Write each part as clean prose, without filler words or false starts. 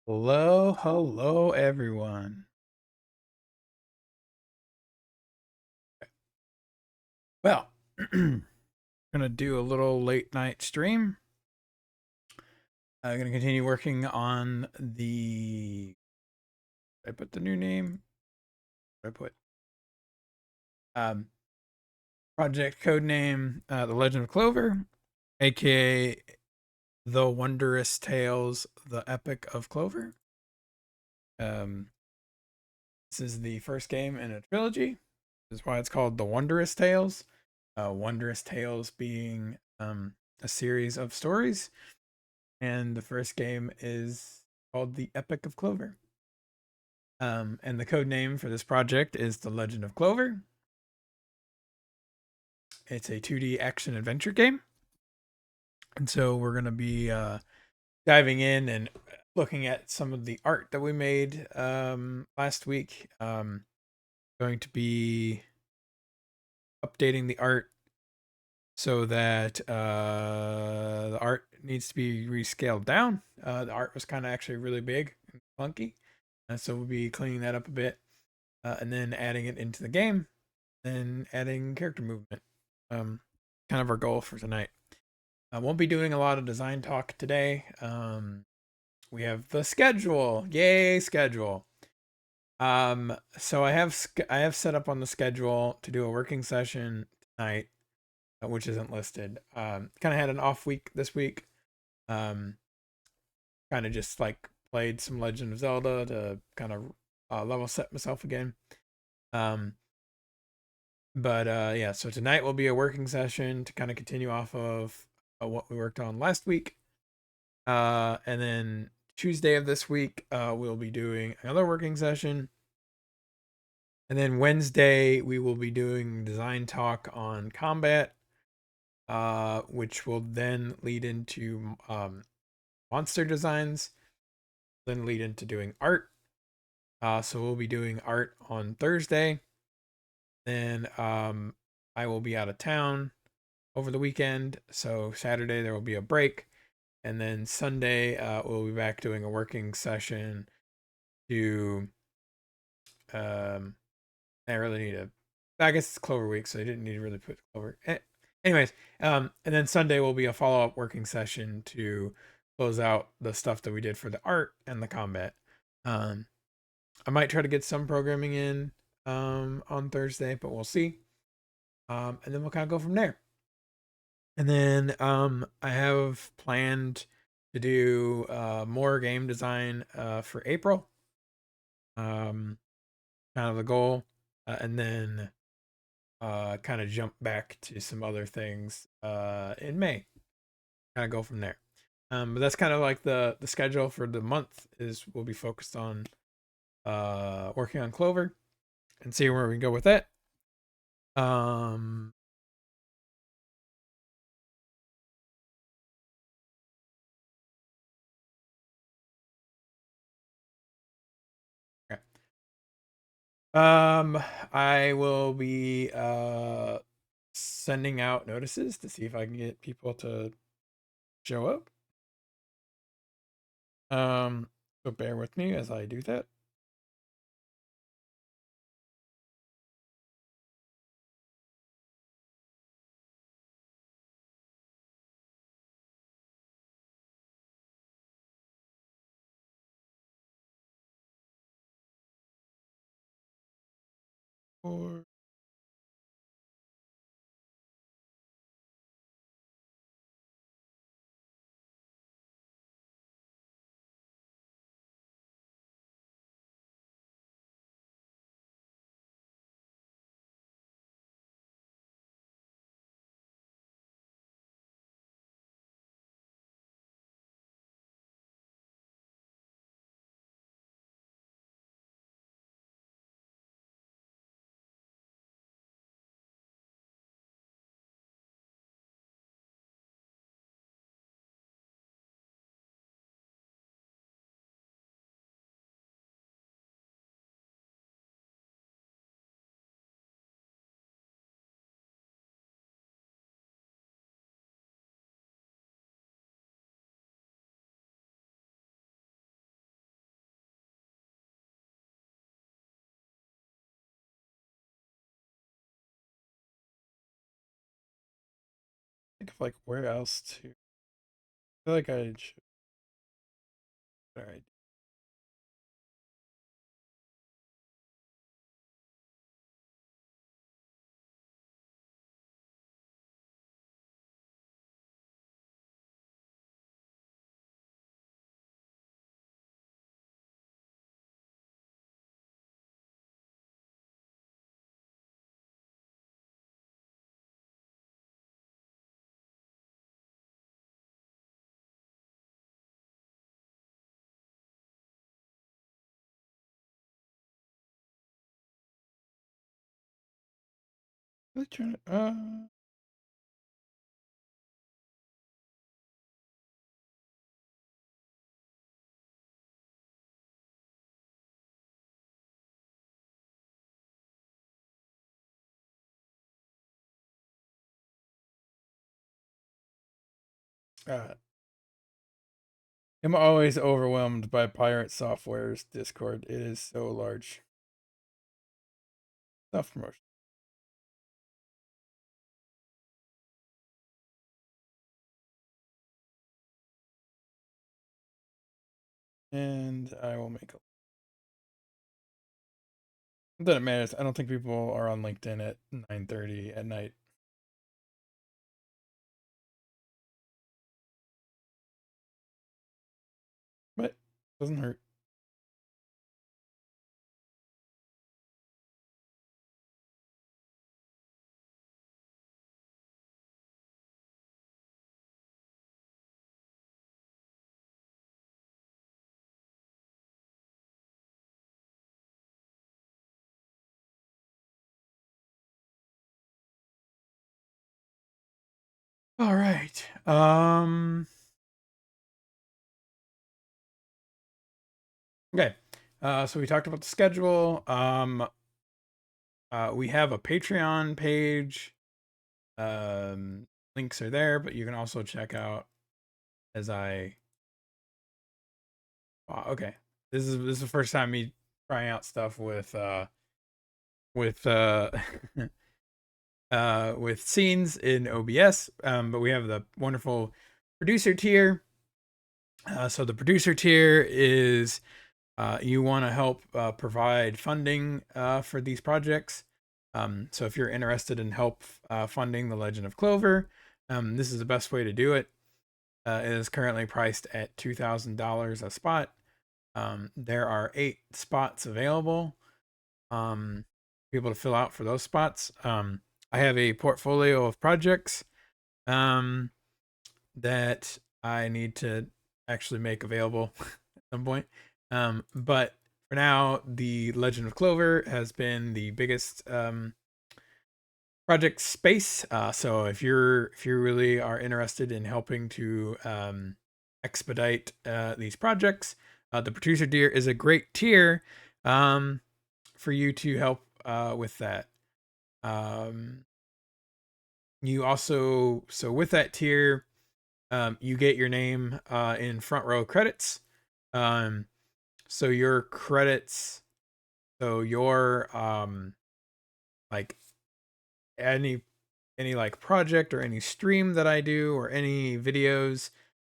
Hello, hello, everyone. Well, gonna do a little late night stream. I'm gonna continue working on the. I put the new name. I put um project code name, The Legend of Clover, aka The Wondrous Tales, The Epic of Clover. Um, this is the first game in a trilogy. This is why it's called The Wondrous Tales. Wondrous Tales being a series of stories, and the first game is called The Epic of Clover. And the code name for this project is The Legend of Clover. It's a 2D action adventure game, and so we're gonna be diving in and looking at some of the art that we made last week. Going to be updating the art so that the art needs to be rescaled down. The art was kind of actually really big and funky, so we'll be cleaning that up a bit, and then adding it into the game, then adding character movement. Kind of our goal for tonight. I won't be doing a lot of design talk today. We have the schedule. Yay, schedule. So I have set up on the schedule to do a working session tonight, which isn't listed. Kind of had an off week this week. Um, Kind of just like played some Legend of Zelda to kind of level set myself again. Um, but yeah, so tonight will be a working session to kind of continue off of what we worked on last week. And then Tuesday of this week, we'll be doing another working session. And then Wednesday, we will be doing design talk on combat, which will then lead into monster designs, then lead into doing art. So we'll be doing art on Thursday. Then I will be out of town over the weekend. So Saturday there will be a break. And then Sunday we'll be back doing a working session to um I really need to I guess it's Clover week, so I didn't need to really put Clover. Anyways, and then Sunday will be a follow-up working session to close out the stuff that we did for the art and the combat. Um I might try to get some programming in on Thursday, but we'll see. And then we'll kind of go from there. And then I have planned to do more game design for April. Um, Kind of the goal, and then kind of jump back to some other things in May. Kind of go from there. But that's kind of like the schedule for the month is we'll be focused on working on Clover and see where we go with that. Um, okay. Um, I will be sending out notices to see if I can get people to show up. So bear with me as I do that. Or like where else to. I feel like I should. All right. Really trying to. I'm always overwhelmed by Pirate Software's Discord. It is so large. Self promotion. And I will make a. It doesn't matter. I don't think people are on LinkedIn at 9:30 at night. But it doesn't hurt. All right. Okay. So we talked about the schedule. We have a Patreon page. Links are there, but you can also check out as I. Okay. This is the first time me trying out stuff with with scenes in OBS. But we have the wonderful producer tier. So the producer tier is you want to help provide funding for these projects. So if you're interested in help funding The Legend of Clover, this is the best way to do it. It is currently priced at $2,000 a spot. There are 8 spots available. People to fill out for those spots. I have a portfolio of projects that I need to actually make available at some point. But for now, the Legend of Clover has been the biggest project space. So if you really are interested in helping to expedite these projects, the producer tier is a great tier for you to help with that. You also with that tier, you get your name in front row credits. So your credits, so your like any like project or any stream that I do or any videos,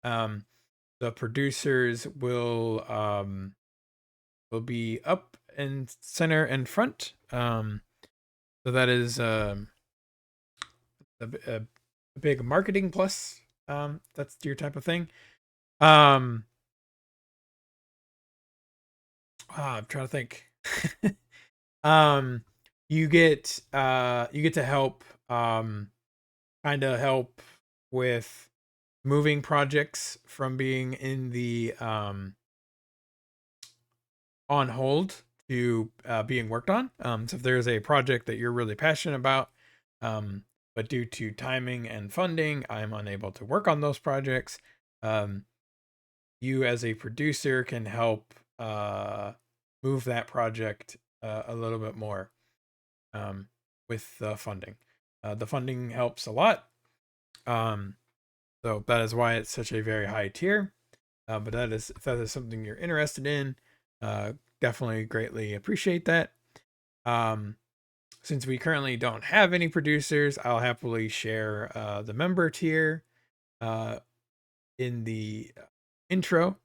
the producers will be up and center and front. So that is a big marketing plus. That's your type of thing. Um, I'm trying to think. um, you get to help kind of help with moving projects from being in the on hold to being worked on. So if there's a project that you're really passionate about, but due to timing and funding, I'm unable to work on those projects. You as a producer can help move that project a little bit more with the funding. The funding helps a lot. So that is why it's such a very high tier. But if that is something you're interested in, definitely greatly appreciate that. since we currently don't have any producers, I'll happily share the member tier uh, in the intro.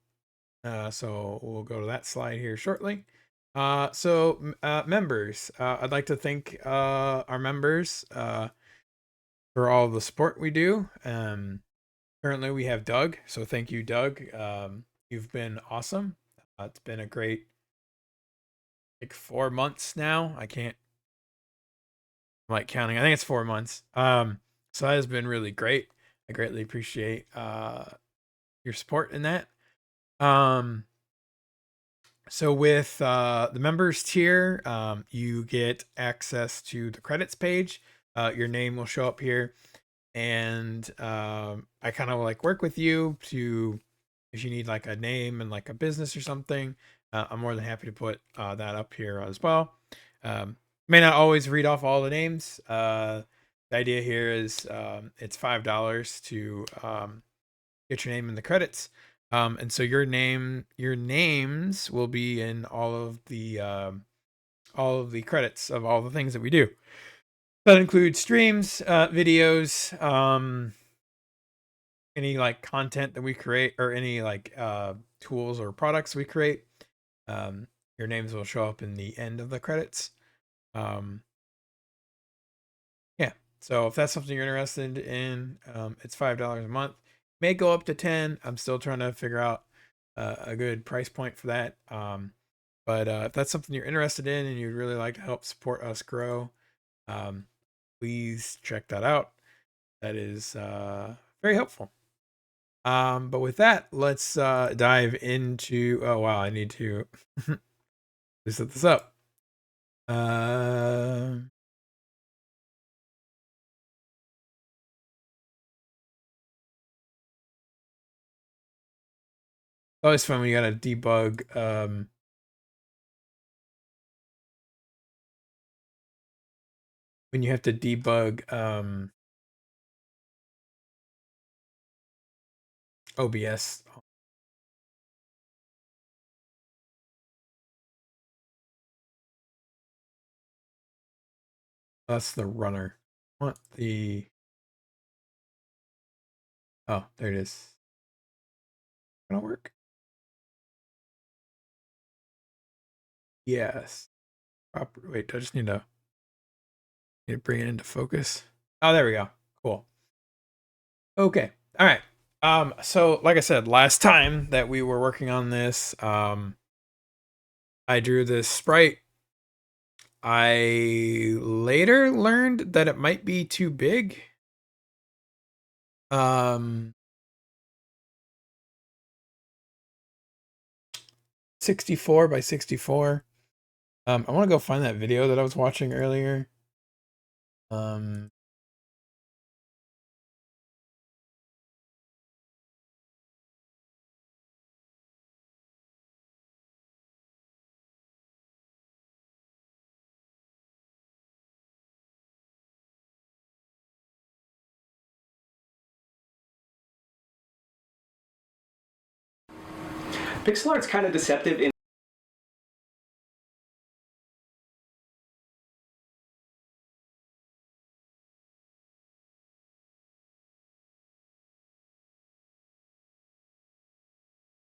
So we'll go to that slide here shortly. Members, I'd like to thank our members for all the support we do. Currently, we have Doug. So thank you, Doug. You've been awesome. It's been a great, like 4 months now. I'm like counting. I think it's 4 months. So that has been really great. I greatly appreciate your support in that. Um, so with the members tier, you get access to the credits page. Your name will show up here, and I kind of like work with you to, if you need like a name and like a business or something, I'm more than happy to put that up here as well. May not always read off all the names. The idea here is it's $5 to get your name in the credits. And so your names will be in all of the credits of all the things that we do. That includes streams, videos, any like content that we create, or any like tools or products we create. Your names will show up in the end of the credits. Yeah. So if that's something you're interested in, it's $5 a month. May go up to 10. I'm still trying to figure out a good price point for that. But if that's something you're interested in and you'd really like to help support us grow, please check that out. That is very helpful. But with that, let's dive into. Oh wow, I need to set this up. Always fun when you gotta debug. When you have to debug OBS. That's the runner. What the? Oh, there it is. Gonna work. Yes. Wait, I just need to bring it into focus. Oh, there we go. Cool. Okay. All right. So like I said, last time that we were working on this, I drew this sprite. I later learned that it might be too big. 64 by 64. I want to go find that video that I was watching earlier. Pixel art's kind of deceptive in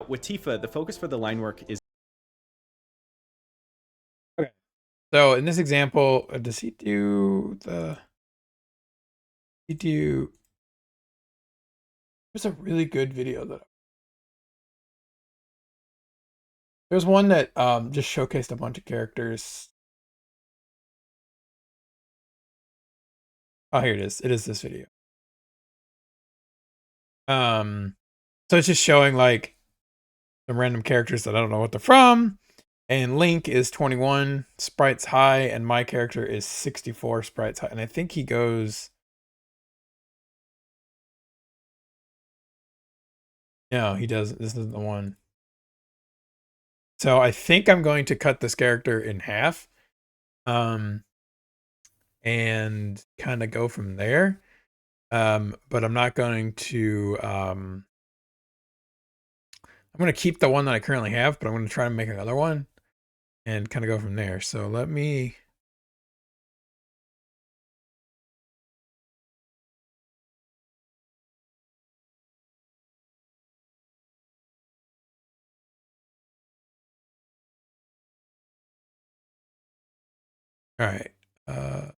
with Tifa, the focus for the line work is. Okay. So in this example, does he do the? He do. There's a really good video that. There's one that just showcased a bunch of characters. Oh, here it is. It is this video. So it's just showing like some random characters that I don't know what they're from. And Link is 21 sprites high, and my character is 64 sprites high. And I think he goes. No, he doesn't. This isn't the one. So I think I'm going to cut this character in half. And kind of go from there. But I'm not going to. I'm going to keep the one that I currently have, but I'm going to try to make another one and kind of go from there. So let me All right. Uh,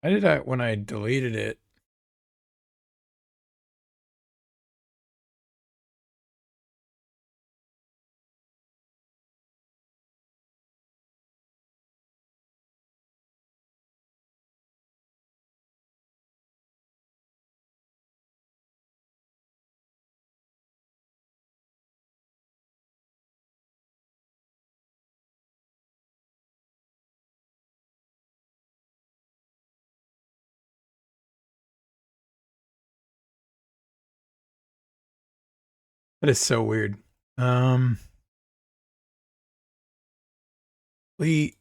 I did that when I deleted it. That is so weird. Um, we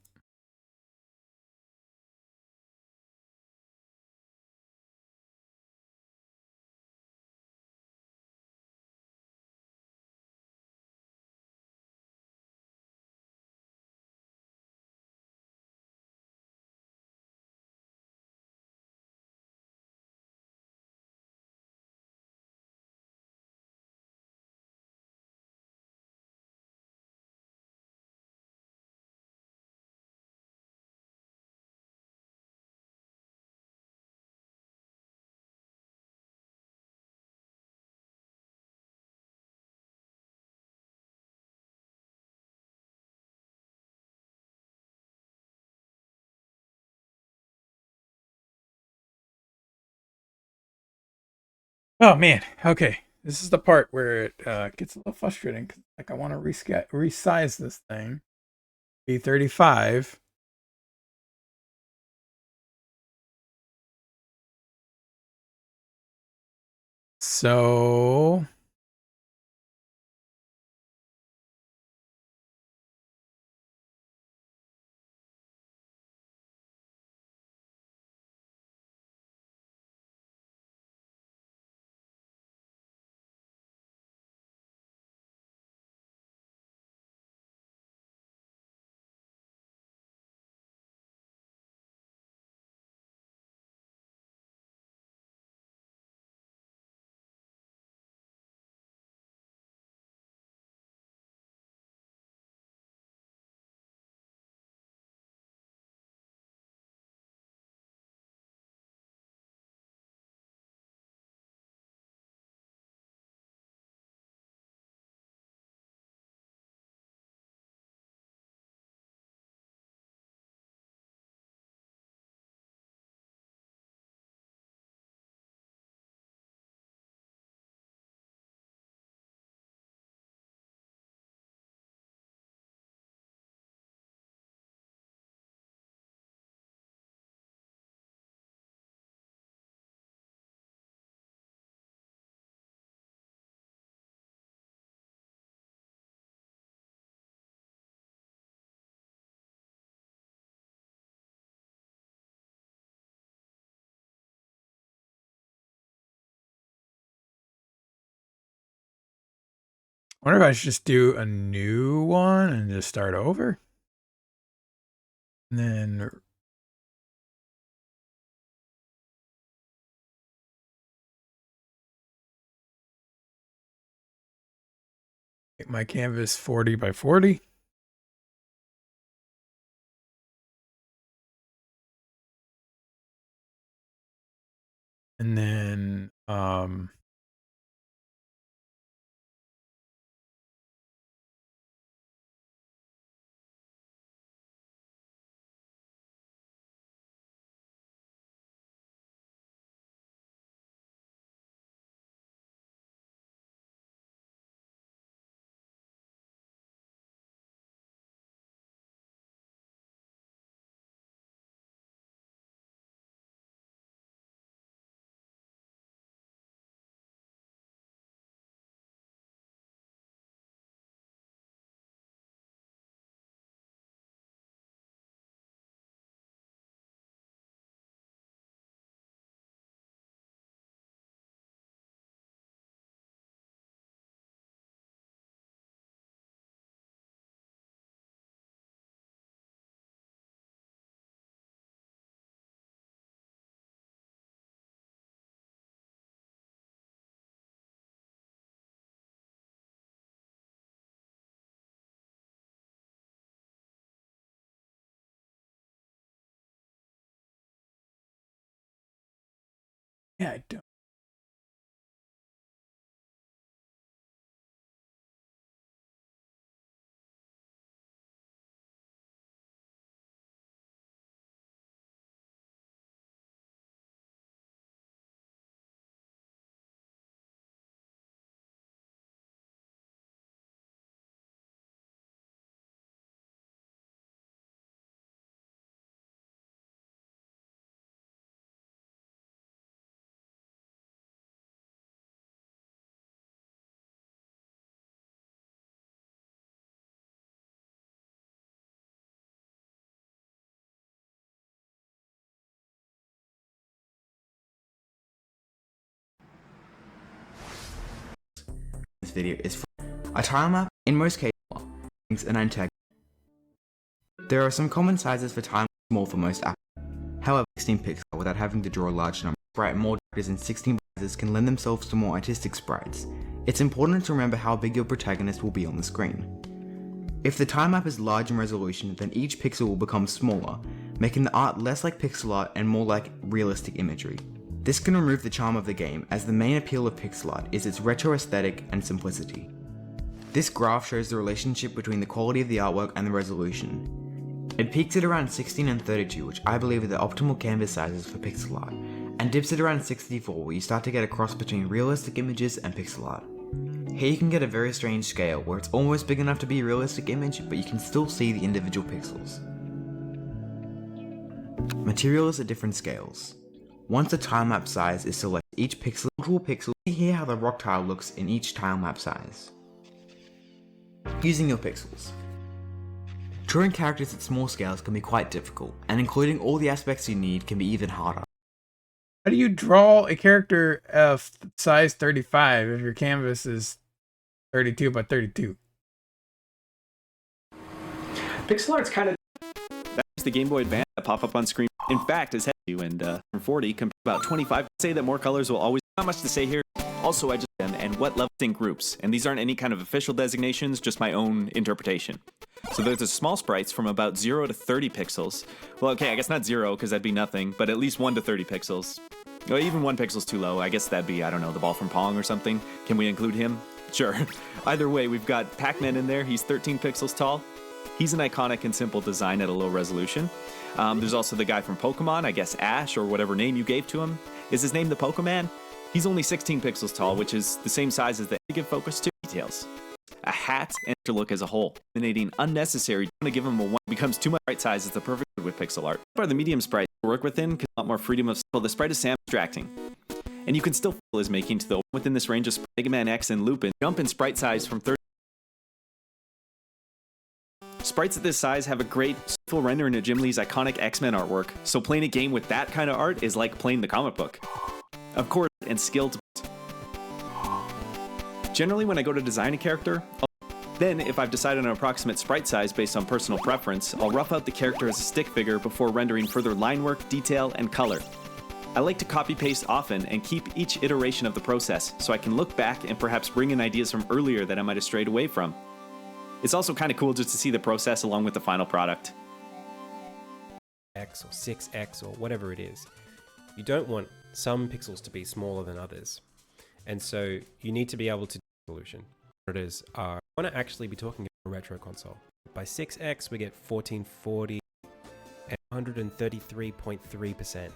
Oh man. Okay. This is the part where it gets a little frustrating. 'Cause, like I want to resize this thing. B35. So wonder if I should just do a new one and just start over. And then make my canvas 40 by 40. And then yeah, I don't. This video is for a tile map. In most cases, an antagonist. There are some common sizes for tile maps, small for most apps. However, 16 pixels without having to draw a large number. Sprite more characters in 16 sizes can lend themselves to more artistic sprites. It's important to remember how big your protagonist will be on the screen. If the tile map is large in resolution, then each pixel will become smaller, making the art less like pixel art and more like realistic imagery. This can remove the charm of the game, as the main appeal of pixel art is its retro aesthetic and simplicity. This graph shows the relationship between the quality of the artwork and the resolution. It peaks at around 16 and 32, which I believe are the optimal canvas sizes for pixel art, and dips at around 64, where you start to get a cross between realistic images and pixel art. Here you can get a very strange scale, where it's almost big enough to be a realistic image, but you can still see the individual pixels. Materials at different scales. Once a tile map size is selected, each pixel see here how the rock tile looks in each tile map size. Using your pixels. Drawing characters at small scales can be quite difficult, and including all the aspects you need can be even harder. How do you draw a character of size 35 if your canvas is 32 by 32? Pixel art's kind of... That's the Game Boy Advance that pop up on screen. In fact, is heavy and 40 compared to about 25. Say that more colors will always... Not much to say here. Also, I just them and what level in groups, and these aren't any kind of official designations, just my own interpretation. So there's the small sprites from about 0 to 30 pixels. Well, okay, I guess not 0 because that'd be nothing, but at least 1 to 30 pixels. Well, even 1 pixel's too low. I guess that'd be, I don't know, the ball from Pong or something. Can we include him? Sure. Either way, we've got Pac-Man in there. He's 13 pixels tall. He's an iconic and simple design at a low resolution. There's also the guy from Pokemon, I guess Ash or whatever name you gave to him. Is his name the Pokemon? He's only 16 pixels tall, which is the same size as the give focus to details. A hat and to look as a whole. Eliminating unnecessary, to give him a 1 becomes too much sprite size is the perfect with pixel art. But the medium sprite to work within can a lot more freedom of style. The sprite is Sam abstracting. And you can still feel his making to the within this range of Mega Man X and Lupin. Jump in sprite size from 30. Sprites at this size have a great full render into Jim Lee's iconic X-Men artwork, so playing a game with that kind of art is like playing the comic book. Of course, and skill to Generally, when I go to design a character, then if I've decided on an approximate sprite size based on personal preference, I'll rough out the character as a stick figure before rendering further line work, detail, and color. I like to copy-paste often and keep each iteration of the process so I can look back and perhaps bring in ideas from earlier that I might have strayed away from. It's also kind of cool just to see the process along with the final product. X or 6x or whatever it is. You don't want some pixels to be smaller than others. And so you need to be able to do a solution. It is, I want to actually be talking about a retro console. By 6x, we get 1440 and 133.3%.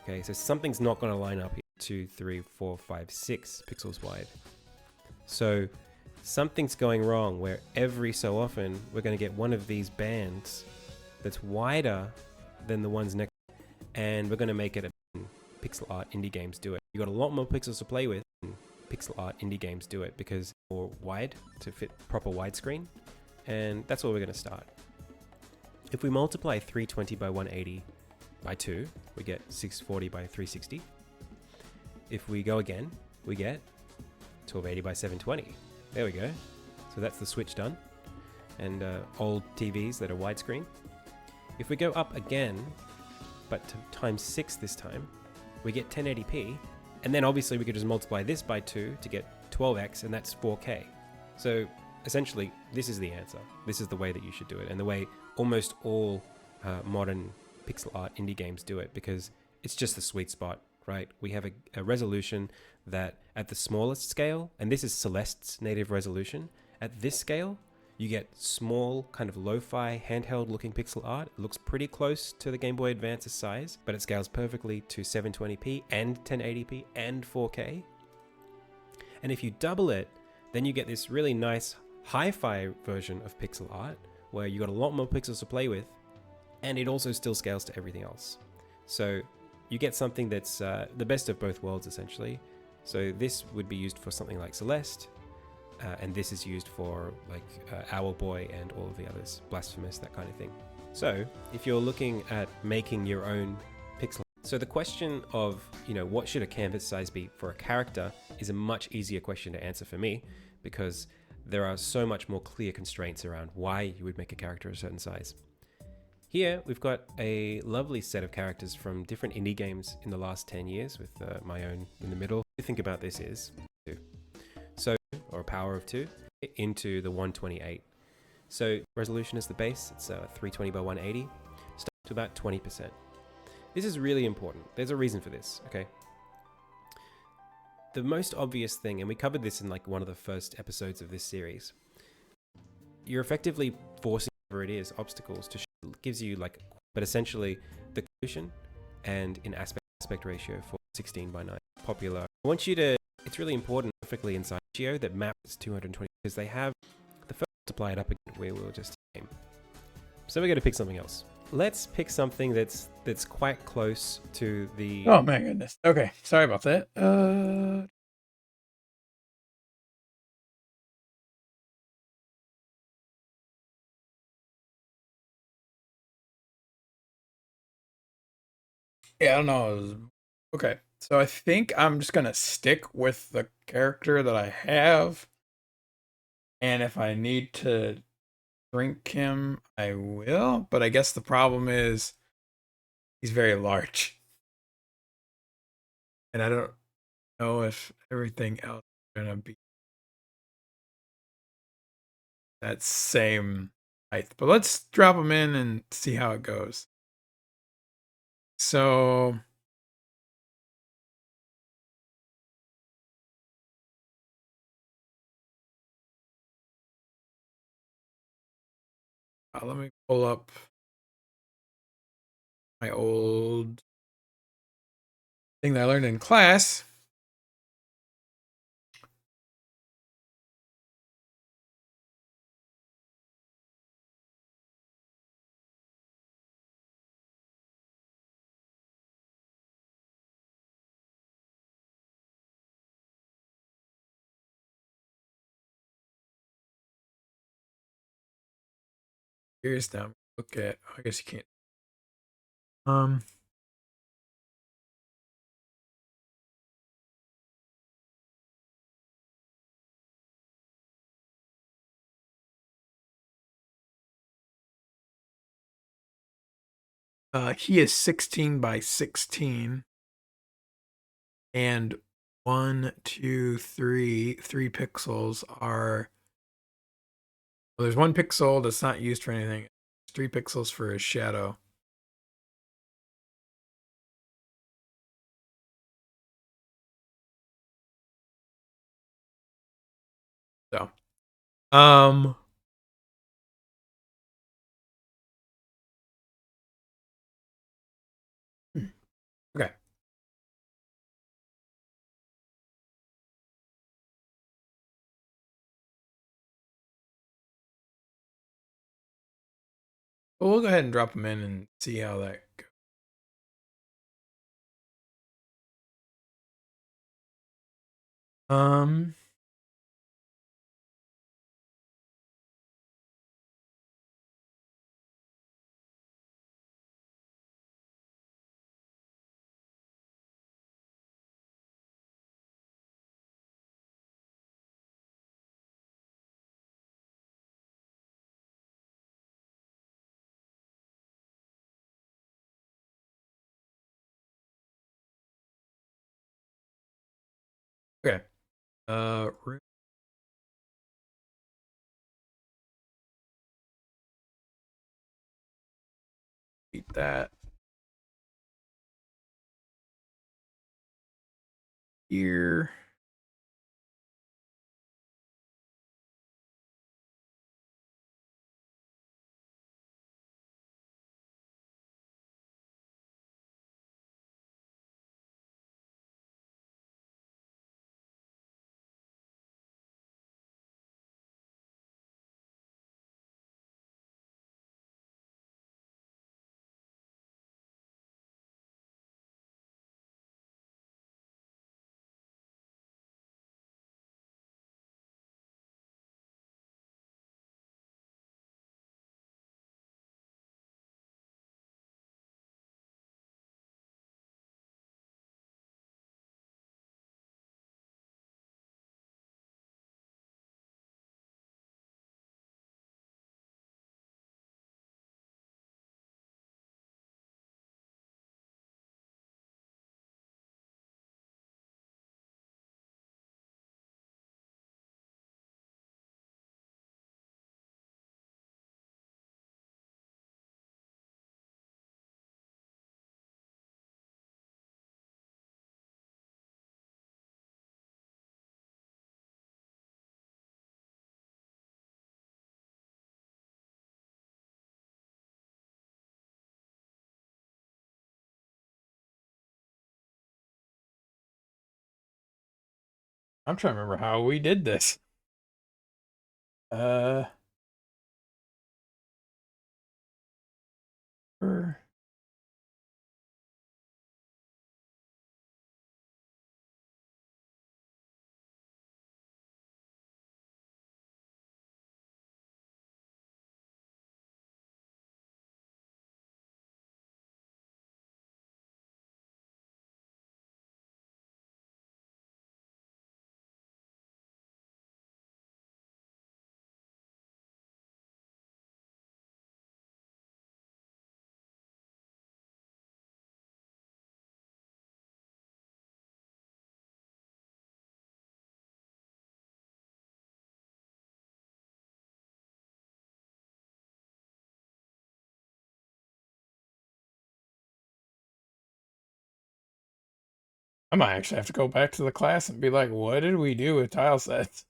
Okay, so something's not going to line up here. 2, 3, 4, 5, 6 pixels wide. So something's going wrong where every so often we're going to get one of these bands that's wider than the ones next, and we're going to make it a pixel art indie games do it. You got a lot more pixels to play with. Pixel art indie games do it because more wide to fit proper widescreen, and that's where we're going to start. If we multiply 320 by 180 by 2, we get 640 by 360. If we go again, we get 1280 by 720. There we go. So that's the switch done. And old TVs that are widescreen. If we go up again, but times 6 this time, we get 1080p. And then obviously we could just multiply this by 2 to get 12x, and that's 4K. So essentially, this is the answer. This is the way that you should do it, and the way almost all modern pixel art indie games do it, because it's just the sweet spot, right? We have a resolution that at the smallest scale, and this is Celeste's native resolution, at this scale, you get small, kind of lo-fi, handheld-looking pixel art. It looks pretty close to the Game Boy Advance's size, but it scales perfectly to 720p and 1080p and 4K. And if you double it, then you get this really nice hi-fi version of pixel art, where you got a lot more pixels to play with, and it also still scales to everything else. So you get something that's the best of both worlds, essentially. So this would be used for something like Celeste, and this is used for like Owlboy and all of the others, Blasphemous, that kind of thing. So if you're looking at making your own pixel, so the question of, what should a canvas size be for a character is a much easier question to answer for me, because there are so much more clear constraints around why you would make a character a certain size. Here we've got a lovely set of characters from different indie games in the last 10 years, with my own in the middle. The thing about this is 2. So, or a power of 2 into the 128. So resolution is the base. It's 320 by 180. Start to about 20%. This is really important. There's a reason for this, okay? The most obvious thing, and we covered this in like one of the first episodes of this series, you're effectively forcing whatever it is, obstacles, to gives you like, but essentially the solution and in aspect ratio for 16 by 9 popular. I want you to, it's really important perfectly inside ratio that maps 220, because they have the first multiply it up again where we'll just aim. So we're going to pick something else. Let's pick something that's quite close to the... Oh my goodness. Okay, sorry about that. Yeah, I don't know. Okay, so I think I'm just gonna stick with the character that I have, and if I need to shrink him, I will. But I guess the problem is he's very large, and I don't know if everything else is gonna be that same height. But let's drop him in and see how it goes. So let me pull up my old thing that I learned in class. Here's now. Look at. I guess you can't. Um. He is 16 by 16. And 3 pixels are. Well, there's 1 pixel that's not used for anything. 3 pixels for his shadow. So, um, okay. Well, we'll go ahead and drop them in and see how that goes. Um, okay. Repeat that here. I'm trying to remember how we did this. Uh, er, I might actually have to go back to the class and be like, what did we do with tile sets?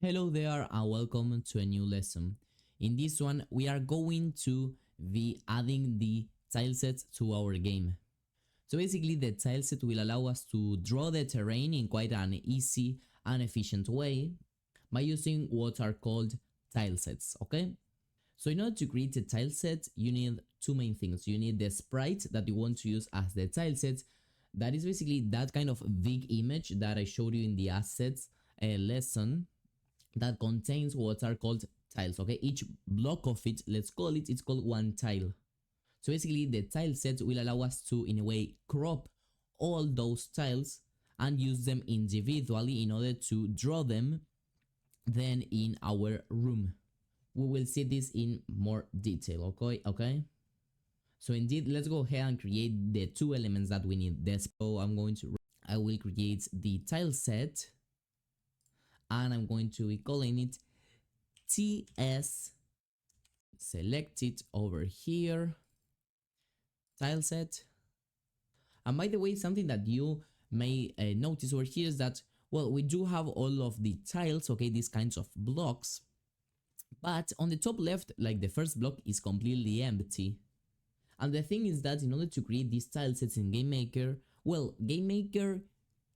Hello there and welcome to a new lesson. In this one, we are going to be adding the tilesets to our game. So basically the tileset will allow us to draw the terrain in quite an easy an efficient way by using what are called tile sets, okay? So in order to create a tile set, you need two main things. You need the sprite that you want to use as the tile set. That is basically that kind of big image that I showed you in the assets lesson that contains what are called tiles, okay? Each block of it, let's call it, it's called one tile. So basically the tile set will allow us to, in a way, crop all those tiles and use them individually in order to draw them then in our room. We will see this in more detail, okay? So indeed, let's go ahead and create the two elements that we need. So I will create the tile set and I'm going to be calling it TS. Select it over here, tile set. And by the way, something that you may notice over here is that, well, we do have all of the tiles, okay, these kinds of blocks, but on the top left, like the first block is completely empty. And the thing is that in order to create these tile sets in GameMaker, well, GameMaker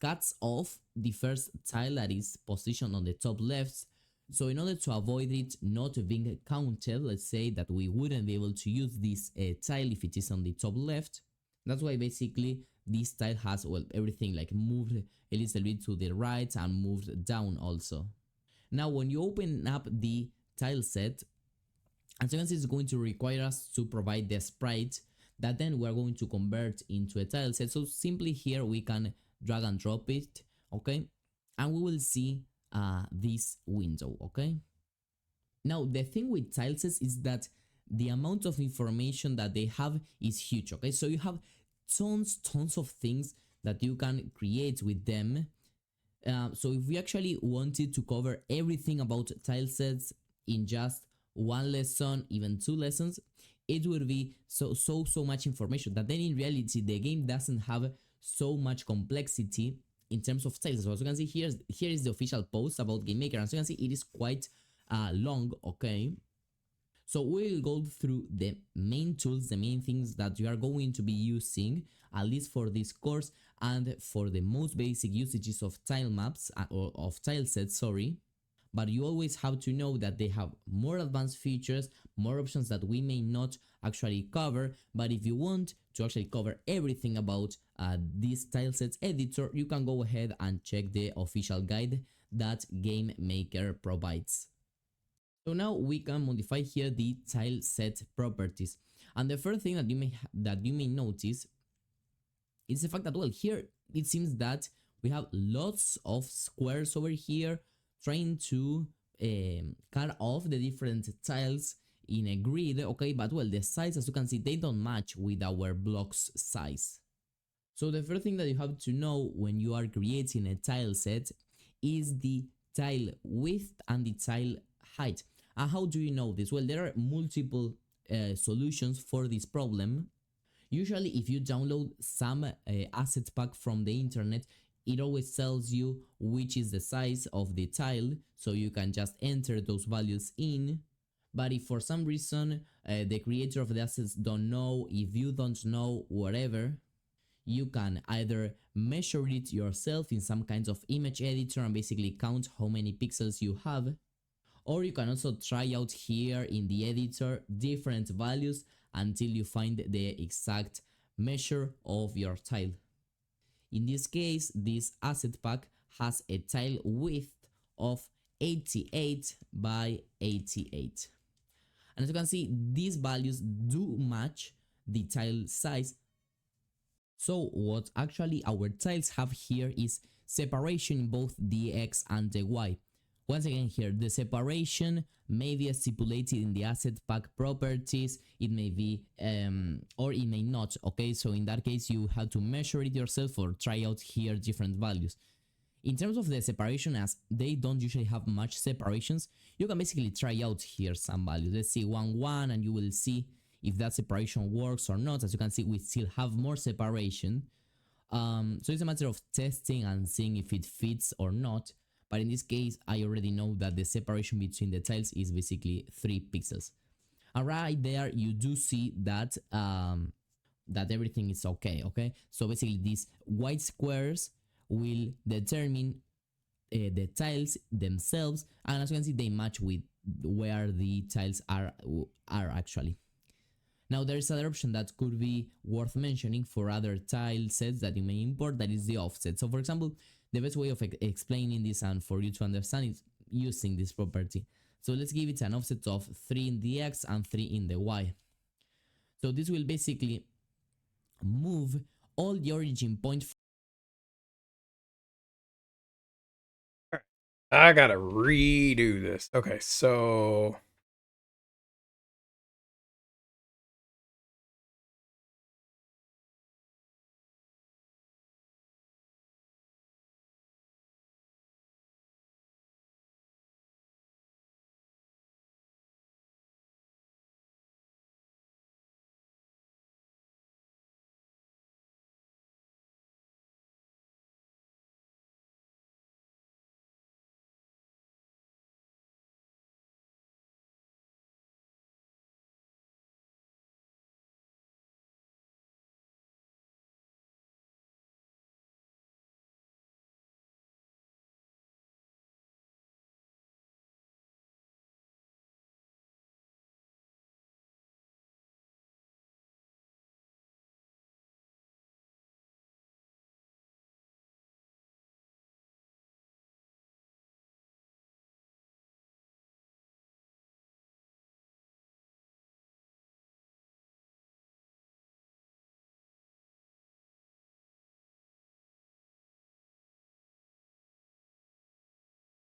cuts off the first tile that is positioned on the top left. So in order to avoid it not being counted, let's say that we wouldn't be able to use this tile if it is on the top left. That's why basically this tile has, well, everything like moved a little bit to the right and moved down also. Now when you open up the tile set, as you can see, it's going to require us to provide the sprite that then we're going to convert into a tile set. So simply here we can drag and drop it, okay? And we will see this window, okay? Now the thing with tile sets is that the amount of information that they have is huge, okay? So you have tons of things that you can create with them. So if we actually wanted to cover everything about tile sets in just one lesson, even two lessons, it would be so much information that then in reality the game doesn't have so much complexity in terms of tiles. So as you can see, here is the official post about GameMaker. As you can see, it is quite long, okay? So we'll go through the main tools, the main things that you are going to be using, at least for this course, and for the most basic usages of tile maps, or of tile sets, sorry. But you always have to know that they have more advanced features, more options that we may not actually cover. But if you want to actually cover everything about this tile sets editor, you can go ahead and check the official guide that GameMaker provides. So now we can modify here the tile set properties. And the first thing that you may notice is the fact that, well, here it seems that we have lots of squares over here trying to cut off the different tiles in a grid, okay? But well, the size, as you can see, they don't match with our block's size. So the first thing that you have to know when you are creating a tile set is the tile width and the tile height. And how do you know this? Well, there are multiple solutions for this problem. Usually if you download some asset pack from the internet, it always tells you which is the size of the tile, so you can just enter those values in. But if for some reason the creator of the assets don't know, if you don't know, whatever, you can either measure it yourself in some kinds of image editor and basically count how many pixels you have, or you can also try out here in the editor different values until you find the exact measure of your tile. In this case, this asset pack has a tile width of 88 by 88. And as you can see, these values do match the tile size. So what actually our tiles have here is separation in both the X and the Y. Once again here, the separation may be stipulated in the asset pack properties, it may be or it may not, okay? So in that case you have to measure it yourself or try out here different values. In terms of the separation, as they don't usually have much separations, you can basically try out here some values. Let's see 1 1 and you will see if that separation works or not. As you can see, we still have more separation. So it's a matter of testing and seeing if it fits or not. But in this case, I already know that the separation between the tiles is basically 3 pixels. And right there, you do see that that everything is okay. So basically, these white squares will determine the tiles themselves, and as you can see, they match with where the tiles are actually. Now there's another option that could be worth mentioning for other tile sets that you may import, that is the offset. So for example, the best way of explaining this and for you to understand is using this property. So let's give it an offset of 3 in the x and 3 in the y. So this will basically move all the origin point. I gotta redo this. Okay, so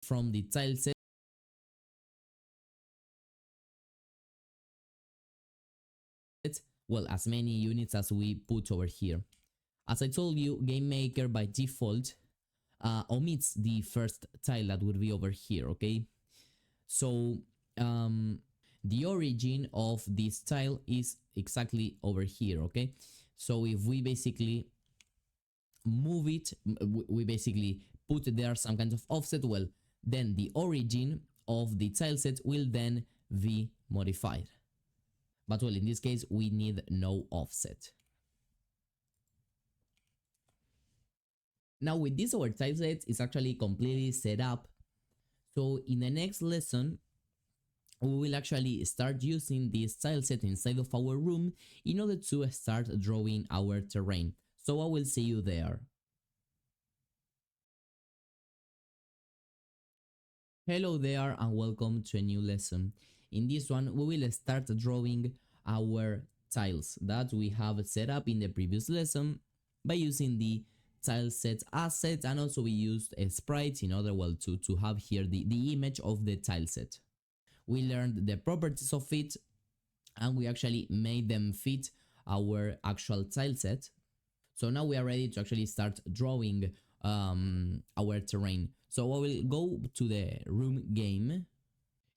From the tile set, well, as many units as we put over here. As I told you, GameMaker by default omits the first tile that would be over here, okay? So the origin of this tile is exactly over here, okay? So if we basically move it, we basically put there some kind of offset, well, then the origin of the tile set will then be modified. But well, in this case, we need no offset. Now with this, our tile set is actually completely set up. So in the next lesson, we will actually start using this tile set inside of our room in order to start drawing our terrain. So I will see you there. Hello there and welcome to a new lesson. In this one, we will start drawing our tiles that we have set up in the previous lesson by using the tile set asset, and also we used a sprite in order, well, to have here the image of the tile set. We learned the properties of it and we actually made them fit our actual tile set. So now we are ready to actually start drawing our terrain. So I will go to the room game.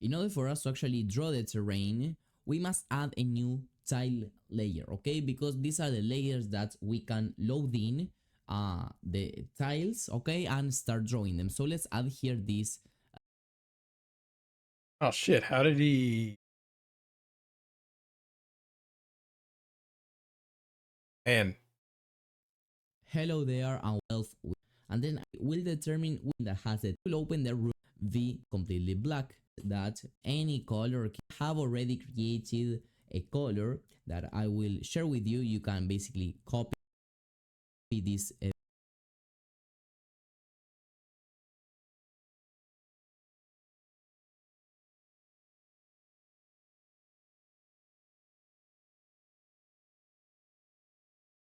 In order for us to actually draw the terrain, we must add a new tile layer, okay? Because these are the layers that we can load in the tiles, okay, and start drawing them. So let's add here this. oh shit, how did he? Man, Hello there and wealth, and then I will determine when that has it will open the room v completely black, that any color have already created a color that I will share with you. You can basically copy this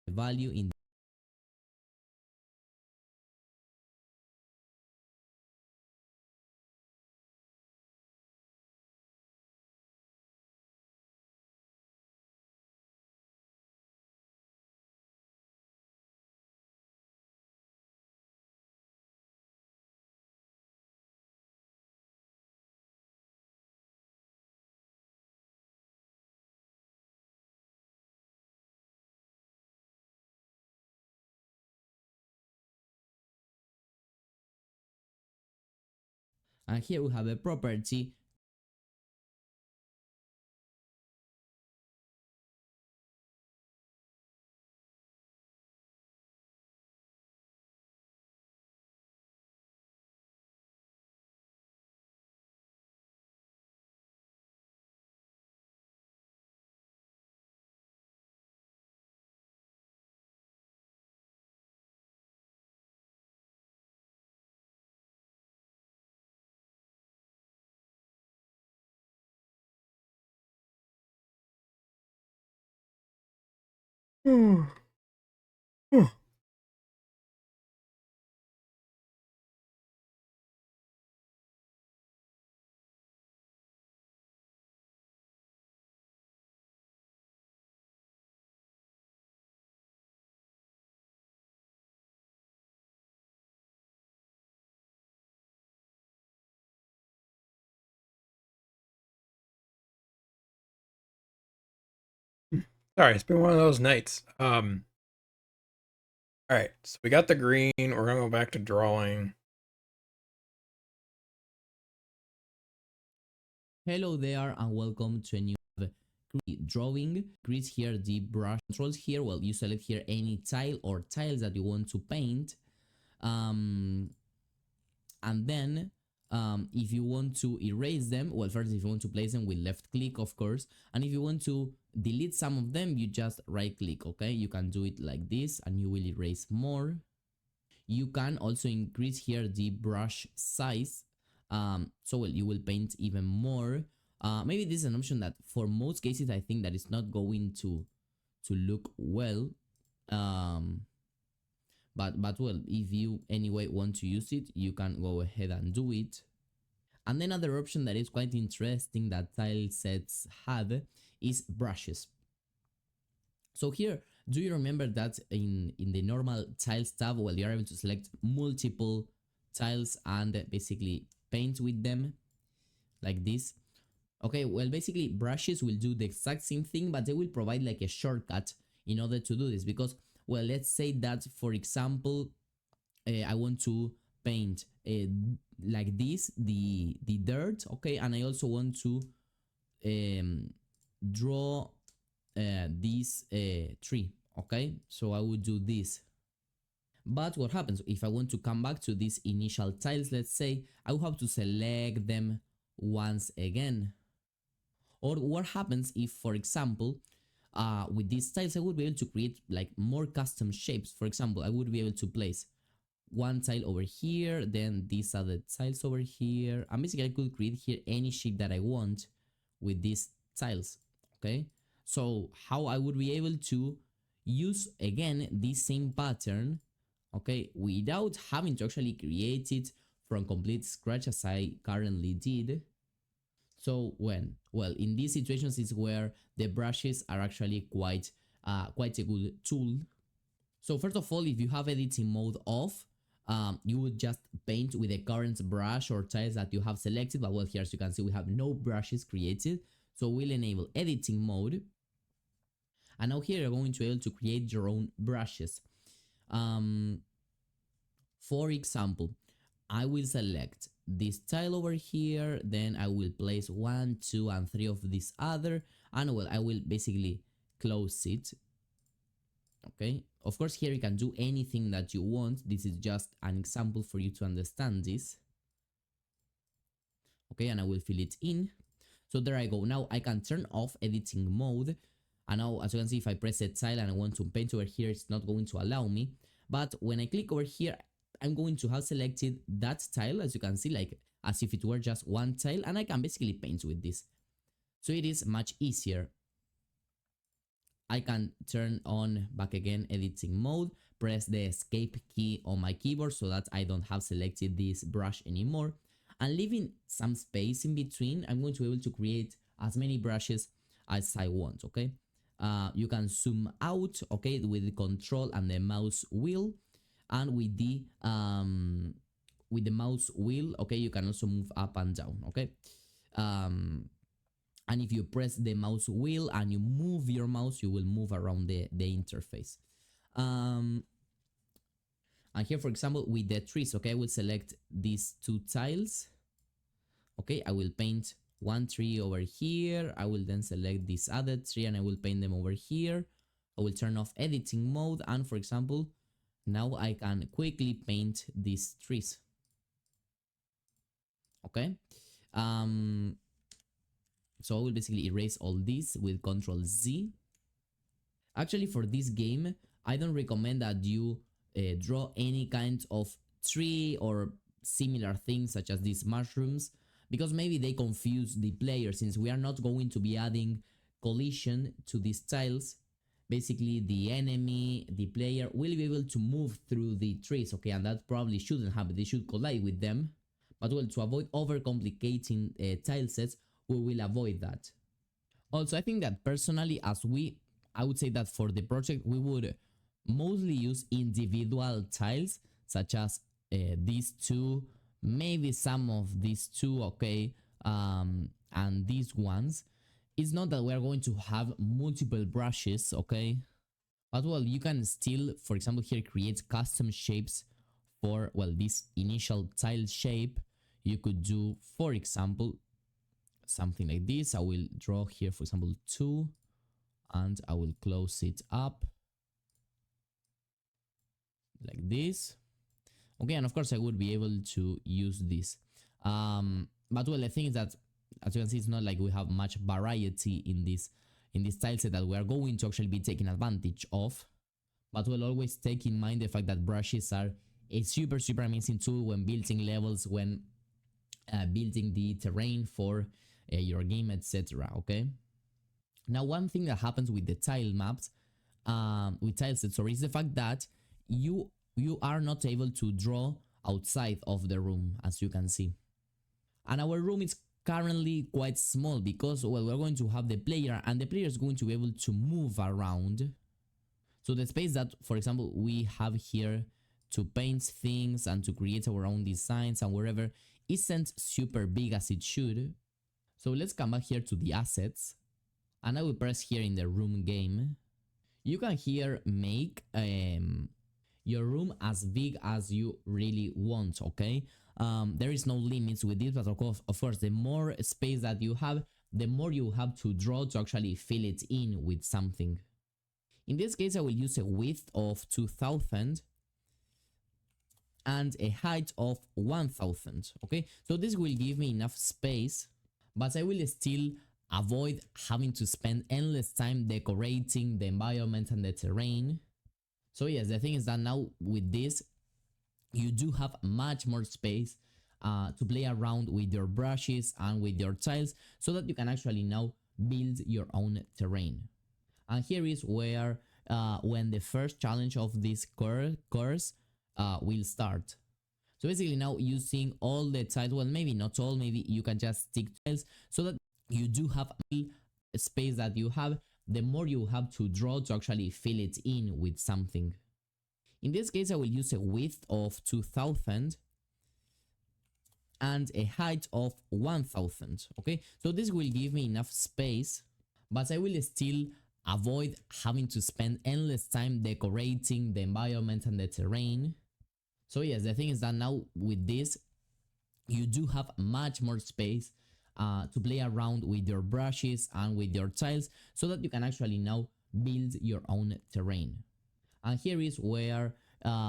value in and here we have a property Sorry, it's been one of those nights. All right, so we got the green. We're gonna go back to drawing. Hello there and welcome to a new drawing. Create here the brush controls here. Well, you select here any tile or tiles that you want to paint. And then if you want to erase them, well, first if you want to place them with left click, of course, and if you want to delete some of them, you just right click. Okay, you can do it like this and you will erase more. You can also increase here the brush size, so well, you will paint even more. Maybe this is an option that for most cases I think that it's not going to look well, but well, if you anyway want to use it, you can go ahead and do it. And another option that is quite interesting that tile sets have is brushes. So here, do you remember that in the normal tiles tab, well, you are able to select multiple tiles and basically paint with them like this? Okay, well, basically brushes will do the exact same thing, but they will provide like a shortcut in order to do this, because, well, let's say that, for example, I want to paint like this, the dirt, okay, and I also want to draw this tree, okay, so I would do this. But what happens if I want to come back to these initial tiles? Let's say I will have to select them once again. Or what happens if, for example, with these tiles I would be able to create like more custom shapes. For example, I would be able to place one tile over here, then these other tiles over here, and basically I could create here any shape that I want with these tiles. Okay, so how I would be able to use again this same pattern, okay, without having to actually create it from complete scratch as I currently did. So well, in these situations is where the brushes are actually quite a good tool. So first of all, if you have editing mode off, you would just paint with the current brush or tiles that you have selected. But well, here as you can see, we have no brushes created. So we'll enable editing mode. And now here you're going to be able to create your own brushes. For example, I will select this tile over here, then I will place 1, 2, and 3 of this other, and well, I will basically close it. Okay, of course here you can do anything that you want. This is just an example for you to understand this. Okay, and I will fill it in. So there I go. Now I can turn off editing mode, and now as you can see, if I press a tile and I want to paint over here, it's not going to allow me. But when I click over here, I'm going to have selected that tile, as you can see, like as if it were just one tile, and I can basically paint with this. So it is much easier. I can turn on back again editing mode, press the escape key on my keyboard so that I don't have selected this brush anymore, and leaving some space in between, I'm going to be able to create as many brushes as I want. Okay, you can zoom out, okay, with the control and the mouse wheel, and with the mouse wheel, okay, you can also move up and down. Okay, and if you press the mouse wheel and you move your mouse, you will move around the interface. And here, for example, with the trees, okay, I will select these two tiles. Okay, I will paint one tree over here. I will then select this other tree and I will paint them over here. I will turn off editing mode, and for example, now I can quickly paint these trees. Okay, so I will basically erase all this with Control Z. Actually, for this game, I don't recommend that you draw any kind of tree or similar things such as these mushrooms, because maybe they confuse the player, since we are not going to be adding collision to these tiles. basically the enemy, the player will be able to move through the trees, okay, and that probably shouldn't happen. They should collide with them, but well, to avoid overcomplicating tile sets, we will avoid that. Also, I think that personally, I would say that for the project, we would mostly use individual tiles, such as these two, maybe some of these two, okay, and these ones. It's not that we are going to have multiple brushes, okay, but well, you can still, for example, here create custom shapes for, well, this initial tile shape. You could do, for example, something like this. I will draw here, for example, 2, and I will close it up like this. Okay, and of course I would be able to use this. But well, the thing is that, as you can see, it's not like we have much variety in this tile set that we are going to actually be taking advantage of. But we'll always take in mind the fact that brushes are a super amazing tool when building levels, when building the terrain for your game, etc. Okay. Now, one thing that happens with the tile maps, with tile sets, sorry, is the fact that you are not able to draw outside of the room, as you can see. And our room is currently quite small because, well, we're going to have the player, and the player is going to be able to move around. So the space that, for example, we have here to paint things and to create our own designs and wherever isn't super big as it should. So let's come back here to the assets, and I will press here in the room game. You can here make your room as big as you really want, okay? There is no limits with this, but of course, the more space that you have, the more you have to draw to actually fill it in with something. In this case, I will use a width of 2000 and a height of 1000, okay? So this will give me enough space, but I will still avoid having to spend endless time decorating the environment and the terrain. So yes, the thing is that now with this, you do have much more space to play around with your brushes and with your tiles, so that you can actually now build your own terrain. And here is where when the first challenge of this course will start. So basically now using all the tiles, well, maybe not all, maybe you can just stick tiles, so that you do have space that you have, the more you have to draw to actually fill it in with something. In this case, I will use a width of 2000 and a height of 1000, okay? So this will give me enough space, but I will still avoid having to spend endless time decorating the environment and the terrain. So yes, the thing is that now with this, you do have much more space to play around with your brushes and with your tiles, so that you can actually now build your own terrain. And here is where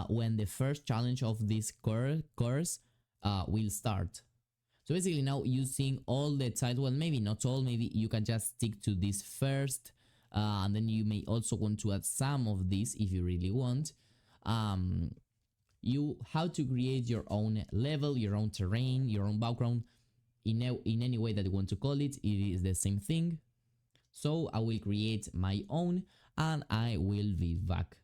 when the first challenge of this course will start. So basically now using all the tiles, well, maybe not all, maybe you can just stick to this first, and then you may also want to add some of this if you really want. You have to create your own level, your own terrain, your own background, in any way that you want to call it. It is the same thing. So I will create my own, and I will be back.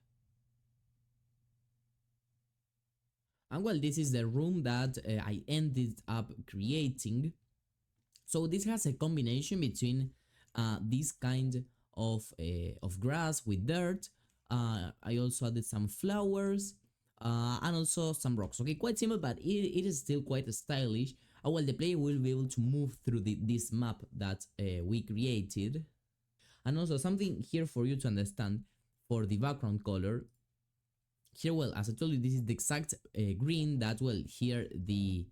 And well, this is the room that I ended up creating. So this has a combination between this kind of grass with dirt. I also added some flowers and also some rocks. Okay, quite simple, but it is still quite stylish. Well, the player will be able to move through this map that we created. And also something here for you to understand for the background color. Here, well, as I told you, this is the exact green that, well, here the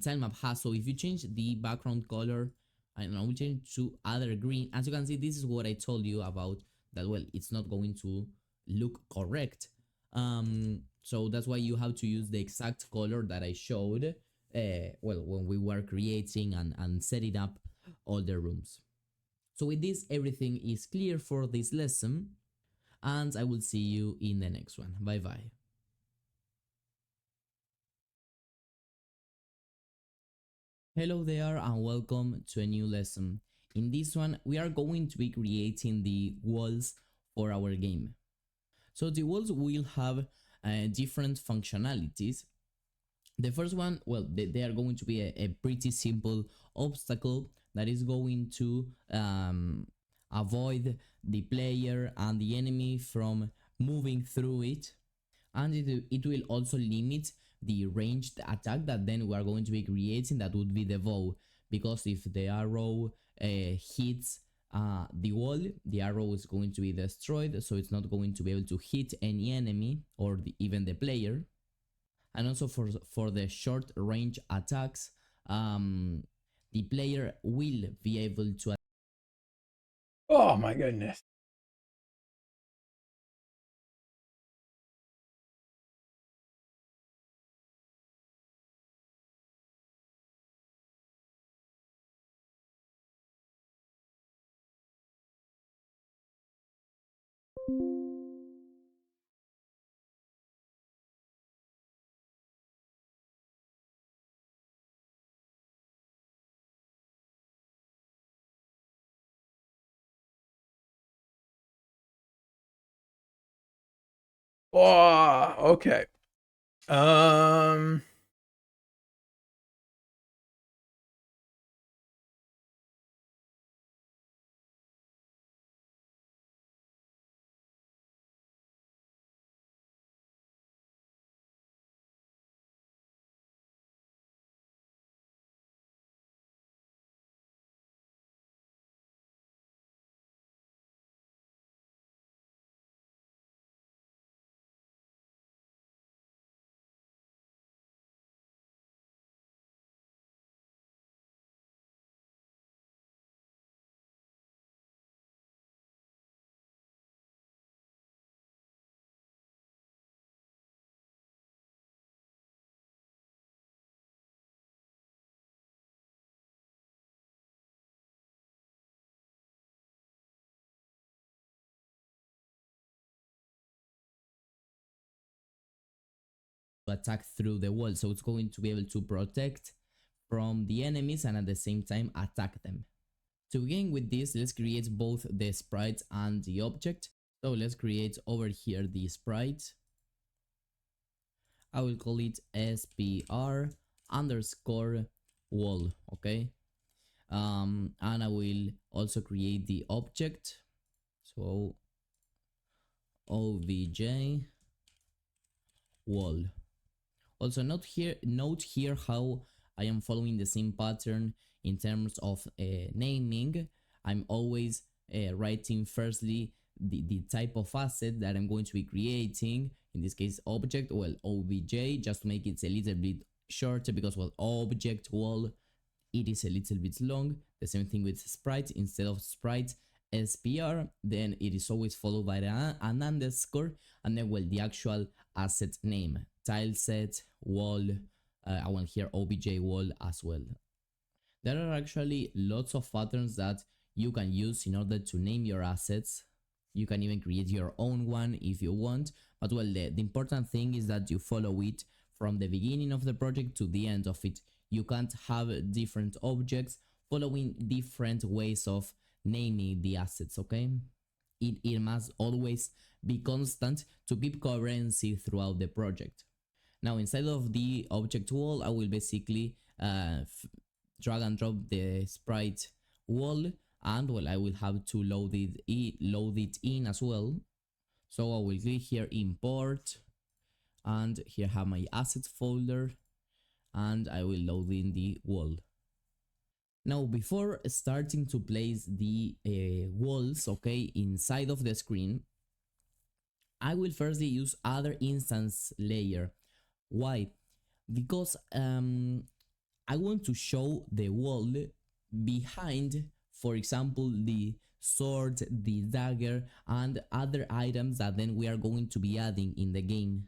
tile map has. So if you change the background color, I don't know, we change to other green. As you can see, this is what I told you about, that, well, it's not going to look correct. So that's why you have to use the exact color that I showed, well, when we were creating and setting up all the rooms. So with this, everything is clear for this lesson, and I will see you in the next one. Bye bye. Hello there and welcome to a new lesson. In this one, we are going to be creating the walls for our game. So the walls will have different functionalities. The first one, well, they are going to be a pretty simple obstacle that is going to avoid the player and the enemy from moving through it, and it will also limit the ranged attack that then we are going to be creating, that would be the bow, because if the arrow hits the wall, the arrow is going to be destroyed, so it's not going to be able to hit any enemy or even the player. And also for the short range attacks, the player will be able to Oh my goodness. Oh, okay. Um attack through the wall, so it's going to be able to protect from the enemies and at the same time attack them. To begin with this, let's create both the sprite and the object. So let's create over here the sprite. I will call it SPR underscore wall, okay? And I will also create the object. So OBJ wall. Also note here how I am following the same pattern in terms of naming. I'm always writing firstly the type of asset that I'm going to be creating, in this case object, well, OBJ, just to make it a little bit shorter, because well, object wall, it is a little bit long. The same thing with sprite, instead of sprite SPR, then it is always followed by an underscore, and then well, the actual asset name, tileset wall. I want here OBJ wall as well. There are actually lots of patterns that you can use in order to name your assets. You can even create your own one if you want, but well, the important thing is that you follow it from the beginning of the project to the end of it. You can't have different objects following different ways of naming the assets, okay? It must always be constant to keep coherency throughout the project. Now inside of the object wall, I will basically drag and drop the sprite wall, and well, I will have to load it in as well. So I will click here import, and here have my assets folder, and I will load in the wall. Now before starting to place the walls, okay, inside of the screen, I will firstly use other instance layer. Why? Because I want to show the wall behind, for example, the sword, the dagger, and other items that then we are going to be adding in the game.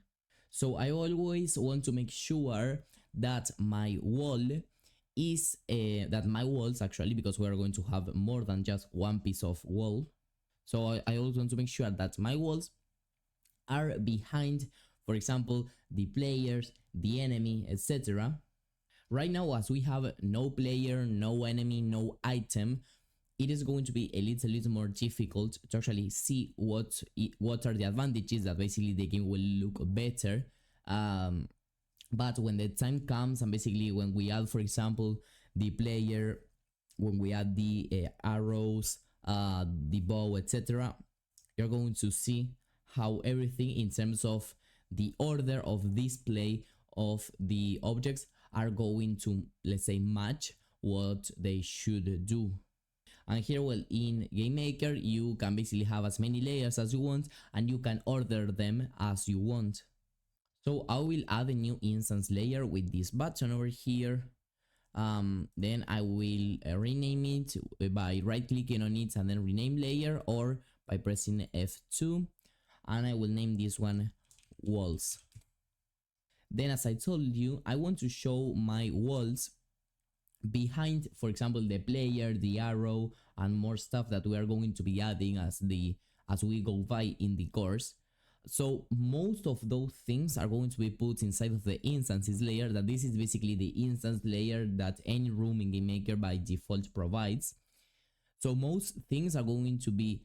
So I always want to make sure that my wall is that my walls, actually, because we are going to have more than just one piece of wall, so I always want to make sure that my walls are behind, for example, the players, the enemy, etc. Right now, as we have no player, no enemy, no item, it is going to be a little more difficult to actually see what are the advantages that basically the game will look better. But when the time comes, and basically when we add, for example, the player, when we add the arrows, the bow, etc., you're going to see how everything in terms of the order of display of the objects are going to, let's say, match what they should do. And here, well, in Game Maker, you can basically have as many layers as you want, and you can order them as you want. So I will add a new instance layer with this button over here. Then I will rename it by right clicking on it and then rename layer, or by pressing F2, and I will name this one walls. Then, as I told you, I want to show my walls behind, for example, the player, the arrow, and more stuff that we are going to be adding as we go by in the course. So most of those things are going to be put inside of the instances layer. That this is basically the instance layer that any room in Game Maker by default provides. So most things are going to be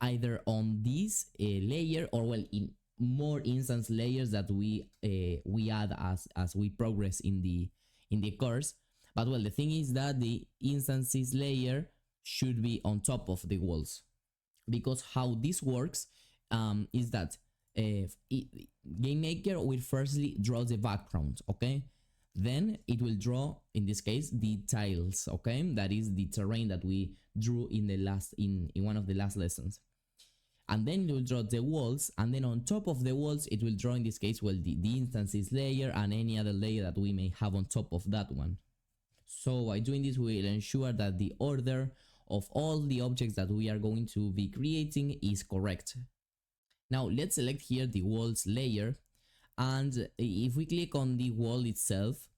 either on this layer, or well, in more instance layers that we add as we progress in the course. But well, the thing is that the instances layer should be on top of the walls, because how this works is that Game Maker will firstly draw the background, okay? Then it will draw, in this case, the tiles, okay? That is the terrain that we drew in the last in one of the last lessons. And then it will draw the walls, and then on top of the walls it will draw, in this case, well, the instances layer and any other layer that we may have on top of that one. So by doing this, we will ensure that the order of all the objects that we are going to be creating is correct. Now let's select here the walls layer, and if we click on the wall itself,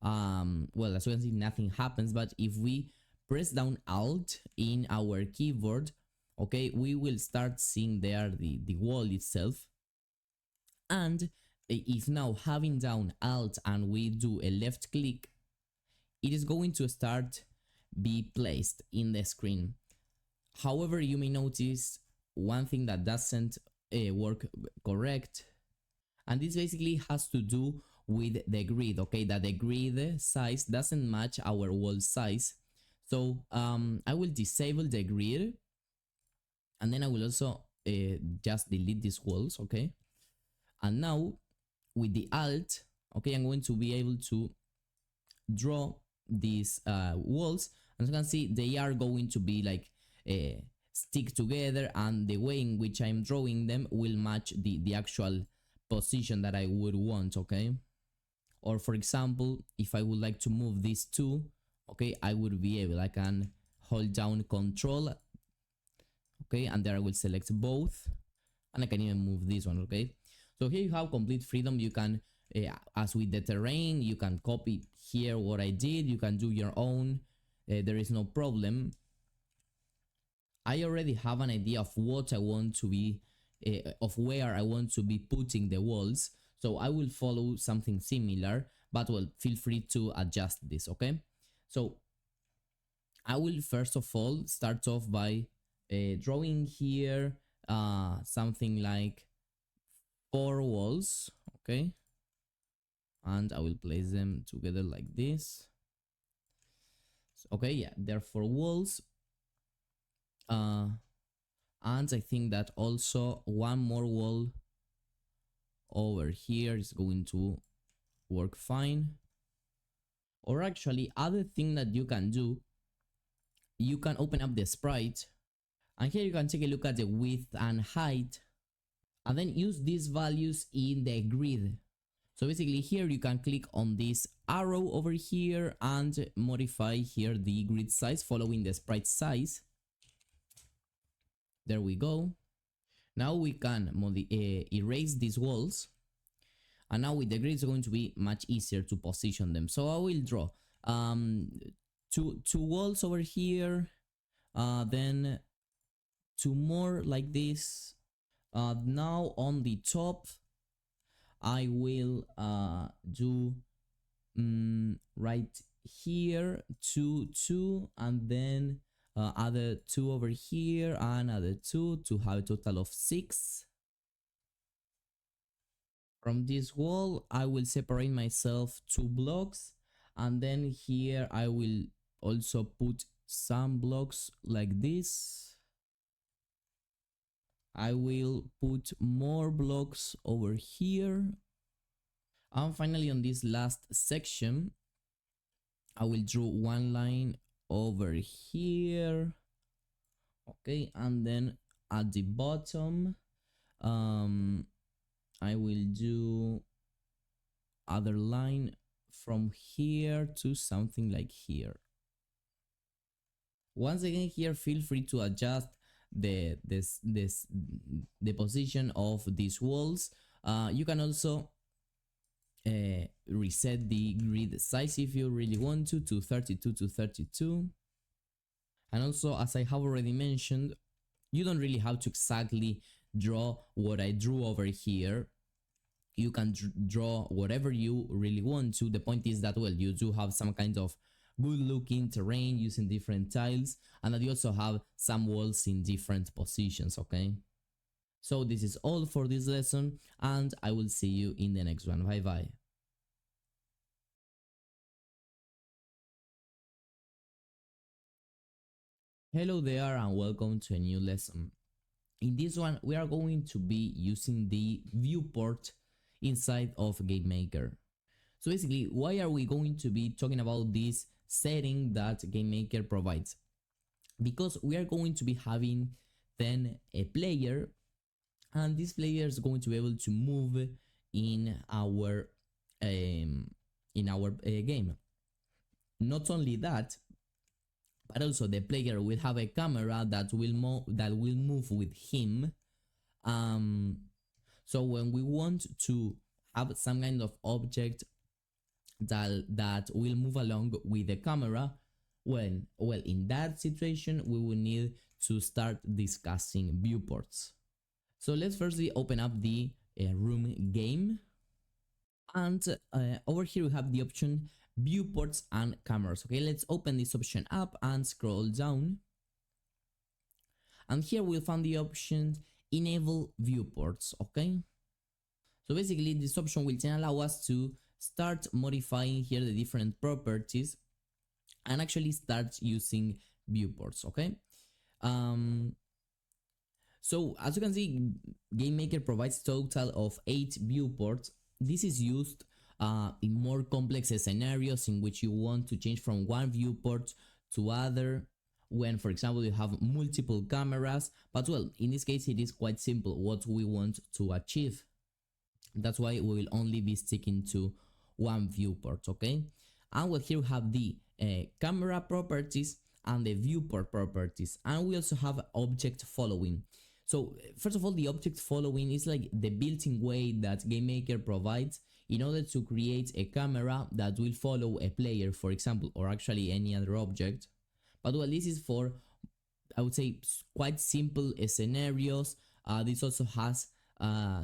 well, as you can see, nothing happens. But if we press down Alt in our keyboard, okay, we will start seeing there the wall itself. And if now, having down Alt and we do a left click, it is going to start be placed in the screen. However, you may notice one thing that doesn't work correct, and this basically has to do with the grid, okay? That the grid size doesn't match our wall size. So I will disable the grid, and then I will also just delete these walls, okay? And now with the Alt, okay, I'm going to be able to draw these walls, and as you can see, they are going to be like stick together, and the way in which I'm drawing them will match the actual position that I would want, okay? Or for example, if I would like to move these two, okay, I would be able, I can hold down Control, okay, and there I will select both, and I can even move this one, okay? So here you have complete freedom. You can as with the terrain, you can copy here what I did, you can do your own, there is no problem. I already have an idea of what I want to be, of where I want to be putting the walls, so I will follow something similar, but well, feel free to adjust this, okay? So I will first of all start off by drawing here something like 4 walls, okay? And I will place them together like this. Okay, yeah, they're 4 walls. And I think that also one more wall over here is going to work fine. Or actually, other thing that you can do, you can open up the sprite, and here you can take a look at the width and height, and then use these values in the grid. So basically here you can click on this arrow over here and modify here the grid size following the sprite size. There we go. Now we can erase these walls, and now with the grid it's going to be much easier to position them. So I will draw two walls over here, then 2 more like this. Now on the top I will do right here 2, 2, and then other 2 over here, and another 2 to have a total of 6. From this wall, I will separate myself 2 blocks, and then here I will also put some blocks like this. I will put more blocks over here, and finally on this last section I will draw one line over here. Okay, and then at the bottom I will do other line from here to something like here. Once again, here feel free to adjust the position of these walls. You can also reset the grid size if you really want to 32 to 32. And also, as I have already mentioned, you don't really have to exactly draw what I drew over here. You can draw whatever you really want to. The point is that, well, you do have some kind of good looking terrain using different tiles, and that you also have some walls in different positions. Okay, so this is all for this lesson, and I will see you in the next one. Bye bye. Hello there and welcome to a new lesson. In this one we are going to be using the viewport inside of GameMaker. So basically, why are we going to be talking about this setting that GameMaker provides? Because we are going to be having then a player, and this player is going to be able to move in our game. Not only that, but also the player will have a camera that will move with him. So when we want to have some kind of object that will move along with the camera, well, in that situation we will need to start discussing viewports. So let's firstly open up the room game, and over here we have the option viewports and cameras. Okay, let's open this option up and scroll down, and here we'll find the option enable viewports. Okay, so basically this option will then allow us to start modifying here the different properties and actually start using viewports. Okay, so as you can see, GameMaker provides total of 8 viewports. This is used in more complex scenarios in which you want to change from one viewport to other, when for example you have multiple cameras. But well, in this case it is quite simple what we want to achieve. That's why we will only be sticking to one viewport. Okay, and well, here we have the camera properties and the viewport properties, and we also have object following. So first of all, the object following is like the built-in way that GameMaker provides in order to create a camera that will follow a player, for example, or actually any other object. But well, this is for, I would say, quite simple scenarios. This also has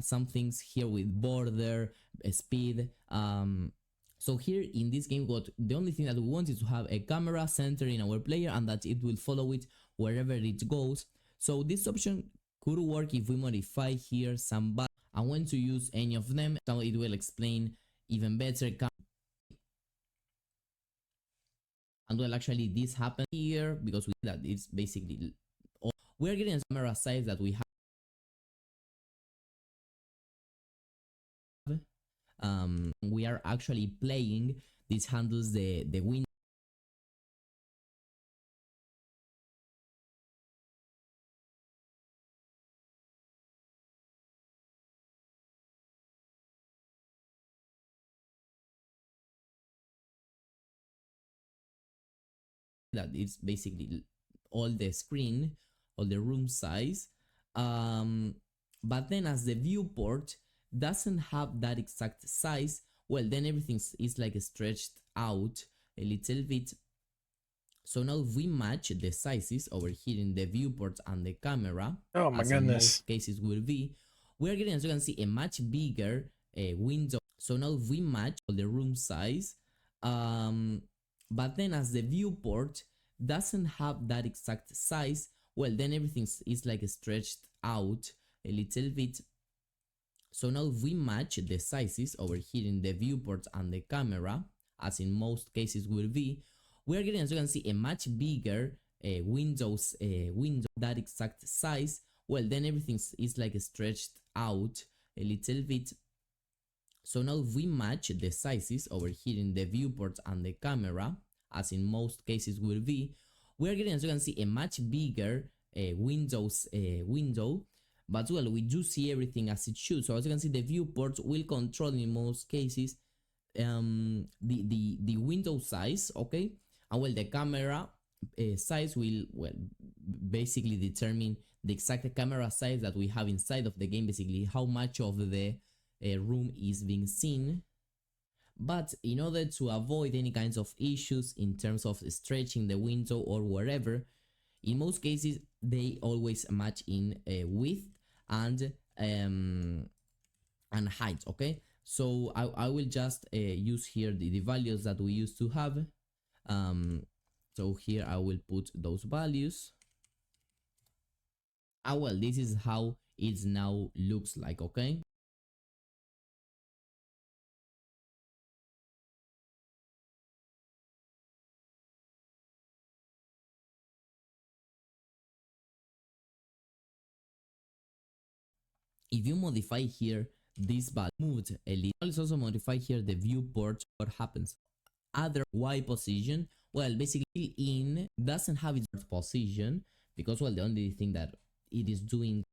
some things here with border, speed. So here in this game, the only thing that we want is to have a camera centered in our player and that it will follow it wherever it goes. So this option could work if we modify here some buttons, and when to use any of them, so it will explain even better. And well, actually this happens here because that is basically we're getting a camera size that we have. We are actually playing, this handles the window that is basically all the screen, all the room size. But then as the viewport doesn't have that exact size, well, then everything is like stretched out a little bit. So now if we match the sizes over here in the viewport and the camera, Oh my as in goodness. most cases will be, we are getting, as you can see, a much bigger window. So now if we match the room size, but then as the viewport doesn't have that exact size, well, then everything is like stretched out a little bit. So now if we match the sizes over here in the viewport and the camera, as in most cases will be, we are getting, as you can see, a much bigger window that exact size. Well, then everything is like stretched out a little bit. So now if we match the sizes over here in the viewport and the camera, as in most cases will be, we are getting, as you can see, a much bigger window. But well, we do see everything as it should. So as you can see, the viewport will control in most cases the window size, okay, and well, the camera size will, well, basically determine the exact camera size that we have inside of the game, basically how much of the room is being seen. But in order to avoid any kinds of issues in terms of stretching the window or whatever, in most cases they always match in width and height, okay. So I will just use here the values that we used to have. So here I will put those values. Well, this is how it now looks like, okay. If you modify here this value moved a little, let's also modify here the viewport. What happens? Other Y position, well, basically in doesn't have its position because, well, the only thing that it is doing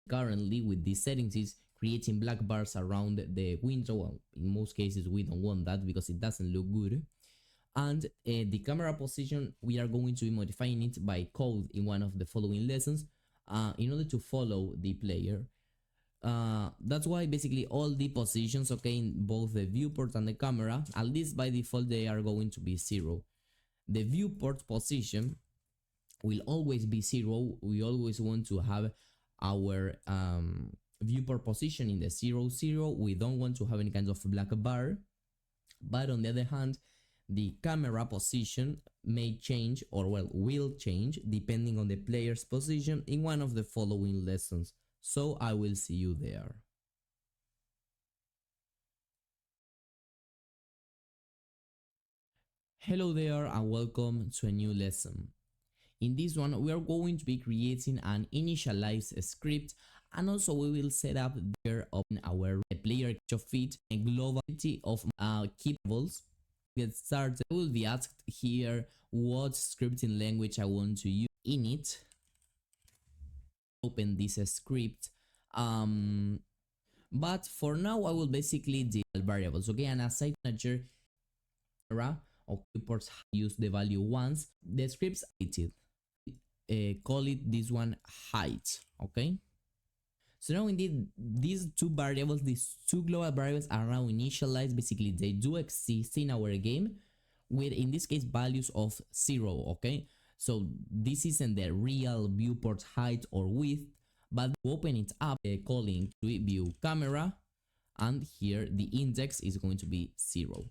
currently with these settings is creating black bars around the window. Well, in most cases we don't want that because it doesn't look good. And the camera position, we are going to be modifying it by code in one of the following lessons in order to follow the player. That's why basically all the positions, okay, in both the viewport and the camera, at least by default, they are going to be 0. The viewport position will always be 0. We always want to have our viewport position in the 0, 0. We don't want to have any kinds of black bar. But on the other hand, the camera position may change, or well, will change depending on the player's position in one of the following lessons. So I will see you there. Hello there and welcome to a new lesson. In this one, we are going to be creating an initialize script, and also we will set up there on our player feed a globality of key variables. Get started, I will be asked here what scripting language I want to use in it. Open this script. But for now, I will basically deal variables, okay? And as site manager, of reports use the value once. The script's updated. Call it this one height, okay? So now indeed these two variables, these two global variables are now initialized. Basically they do exist in our game with, in this case, values of 0, okay? So this isn't the real viewport height or width, but open it up, calling to view camera, and here the index is going to be 0.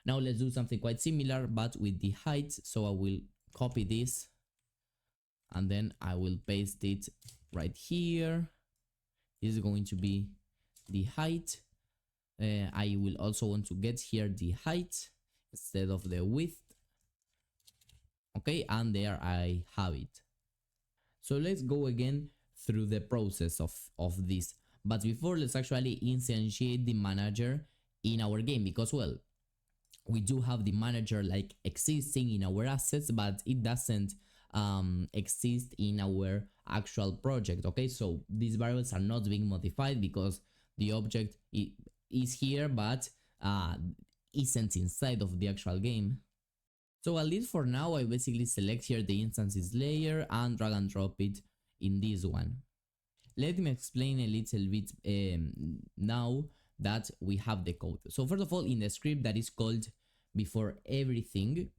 Now let's do something quite similar but with the height. So I will copy this and then I will paste it right here. This is going to be the height. I will also want to get here the height instead of the width. Okay, and there I have it. So let's go again through the process of this. But before, let's actually instantiate the manager in our game, because, well, we do have the manager like existing in our assets, but it doesn't exist in our actual project. Okay, so these variables are not being modified because the object is here but isn't inside of the actual game. So at least for now, I basically select here the instances layer and drag and drop it in this one. Let me explain a little bit now that we have the code. So first of all, in the script that is called before everything,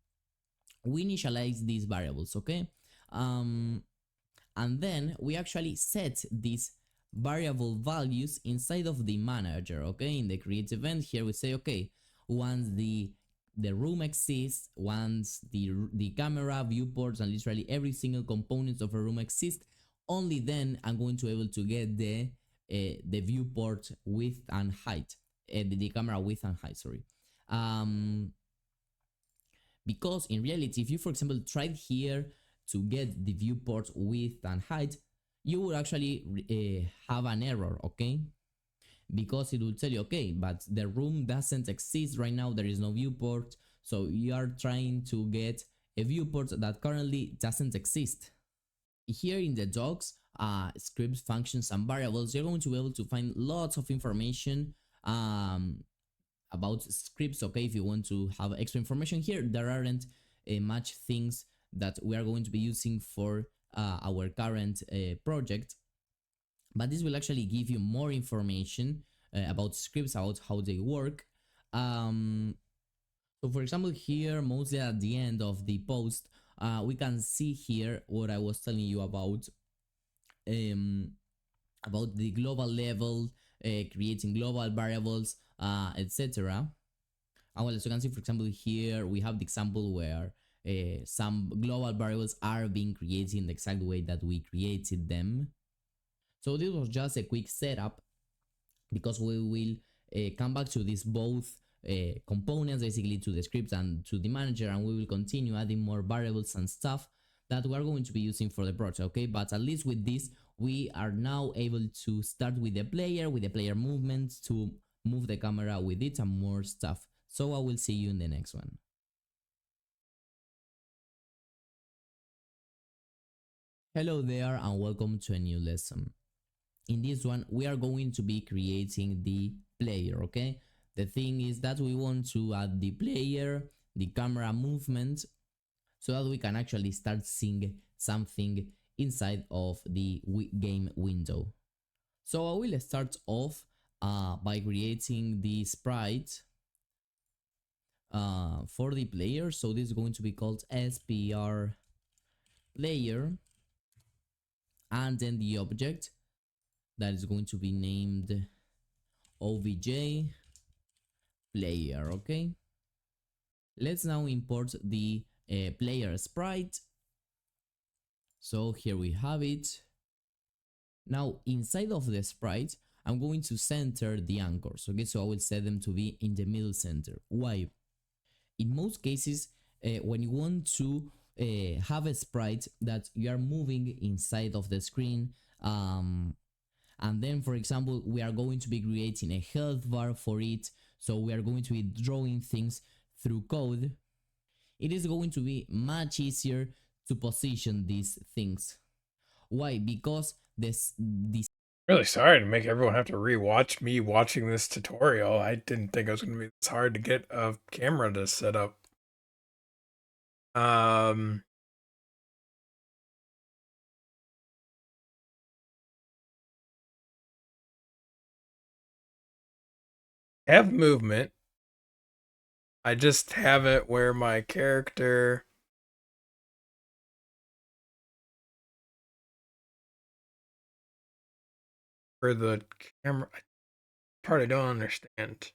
we initialize these variables, okay? And then we actually set this variable values inside of the manager. Okay, in the create event here we say, okay, once the room exists, once the camera, viewports, and literally every single component of a room exists, only then I'm going to be able to get the viewport width and height, the camera width and height. Sorry. Because in reality, if you, for example, tried here to get the viewport width and height, you would actually have an error, okay? Because it will tell you, okay, but the room doesn't exist right now, there is no viewport, so you are trying to get a viewport that currently doesn't exist. Here in the docs, scripts, functions, and variables, you're going to be able to find lots of information about scripts. Okay, if you want to have extra information here, there aren't much things that we are going to be using for our current project, but this will actually give you more information about scripts, about how they work. So for example, here mostly at the end of the post, we can see here what I was telling you about the global level, creating global variables, etc. And well, as you can see, for example, here we have the example where some global variables are being created in the exact way that we created them. So this was just a quick setup, because we will come back to these both components, basically to the script and to the manager, and we will continue adding more variables and stuff that we are going to be using for the project. Okay, but at least with this we are now able to start with the player movement, to move the camera with it and more stuff. So I will see you in the next one. Hello there and welcome to a new lesson. In this one we are going to be creating the player. Okay, the thing is that we want to add the player, the camera movement, so that we can actually start seeing something inside of the game window. So I will start off by creating the sprite for the player. So this is going to be called SPR player, and then the object that is going to be named OBJ player. Okay, let's now import the player sprite. So here we have it. Now inside of the sprite I'm going to center the anchors. Okay, so I will set them to be in the middle center. Why? In most cases, when you want to have a sprite that you are moving inside of the screen, and then for example we are going to be creating a health bar for it, so we are going to be drawing things through code, it is going to be much easier to position these things. Why? Because this Really sorry to make everyone have to rewatch me watching this tutorial. I didn't think it was going to be this hard to get a camera to set up. Um, have movement. I just have it where my character for the camera part I don't understand.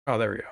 Oh, there we go.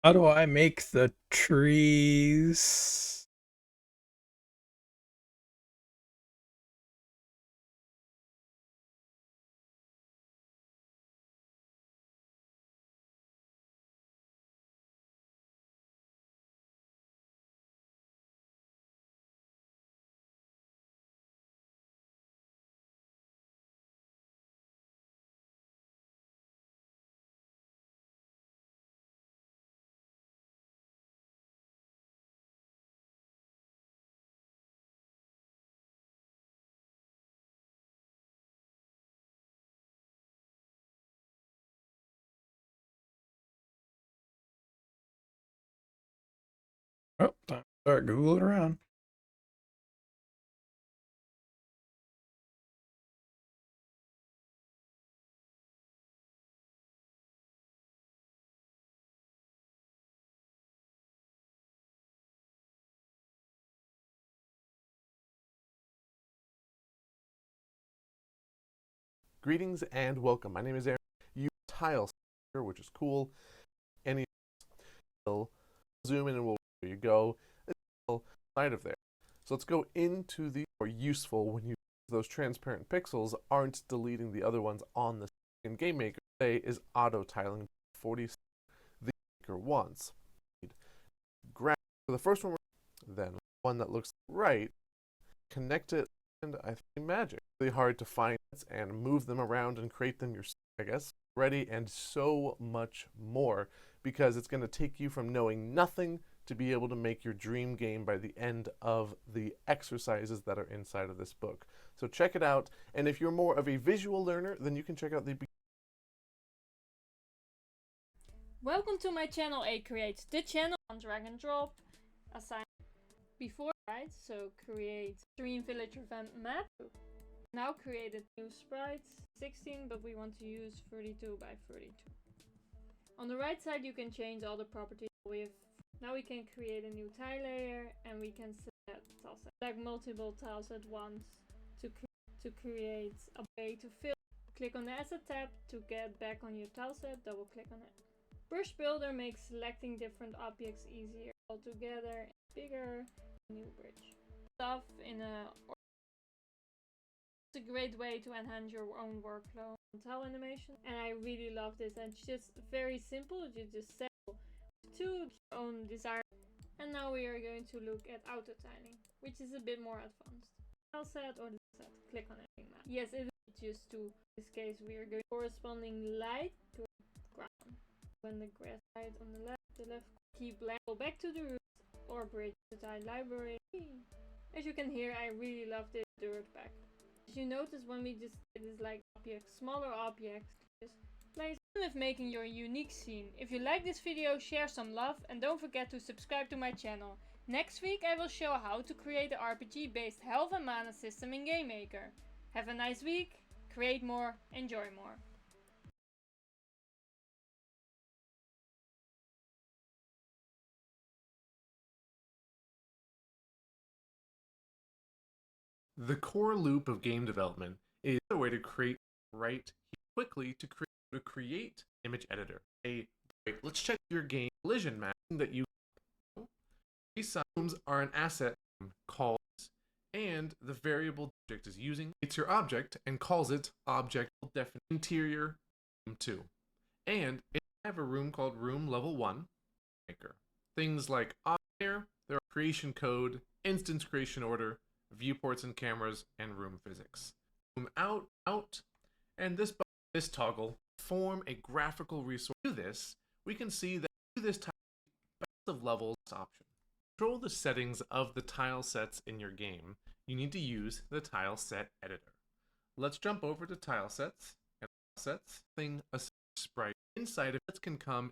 How do I make the trees? Oh, time to start Googling around. Greetings and welcome. My name is Aaron. You tile here, which is cool. Any will zoom in and we'll there you go. Side of there. So let's go into the more useful when you those transparent pixels aren't deleting the other ones on the in Game Maker. Today is auto tiling 40 the maker wants. Grab for the first one, then one that looks right. Connect it, and I think magic. Really hard to find and move them around and create them yourself, I guess. Ready and so much more because it's going to take you from knowing nothing to be able to make your dream game by the end of the exercises that are inside of this book. So check it out, and if you're more of a visual learner, then you can check out the Welcome to my channel A Create, the channel on drag and drop assign before, right? So create Dream Village event map. Now created new sprites, 16, but we want to use 32 by 32. On the right side you can change all the properties with. Now we can create a new tile layer and we can select multiple tiles at once to create a way to fill. Click on the asset tab to get back on your tile set, double click on it. Brush Builder makes selecting different objects easier. All together, bigger, new bridge. Stuff in it's a great way to enhance your own workflow and tile animation. And I really love this. And it's just very simple. You just set to your own desire. And now we are going to look at auto tiling, which is a bit more advanced. Tile set or set. Click on it. Yes, it is just to. In this case, we are going corresponding light to ground. When the grass side on the left keep blank. Go back to the root or bridge the tile library. As you can hear, I really love this dirt back. As you notice, when we just it is like objects, smaller objects, just place with making your unique scene. If you like this video, share some love and don't forget to subscribe to my channel. Next week I will show how to create an RPG based health and mana system in Game Maker. Have a nice week, create more, enjoy more. The core loop of game development is a way to create quickly to create image editor. Let's check your game collision map that you these zooms are an asset called and the variable object is using. It's your object and calls it object definition interior room 2. And I have a room called room level 1 maker. Things like there are creation code, instance creation order, viewports and cameras, and room physics. Zoom out, and this toggle form a graphical resource. To this, we can see that this type of levels option. To control the settings of the tile sets in your game, you need to use the tile set editor. Let's jump over to tile sets and sets. A sprite inside of it can come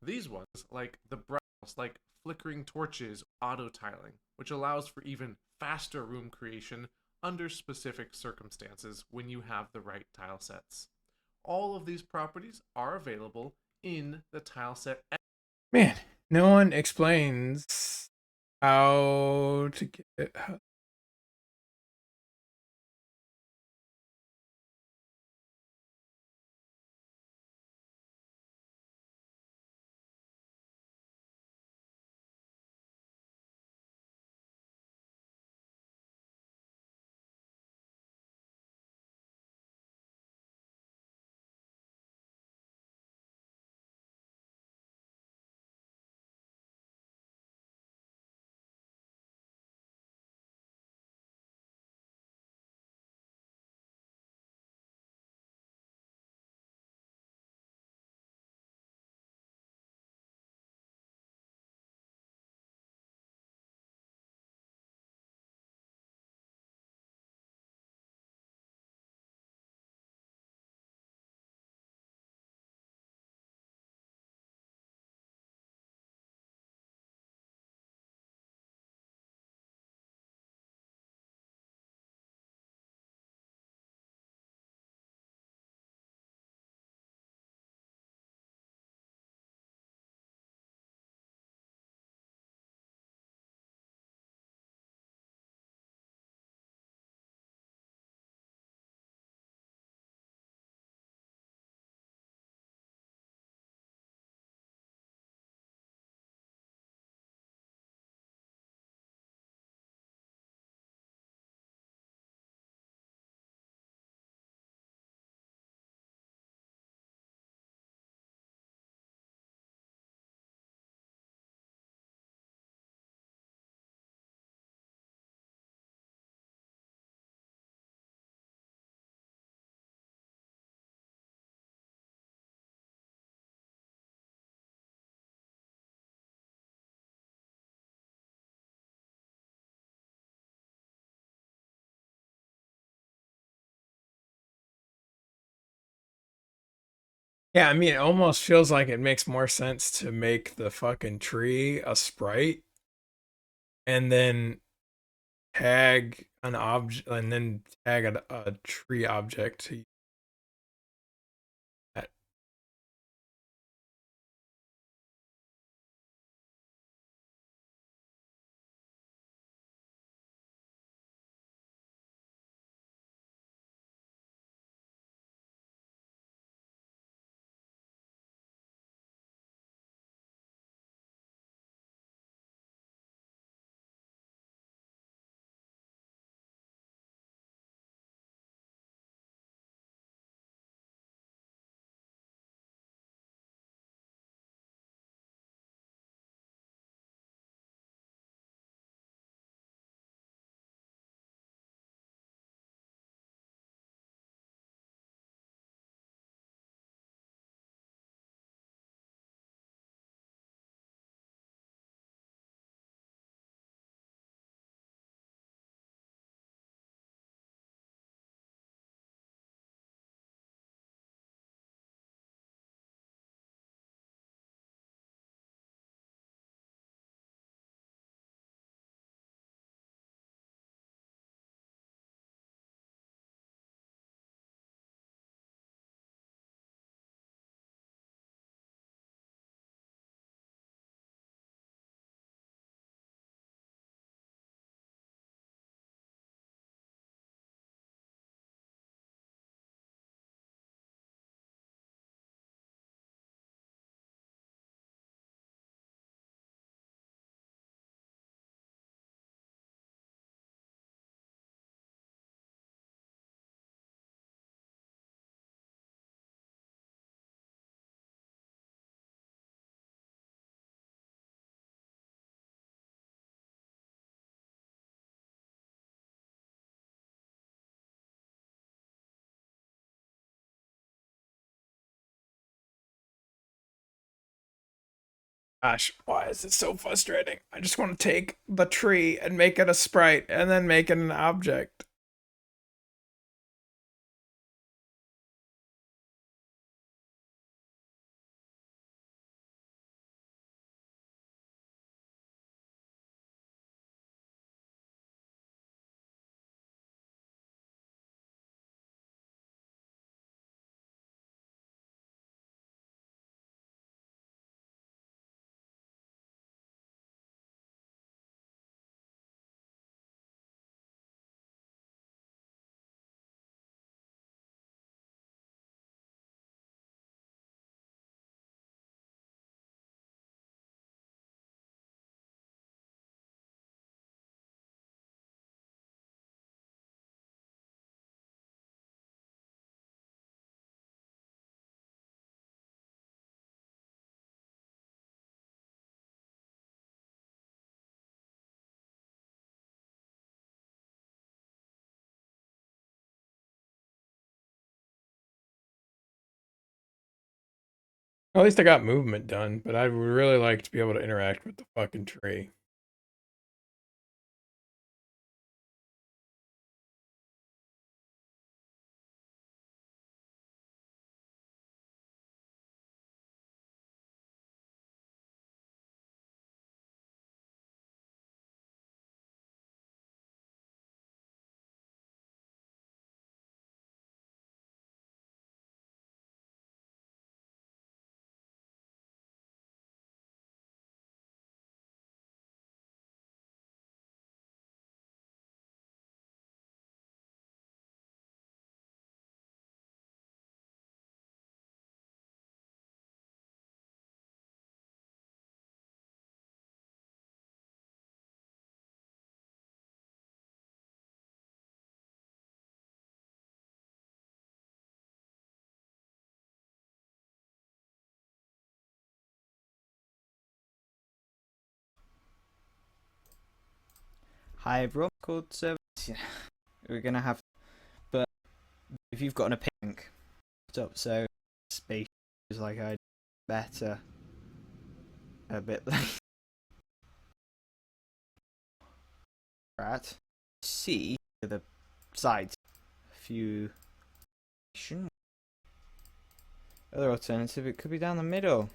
these ones like the brightness, like flickering torches, auto tiling, which allows for even faster room creation under specific circumstances when you have the right tile sets. All of these properties are available in the tile set. Man, no one explains how to get Yeah, I mean, it almost feels like it makes more sense to make the fucking tree a sprite and then tag an object and then tag a tree object to that. Gosh, why is it so frustrating? I just want to take the tree and make it a sprite and then make it an object. At least I got movement done, but I would really like to be able to interact with the fucking tree. Hi everyone, called service. Yeah, we're gonna have, but if you've got an pink, up so space is like I better a bit like that. See the sides, a few Other alternative, it could be down the middle.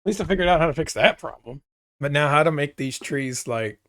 least I figured out how to fix that problem. But now how to make these trees like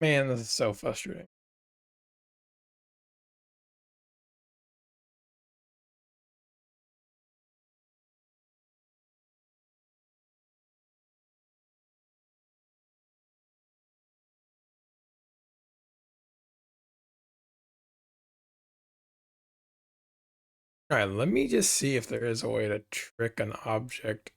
man, this is so frustrating. All right, let me just see if there is a way to trick an object.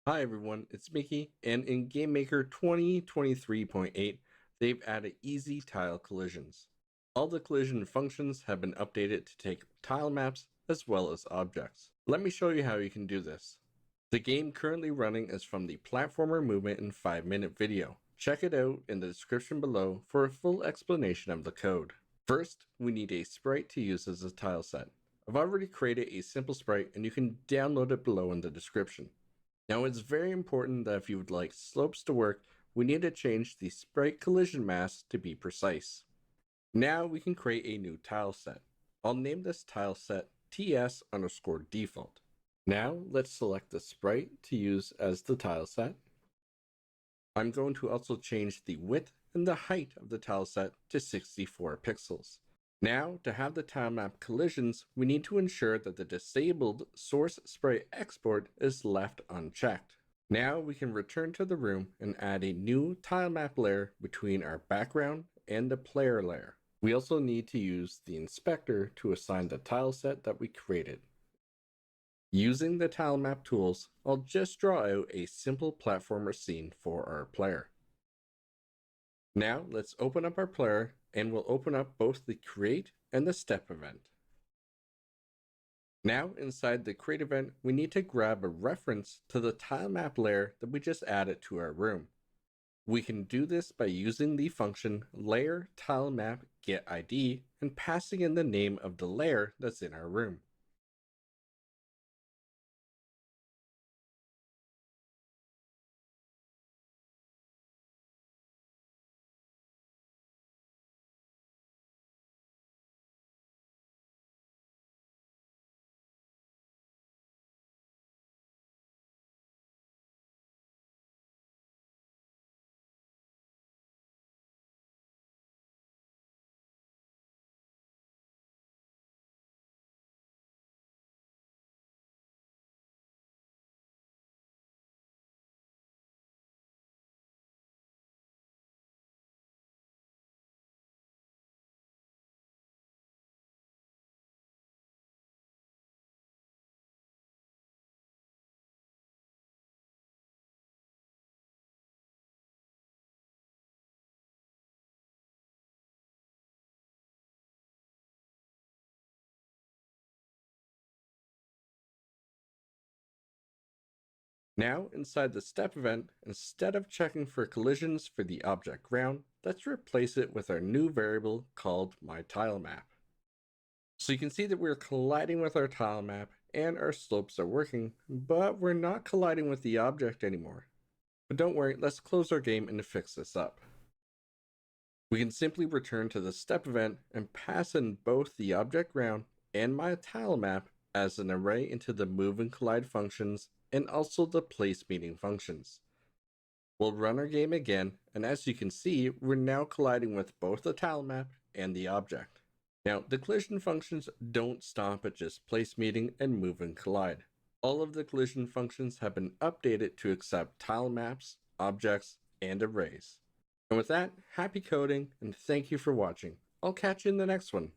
Hi everyone, it's Mickey, and in GameMaker 2023.8, they've added easy tile collisions. All the collision functions have been updated to take tile maps as well as objects. Let me show you how you can do this. The game currently running is from the Platformer Movement in 5-minute video. Check it out in the description below for a full explanation of the code. First, we need a sprite to use as a tile set. I've already created a simple sprite and you can download it below in the description. Now it's very important that if you would like slopes to work, we need to change the sprite collision mass to be precise. Now we can create a new tile set. I'll name this tile set TS_default. Now let's select the sprite to use as the tile set. I'm going to also change the width and the height of the tile set to 64 pixels. Now, to have the tile map collisions, we need to ensure that the disabled source sprite export is left unchecked. Now we can return to the room and add a new tile map layer between our background and the player layer. We also need to use the inspector to assign the tile set that we created. Using the tile map tools, I'll just draw out a simple platformer scene for our player. Now let's open up our player and we'll open up both the create and the step event. Now inside the create event, we need to grab a reference to the tile map layer that we just added to our room. We can do this by using the function layer tile map get ID and passing in the name of the layer that's in our room. Now, inside the step event, instead of checking for collisions for the object ground, let's replace it with our new variable called myTileMap. So you can see that we're colliding with our tile map and our slopes are working, but we're not colliding with the object anymore. But don't worry, let's close our game and fix this up. We can simply return to the step event and pass in both the object ground and myTileMap as an array into the move and collide functions and also the place meeting functions. We'll run our game again, and as you can see, we're now colliding with both the tile map and the object. Now, the collision functions don't stop at just place meeting and move and collide. All of the collision functions have been updated to accept tile maps, objects, and arrays. And with that, happy coding, and thank you for watching. I'll catch you in the next one.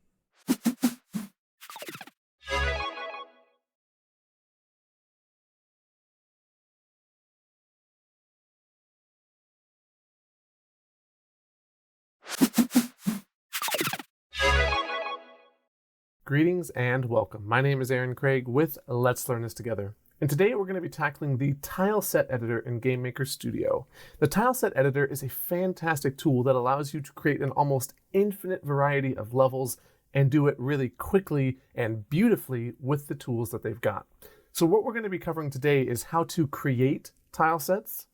Greetings and welcome. My name is Aaron Craig with Let's Learn This Together. And today we're going to be tackling the Tile Set Editor in GameMaker Studio. The Tile Set Editor is a fantastic tool that allows you to create an almost infinite variety of levels and do it really quickly and beautifully with the tools that they've got. So what we're going to be covering today is how to create tile sets,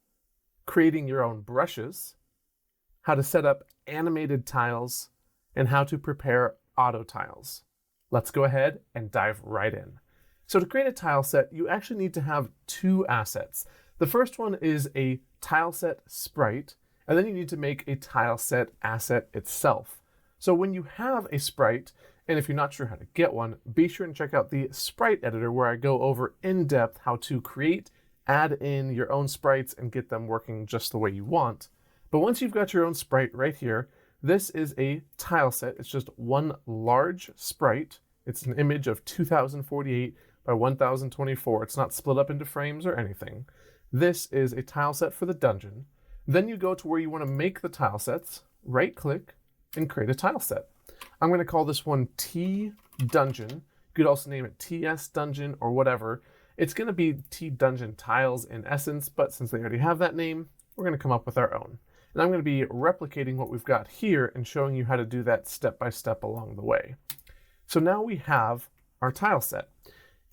creating your own brushes, how to set up animated tiles, and how to prepare auto tiles. Let's go ahead and dive right in. So to create a tile set, you actually need to have two assets. The first one is a tile set sprite, and then you need to make a tile set asset itself. So when you have a sprite, and if you're not sure how to get one, be sure and check out the sprite editor where I go over in depth how to create, add in your own sprites, and get them working just the way you want. But once you've got your own sprite right here, this is a tile set. It's just one large sprite. It's an image of 2048 by 1024. It's not split up into frames or anything. This is a tile set for the dungeon. Then you go to where you want to make the tile sets, right click, and create a tile set. I'm going to call this one T Dungeon. You could also name it TS Dungeon or whatever. It's going to be T Dungeon Tiles in essence, but since they already have that name, we're going to come up with our own. And I'm going to be replicating what we've got here and showing you how to do that step by step along the way. So now we have our tile set.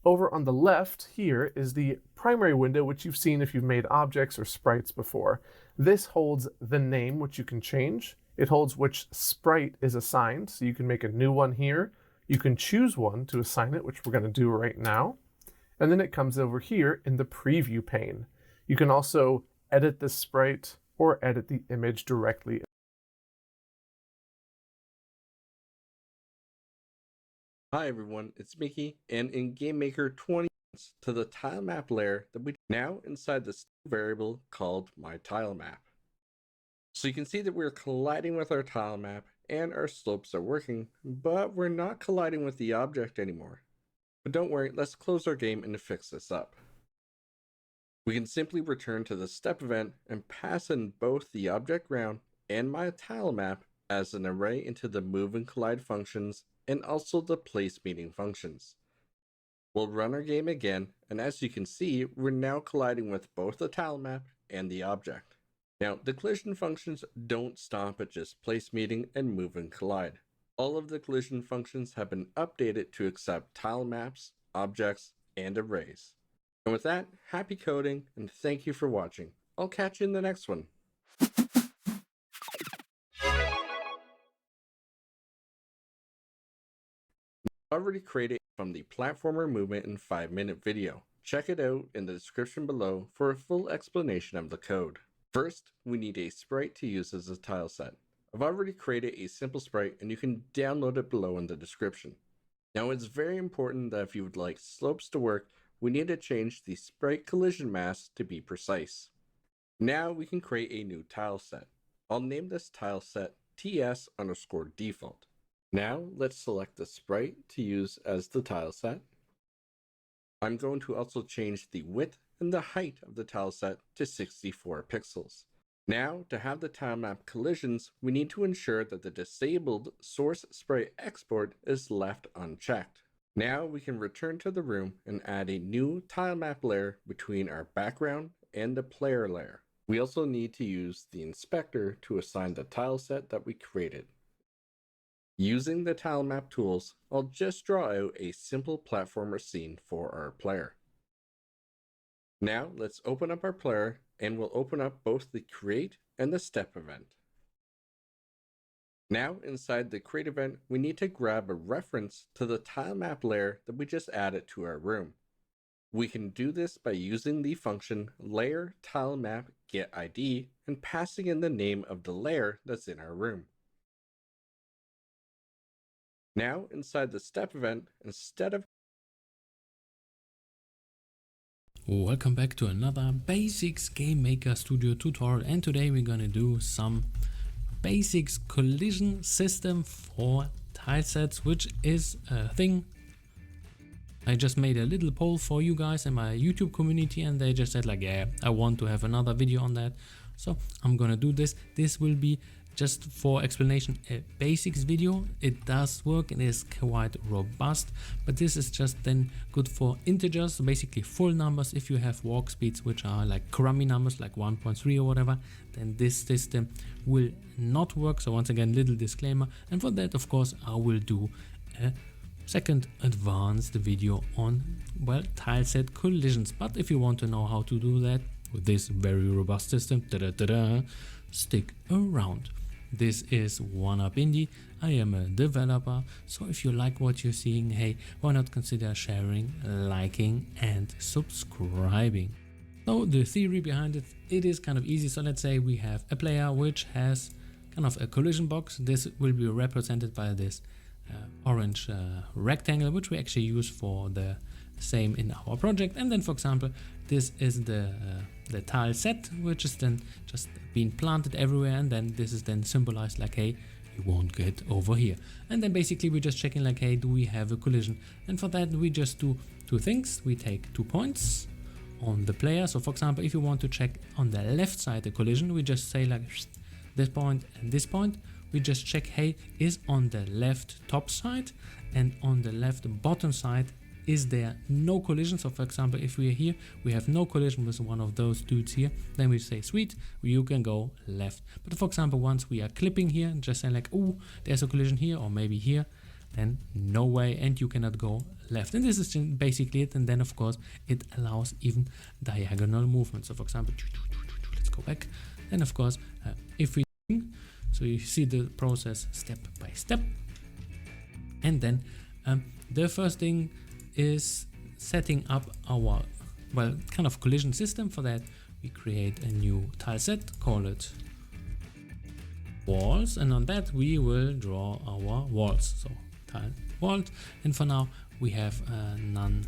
Over on the left here is the primary window, which you've seen if you've made objects or sprites before. This holds the name, which you can change. It holds which sprite is assigned, so you can make a new one here. You can choose one to assign it, which we're going to do right now. And then it comes over here in the preview pane. You can also edit the sprite or edit the image directly. Hi everyone, it's Mickey, and in GameMaker 20 to the tile map layer that we now inside the variable called myTileMap. So you can see that we're colliding with our tile map and our slopes are working, but we're not colliding with the object anymore. But don't worry, let's close our game and fix this up. We can simply return to the step event and pass in both the object round and myTileMap as an array into the move and collide functions and also the place meeting functions. We'll run our game again, and as you can see, we're now colliding with both the tile map and the object. Now, the collision functions don't stop at just place meeting and move and collide. All of the collision functions have been updated to accept tile maps, objects, and arrays. And with that, happy coding, and thank you for watching. I'll catch you in the next one. Already created from the platformer movement in 5-minute video. Check it out in the description below for a full explanation of the code. First, we need a sprite to use as a tile set. I've already created a simple sprite and you can download it below in the description. Now it's very important that if you would like slopes to work, we need to change the sprite collision mass to be precise. Now we can create a new tile set. I'll name this tile set TS_default. Now let's select the sprite to use as the tile set. I'm going to also change the width and the height of the tile set to 64 pixels. Now to have the tile map collisions, we need to ensure that the disabled source sprite export is left unchecked. Now we can return to the room and add a new tile map layer between our background and the player layer. We also need to use the inspector to assign the tile set that we created. Using the tile map tools, I'll just draw out a simple platformer scene for our player. Now let's open up our player and we'll open up both the create and the step event. Now inside the create event, we need to grab a reference to the tile map layer that we just added to our room. We can do this by using the function layer tile map get ID and passing in the name of the layer that's in our room. Now inside the step event, instead of Welcome back to another Basics Game Maker Studio tutorial, and today we're gonna do some basics collision system for tile sets, which is a thing. I just made a little poll for you guys in my YouTube community and they just said like, yeah, I want to have another video on that, so I'm gonna do this. This will be just for explanation a basics video. It does work and is quite robust, but this is just then good for integers, so basically full numbers. If you have walk speeds which are like crummy numbers like 1.3 or whatever, then this system will not work. So once again, little disclaimer, and for that of course I will do a second advanced video on, well, tile set collisions. But if you want to know how to do that with this very robust system, stick around. This is OneUp Indie. I am a developer, so if you like what you're seeing, hey, why not consider sharing, liking and subscribing. So the theory behind it, it is kind of easy. So let's say we have a player which has kind of a collision box. This will be represented by this orange rectangle, which we actually use for the same in our project. And then for example, this is the tile set, which is then just being planted everywhere, and then this is then symbolized like, hey, you won't get over here. And then basically we're just checking like, hey, do we have a collision? And for that we just do two things. We take 2 points, on the player. So for example, if you want to check on the left side the collision, we just say like this point and this point. We just check, hey, is on the left top side and on the left bottom side, is there no collision? So for example, if we are here, we have no collision with one of those dudes here, then we say, sweet, you can go left. But for example, once we are clipping here and just saying like, oh, there's a collision here or maybe here, then no way, and you cannot go left. And this is basically it. And then of course, it allows even diagonal movement. So for example, let's go back. And of course, if we, so you see the process step by step. And then the first thing is setting up our, well, kind of collision system. For that, we create a new tile set, call it walls. And on that, we will draw our walls. So tile wall. And for now, we have none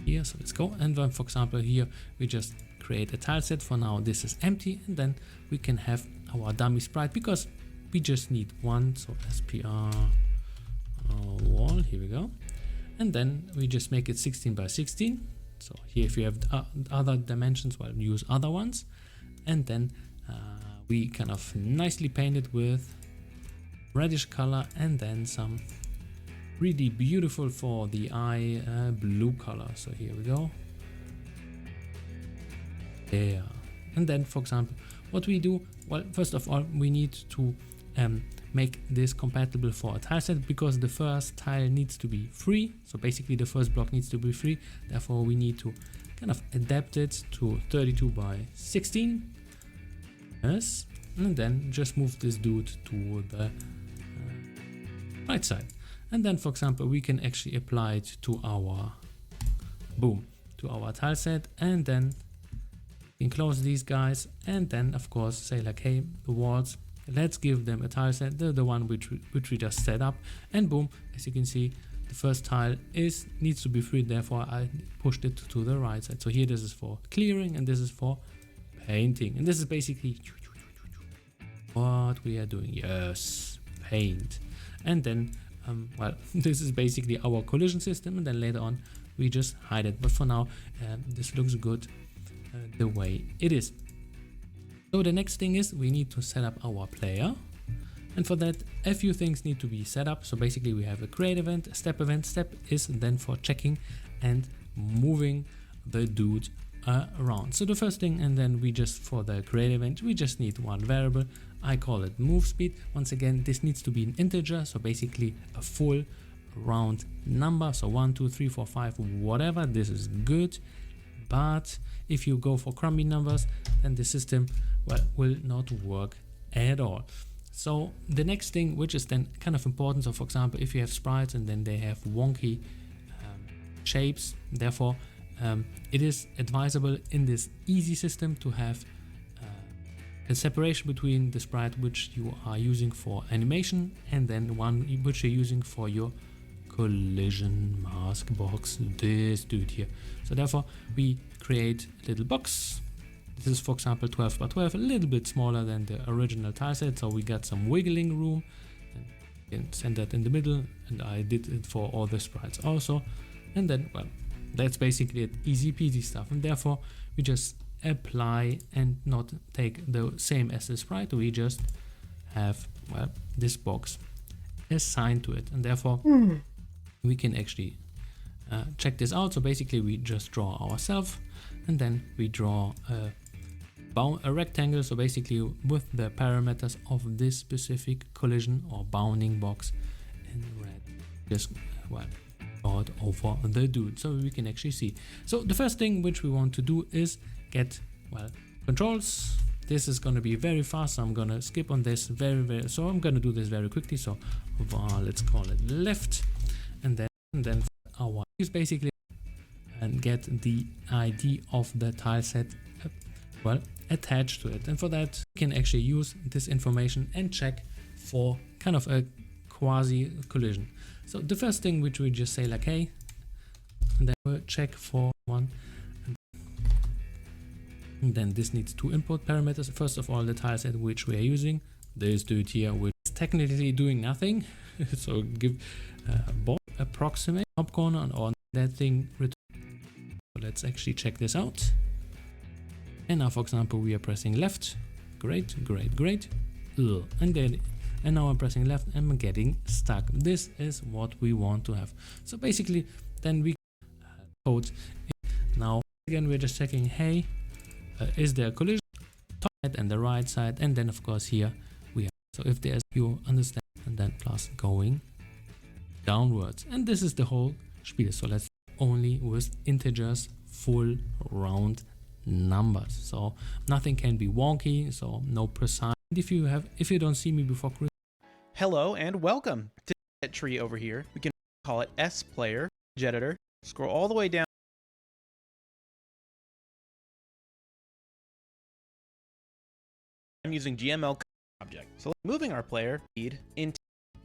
here. So let's go. And then, for example, here, we just create a tile set. For now, this is empty. And then we can have our dummy sprite because we just need one. So SPR wall, here we go. And then we just make it 16 by 16. So here, if you have other dimensions, well, use other ones. And then we kind of nicely paint it with reddish color and then some really beautiful for the eye blue color. So here we go. There. And then, for example, what we do, well, first of all, we need to make this compatible for a tile set because the first tile needs to be free. So basically the first block needs to be free. Therefore, we need to kind of adapt it to 32 by 16. Yes. And then just move this dude to the right side. And then, for example, we can actually apply it to our, boom, to our tile set. And then we can close these guys. And then, of course, say like, hey, the walls, let's give them a tile set, the one which we just set up. And boom, as you can see, the first tile needs to be free. Therefore, I pushed it to the right side. So here, this is for clearing and this is for painting. And this is basically what we are doing. Yes, paint. And then, well, this is basically our collision system. And then later on, we just hide it. But for now, this looks good the way it is. So the next thing is we need to set up our player. And for that, a few things need to be set up. So basically we have a create event, a step event. Step is then for checking and moving the dude around. So the first thing, and then we just, for the create event, we just need one variable. I call it move speed. Once again, this needs to be an integer. So basically a full round number. So 1, 2, 3, 4, 5, whatever. This is good. But if you go for crummy numbers, then the system, well, will not work at all. So the next thing, which is then kind of important, so for example, if you have sprites and then they have wonky shapes, therefore it is advisable in this easy system to have a separation between the sprite which you are using for animation and then one which you're using for your collision mask box, this dude here. So therefore we create a little box. This is, for example, 12 by 12, a little bit smaller than the original tile set, so we got some wiggling room. And you can send that in the middle, and I did it for all the sprites also. And then, well, that's basically it, easy peasy stuff. And therefore, we just apply and not take the same as the sprite. We just have, well, this box assigned to it, and therefore we can actually check this out. So basically, we just draw ourselves, and then we draw a rectangle, so basically with the parameters of this specific collision or bounding box in red. Just, well, draw it over the dude so we can actually see. So the first thing which we want to do is get, well, controls. This is going to be very fast, so I'm going to skip on this so I'm going to do this very quickly. So let's call it left, and then our use basically and get the ID of the tile set, well, attached to it. And for that, you can actually use this information and check for kind of a quasi collision. So the first thing which we just say like, hey, and then we'll check for one. And then this needs two input parameters. First of all, the tile set which we are using, this dude here, which is technically doing nothing. So give approximate top corner on that thing, return let's actually check this out. And now, for example, we are pressing left. Great, great, great. Ugh. And now I'm pressing left and I'm getting stuck. This is what we want to have. So basically, then we code. Now again, we're just checking, hey, is there a collision? Top side and the right side, and then of course here we have. So if there's, you understand, and then plus going downwards, and this is the whole spiel. So let's only with integers, full round numbers. So nothing can be wonky. So no precise. And if you don't see me before, hello and welcome to that tree over here. We can call it S player, editor. Scroll all the way down. I'm using GML object. So moving our player feed into,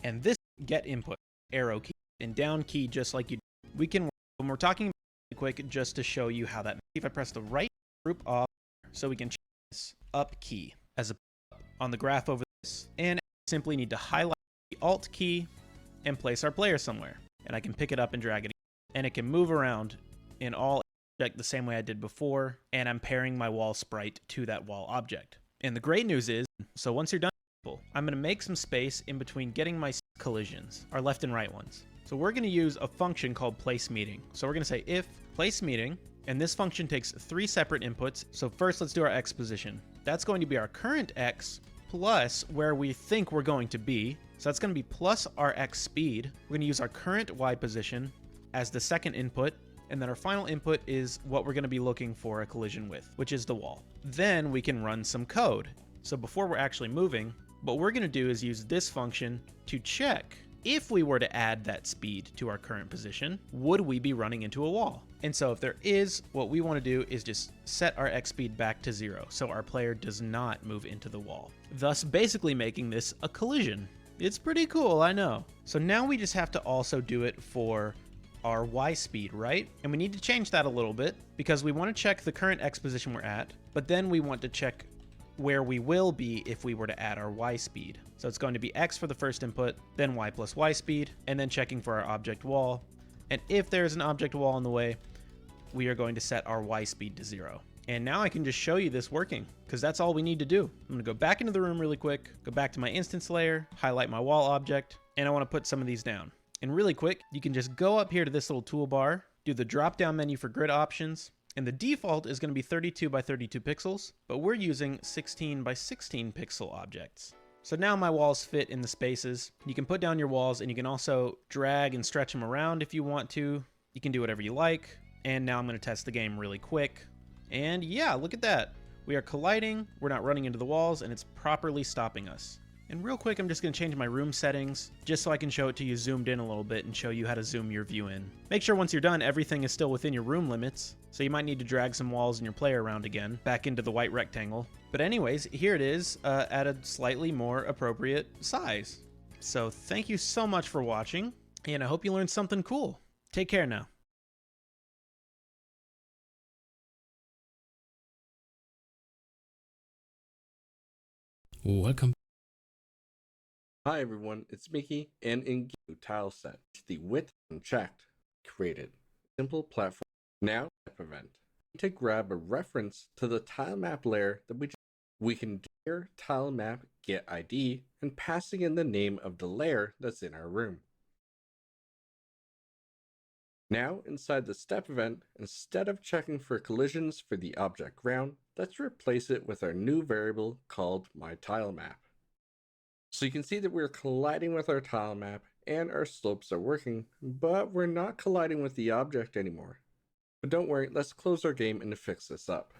and this get input arrow key and down key just like you do. We can, when we're talking about quick, just to show you how that. If I press the right group off, so we can change this up key as a on the graph over this, and simply need to highlight the alt key and place our player somewhere, and I can pick it up and drag it, and it can move around in all object the same way I did before, and I'm pairing my wall sprite to that wall object. And the great news is, so once you're done, I'm going to make some space in between getting my collisions, our left and right ones. So we're going to use a function called place meeting. So we're going to say if place meeting, and this function takes 3 separate inputs. So first let's do our x position. That's going to be our current x plus where we think we're going to be. So that's going to be plus our x speed. We're going to use our current y position as the second input, and then our final input is what we're going to be looking for a collision with, which is the wall. Then we can run some code. So before we're actually moving, what we're going to do is use this function to check if we were to add that speed to our current position, would we be running into a wall? And so if there is, what we want to do is just set our x speed back to 0, so our player does not move into the wall, thus basically making this a collision. It's pretty cool, I know. So now we just have to also do it for our y speed, right? And we need to change that a little bit because we want to check the current x position we're at, but then we want to check where we will be if we were to add our y speed. So it's going to be x for the first input, then y plus y speed, and then checking for our object wall. And if there's an object wall in the way, we are going to set our y speed to 0. And now I can just show you this working, because that's all we need to do. I'm going to go back into the room really quick, go back to my instance layer, highlight my wall object, and I want to put some of these down. And really quick, you can just go up here to this little toolbar, do the drop down menu for grid options, and the default is going to be 32 by 32 pixels, but we're using 16 by 16 pixel objects. So now my walls fit in the spaces. You can put down your walls, and you can also drag and stretch them around if you want to. You can do whatever you like. And now I'm going to test the game really quick. And yeah, look at that. We are colliding, we're not running into the walls, and it's properly stopping us. And real quick, I'm just going to change my room settings just so I can show it to you zoomed in a little bit and show you how to zoom your view in. Make sure once you're done, everything is still within your room limits. So you might need to drag some walls in your player around again, back into the white rectangle. But anyways, here it is at a slightly more appropriate size. So thank you so much for watching, and I hope you learned something cool. Take care now. welcome. Hi everyone, it's Mickey, and in Game tile set, the width unchecked, created simple platform. Now step event. To grab a reference to the tile map layer that we can do here tile map get ID and passing in the name of the layer that's in our room. Now inside the step event, instead of checking for collisions for the object ground, let's replace it with our new variable called myTileMap. So you can see that we're colliding with our tile map and our slopes are working, but we're not colliding with the object anymore. But don't worry, let's close our game and fix this up.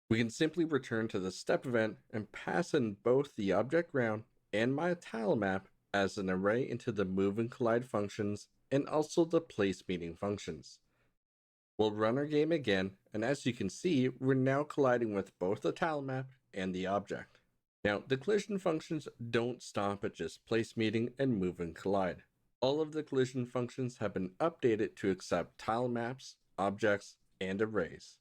We can simply return to the step event and pass in both the object ground and my tile map as an array into the move and collide functions and also the place meeting functions. We'll run our game again, and as you can see, we're now colliding with both the tile map and the object. Now, the collision functions don't stop at just place meeting and move and collide. All of the collision functions have been updated to accept tile maps, objects, and arrays.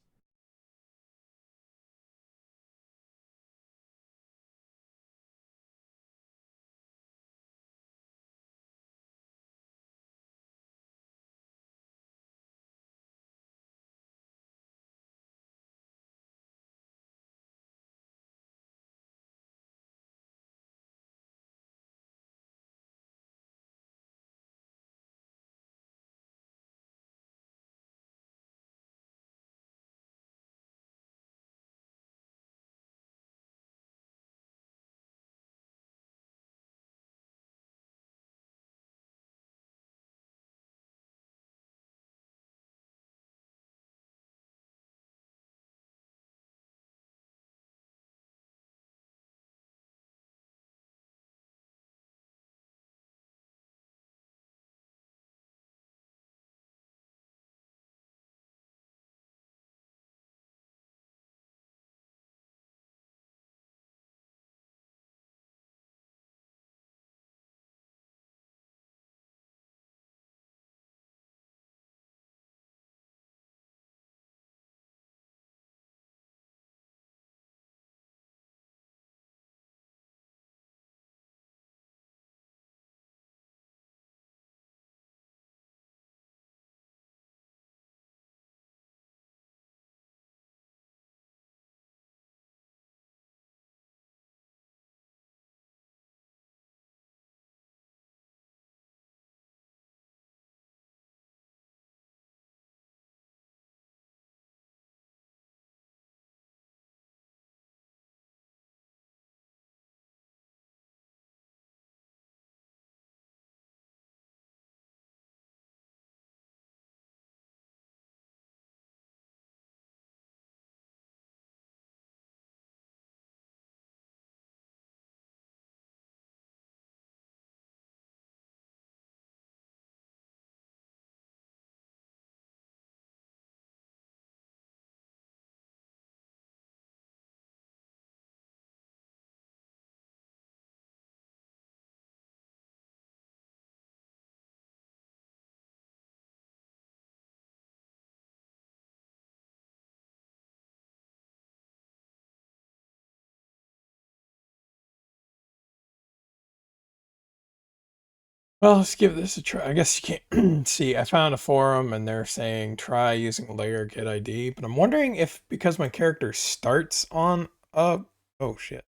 Well, let's give this a try. I guess you can't see. I found a forum and they're saying try using layer get ID, but I'm wondering if because my character starts on a oh shit.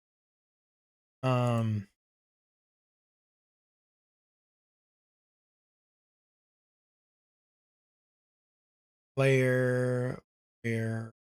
Um layer where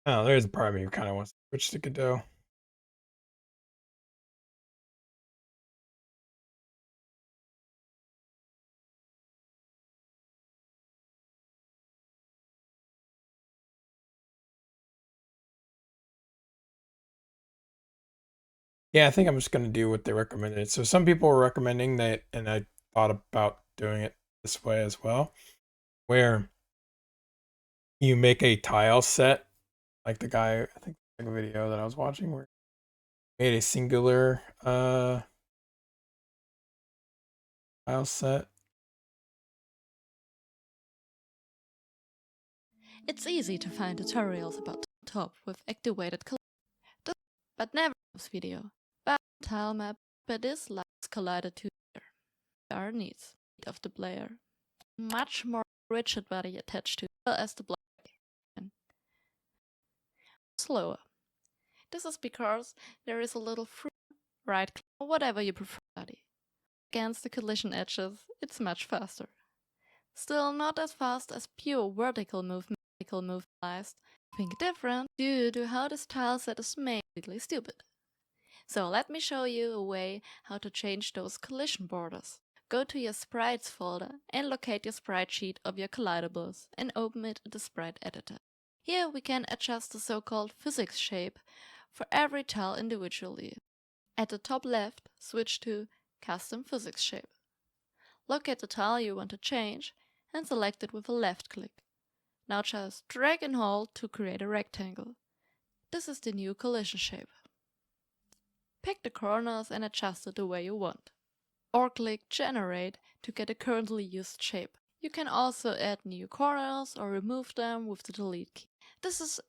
oh, there's a part of me who kind of wants to switch to Godot. Yeah, I think I'm just gonna do what they recommended. So some people were recommending that, and I thought about doing it this way as well, where you make a tile set, like the guy, I think like a video that I was watching where he made a singular tile set. It's easy to find tutorials about top with activated color, but never this video. But tile map, but this likes collider to our needs of the player. Much more rigid body attached to as the black. Slower. This is because there is a little free right click or whatever you prefer body. Against the collision edges, it's much faster. Still not as fast as pure vertical movement lies. Think different due to how this tile set is made completely stupid. So let me show you a way how to change those collision borders. Go to your sprites folder and locate your sprite sheet of your collidables and open it in the sprite editor. Here we can adjust the so-called physics shape for every tile individually. At the top left, switch to Custom Physics Shape. Locate the tile you want to change and select it with a left click. Now just drag and hold to create a rectangle. This is the new collision shape. Pick the corners and adjust it the way you want. Or click Generate to get a currently used shape. You can also add new corners or remove them with the delete key. This is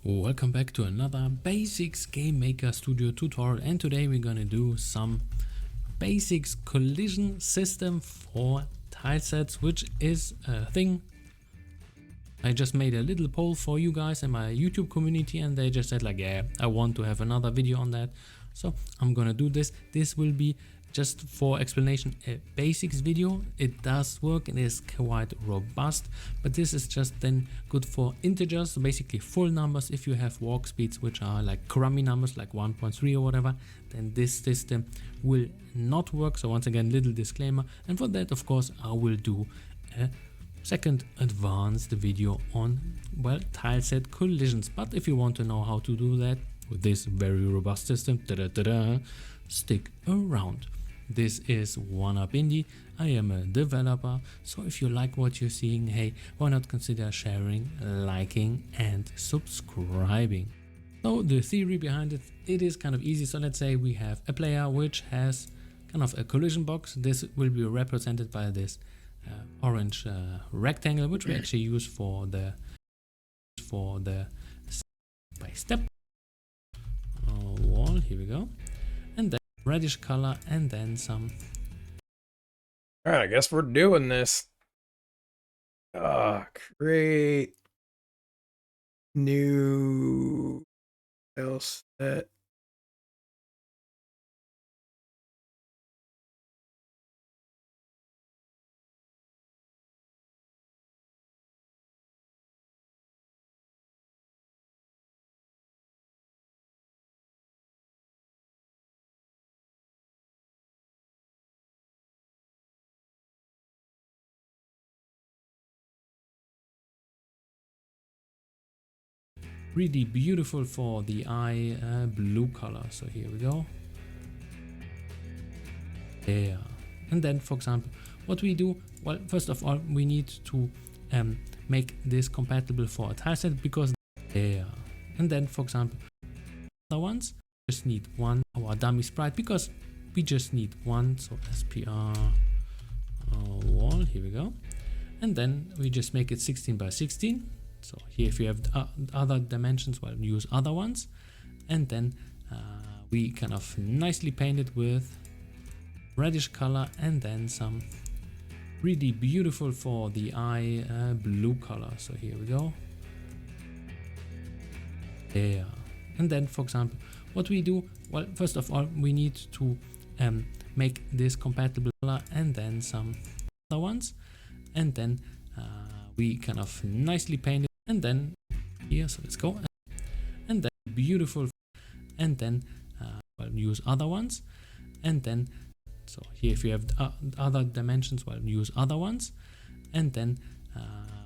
Welcome back to another Basics Game Maker Studio tutorial, and today we're gonna do some basics collision system for tile sets, which is a thing. I just made a little poll for you guys in my YouTube community and they just said like, yeah, I want to have another video on that. So I'm gonna do this. This will be just for explanation a basics video. It does work and is quite robust, but this is just then good for integers, so basically full numbers. If you have walk speeds which are like crummy numbers like 1.3 or whatever, then this system will not work. So once again, little disclaimer, and for that of course I will do a second advanced video on, well, tile set collisions. But if you want to know how to do that with this very robust system, stick around. This is One Up Indie. I am a developer, so if you like what you're seeing, hey, why not consider sharing, liking and subscribing. So the theory behind it, it is kind of easy. So let's say we have a player which has kind of a collision box. This will be represented by this orange rectangle, which we actually use for the step by step wall. Here we go, and then reddish color, and then some. All right, I guess we're doing this. Create new tile set. really beautiful for the eye blue color. So here we go. There. And then, for example, what we do, well, first of all, we need to make this compatible for a tileset, because there. And then, for example, other ones just need one, our dummy sprite, because we just need one. So SPR wall, here we go. And then we just make it 16 by 16. So here, if you have other dimensions, well, use other ones. And then we kind of nicely paint it with reddish color, and then some really beautiful for the eye blue color. So here we go. There. And then, for example, what we do, well, first of all, we need to make this compatible color, and then some other ones. And then we kind of nicely paint it, and then here, so let's go. And then beautiful, and then well, use other ones. And then, so here, if you have other dimensions, well, use other ones. And then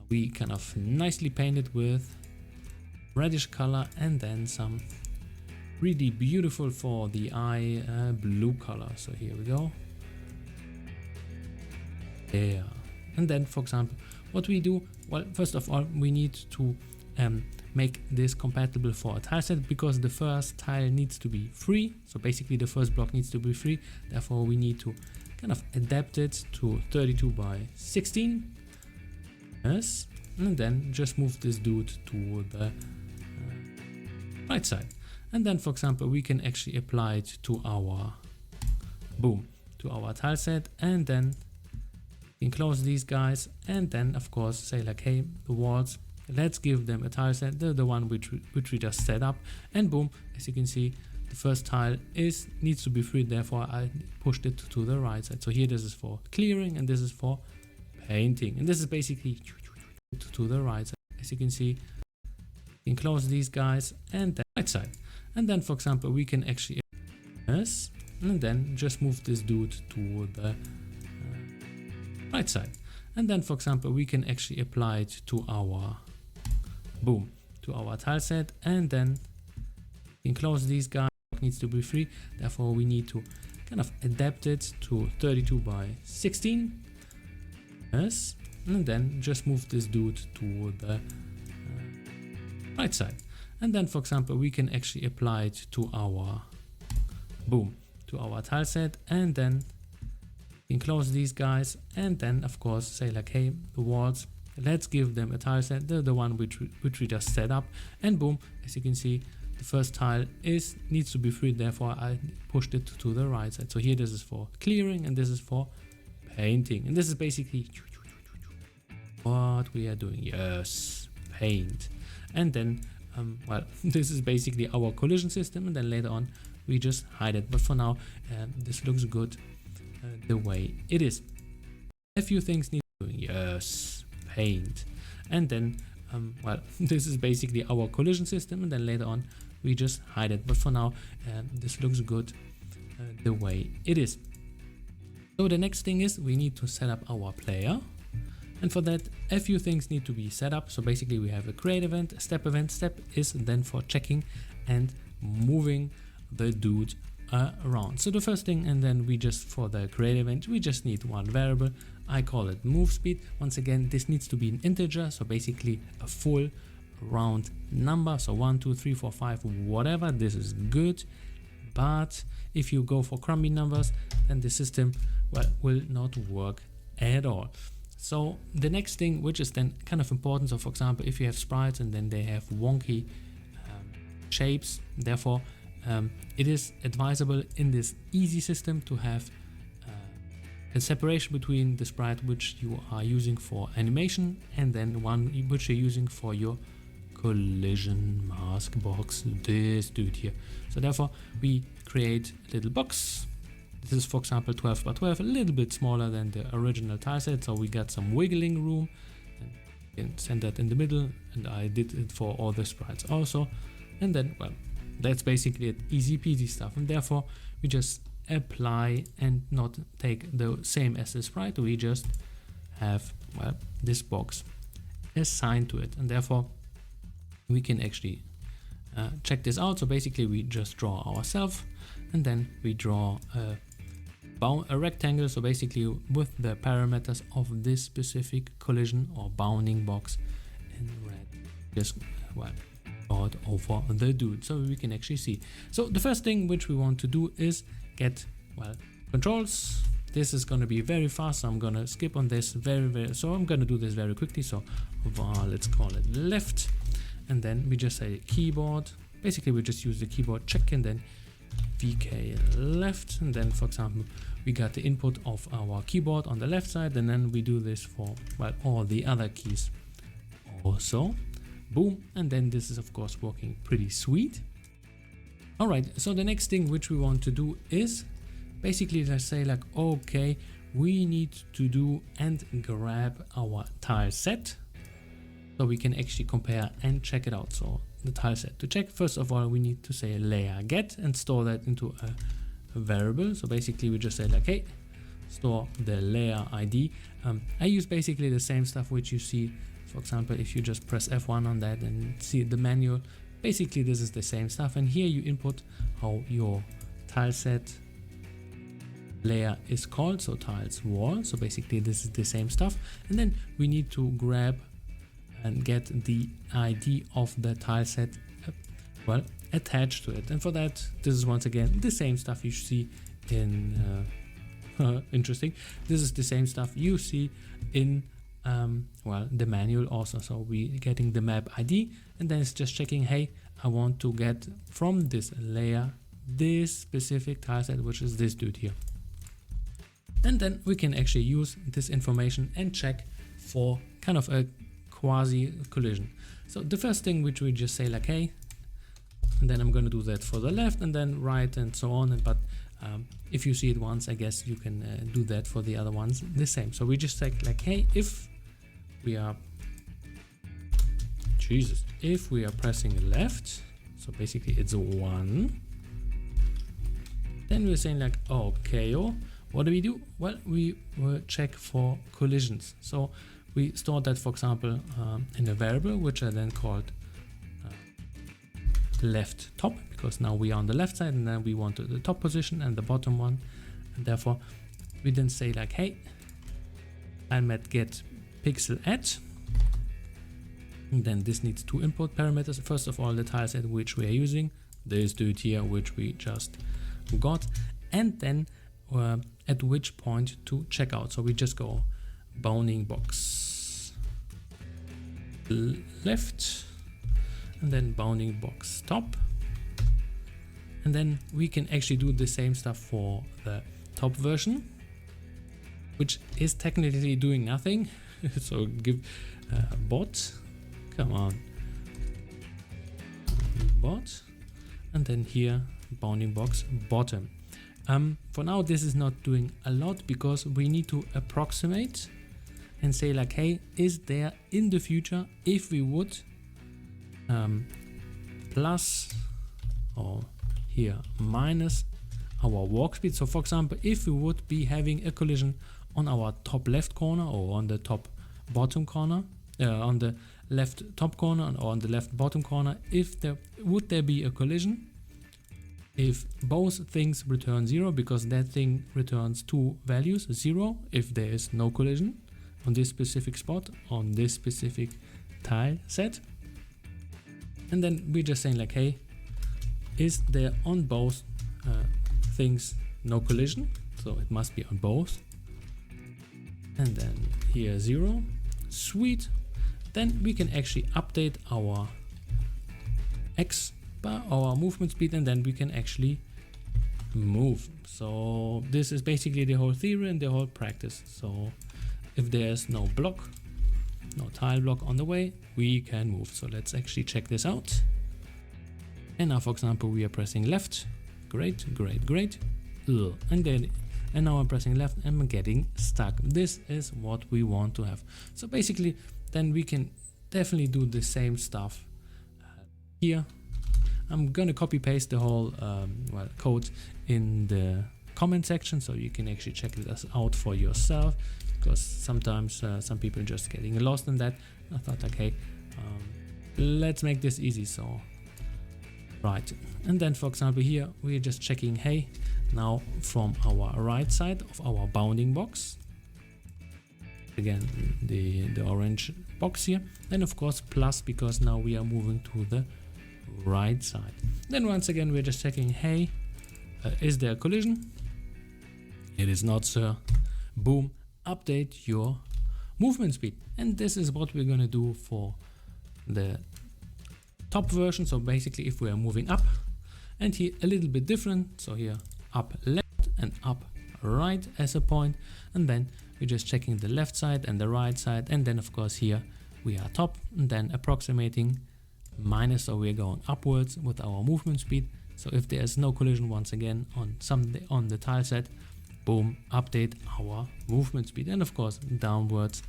we kind of nicely paint it with reddish color, and then some really beautiful for the eye blue color. So here we go. There. And then, for example, what we do, well, first of all, we need to make this compatible for a tileset, because the first tile needs to be free. So basically the first block needs to be free. Therefore, we need to kind of adapt it to 32 by 16. Yes. And then just move this dude to the right side. And then, for example, we can actually apply it to our to our tile set, and then we can close these guys, and then of course say like, hey, the walls, let's give them a tile set, the one which we just set up, and boom, as you can see, the first tile needs to be free. Therefore, I pushed it to the right side. So here, this is for clearing, and this is for painting, and this is basically to the right side. As you can see, we can close these guys, and then right side. And then, for example, we can actually yes, and then just move this dude to the right side. And then, for example, we can actually apply it to our to our tile set, and then we can close these guys. Needs to be free. Therefore, we need to kind of adapt it to 32 by 16. Yes, and then just move this dude to the right side. And then, for example, we can actually apply it to our to our tile set, and then we can close these guys, and then of course say like, hey, the walls, let's give them a tile set, the one which we just set up, and boom, as you can see, the first tile needs to be free. Therefore, I pushed it to the right side. So here, this is for clearing, and this is for painting, and this is basically what we are doing. Yes, paint. And then well, this is basically our collision system, and then later on we just hide it. But for now, this looks good the way it is. A few things need doing. Yes, paint. And then well, this is basically our collision system, and then later on we just hide it. But for now, this looks good the way it is. So the next thing is we need to set up our player. And for that, a few things need to be set up. So basically we have a create event, a step event. Step is then for checking and moving the dude around. So the first thing, and then we just, for the create event, we just need one variable. I call it move speed. Once again, this needs to be an integer. So basically a full round number. So 1, 2, 3, 4, 5, whatever. This is good. But if you go for crummy numbers, then the system, well, will not work at all. So the next thing, which is then kind of important, so for example, if you have sprites and then they have wonky shapes, therefore it is advisable in this easy system to have a separation between the sprite which you are using for animation and then one which you're using for your collision mask box, this dude here. So therefore we create a little box. This is, for example, 12 by 12, a little bit smaller than the original tile set, so we got some wiggling room, and you can send that in the middle, and I did it for all the sprites also. And then, well, that's basically it, easy peasy stuff, and therefore we just apply and not take the same as the sprite, we just have, well, this box assigned to it, and therefore we can actually check this out. So basically we just draw ourselves, and then we draw a rectangle, so basically with the parameters of this specific collision or bounding box in red. Just well, draw it over the dude so we can actually see. So the first thing which we want to do is get controls. This is going to be very fast, so I'm going to skip on this so I'm going to do this very quickly. So let's call it left, and then we just say keyboard. Basically we just use the keyboard check and then VK left, and then for example we got the input of our keyboard on the left side, and then we do this for all the other keys also. Boom, and then this is of course working pretty sweet. Alright, so the next thing which we want to do is basically let's say like, okay, we need to do and grab our tile set so we can actually compare and check it out. So the tile set to check, first of all we need to say layer get and store that into a variable. So basically we just say like, hey, store the layer ID. I use basically the same stuff which you see, for example, if you just press F1 on that and see the manual. Basically this is the same stuff, and here you input how your tile set layer is called, so tiles wall. So basically this is the same stuff, and then we need to grab and get the ID of the tile set attached to it, and for that this is once again the same stuff you see in interesting, this is the same stuff you see in the manual also. So we getting the map ID, and then it's just checking, hey, I want to get from this layer this specific tile set, which is this dude here, and then we can actually use this information and check for kind of a quasi collision. So the first thing which we just say like, hey, and then I'm going to do that for the left and then right and so on, but if you see it once, I guess you can do that for the other ones the same. So we just say like, hey, if we are pressing left, so basically it's 1, then we're saying like, okay, what do we do? Well, we will check for collisions. So we store that, for example, in a variable which I then called left top, because now we are on the left side and then we want the top position and the bottom one, and therefore we then say like, hey, I'm at get pixel at, and then this needs two input parameters. First of all, the tile set which we are using, this dude here which we just got, and then at which point to check out. So we just go bounding box left, and then bounding box top, and then we can actually do the same stuff for the top version, which is technically doing nothing. So give bot, come on, bot, and then here bounding box bottom. For now this is not doing a lot because we need to approximate and say like, hey, is there in the future, if we would plus or here minus our walk speed. So for example, if we would be having a collision on our top left corner or on the top bottom corner, on the left top corner or on the left bottom corner, if there would be a collision, if both things return 0, because that thing returns two values, 0 if there is no collision on this specific spot on this specific tile set, and then we're just saying like, hey, is there on both things no collision? So it must be on both, and then here 0, sweet. Then we can actually update our X bar, our movement speed, and then we can actually move. So this is basically the whole theory and the whole practice. So if there's no block, no tile block on the way, we can move. So let's actually check this out. And now, for example, we are pressing left. Great. Ugh. And now I'm pressing left and I'm getting stuck. This is what we want to have. So basically, then we can definitely do the same stuff here. I'm gonna copy paste the whole code in the comment section so you can actually check this out for yourself, because sometimes some people are just getting lost in that. I thought like, hey, let's make this easy. So Right, and then for example here we're just checking, hey, now from our right side of our bounding box, again the orange box here, then of course plus, because now we are moving to the right side. Then once again we're just checking, hey, is there a collision? It is not, sir. Boom, update your movement speed. And this is what we're gonna do for the top version. So basically if we are moving up, and here a little bit different, so here up left and up right as a point, and then we're just checking the left side and the right side, and then of course here we are top and then approximating minus, so we're going upwards with our movement speed. So if there's no collision once again on the tile set, boom, update our movement speed, and of course downwards,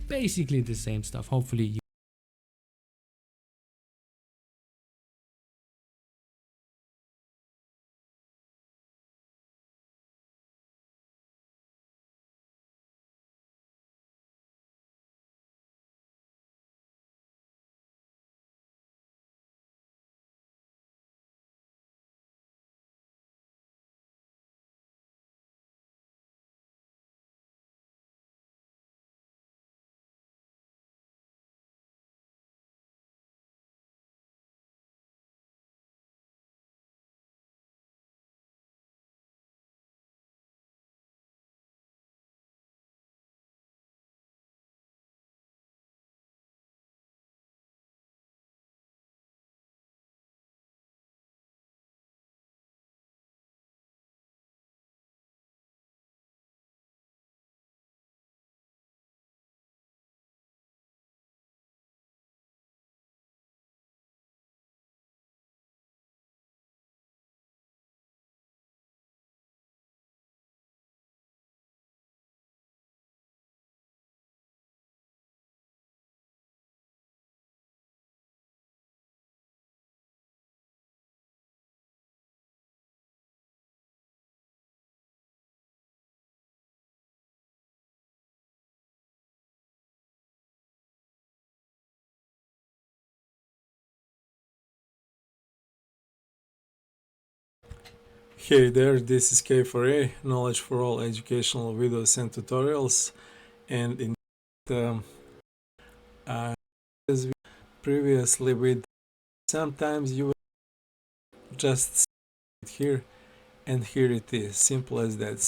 basically the same stuff. Hopefully you Hey there, this is K4A, Knowledge for All educational videos and tutorials, and in as we previously with, sometimes you will just see it here, and here it is, simple as that.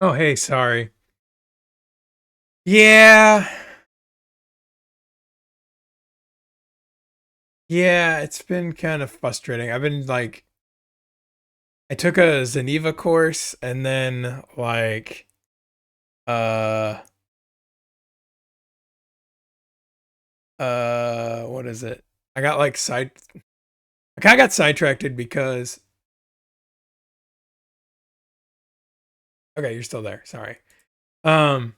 Oh, hey, sorry. Yeah. Yeah, it's been kind of frustrating. I've been like, I took a Zeneva course and then like, uh, what is it? I got like I kind of got sidetracked because, okay, you're still there. Sorry. Um,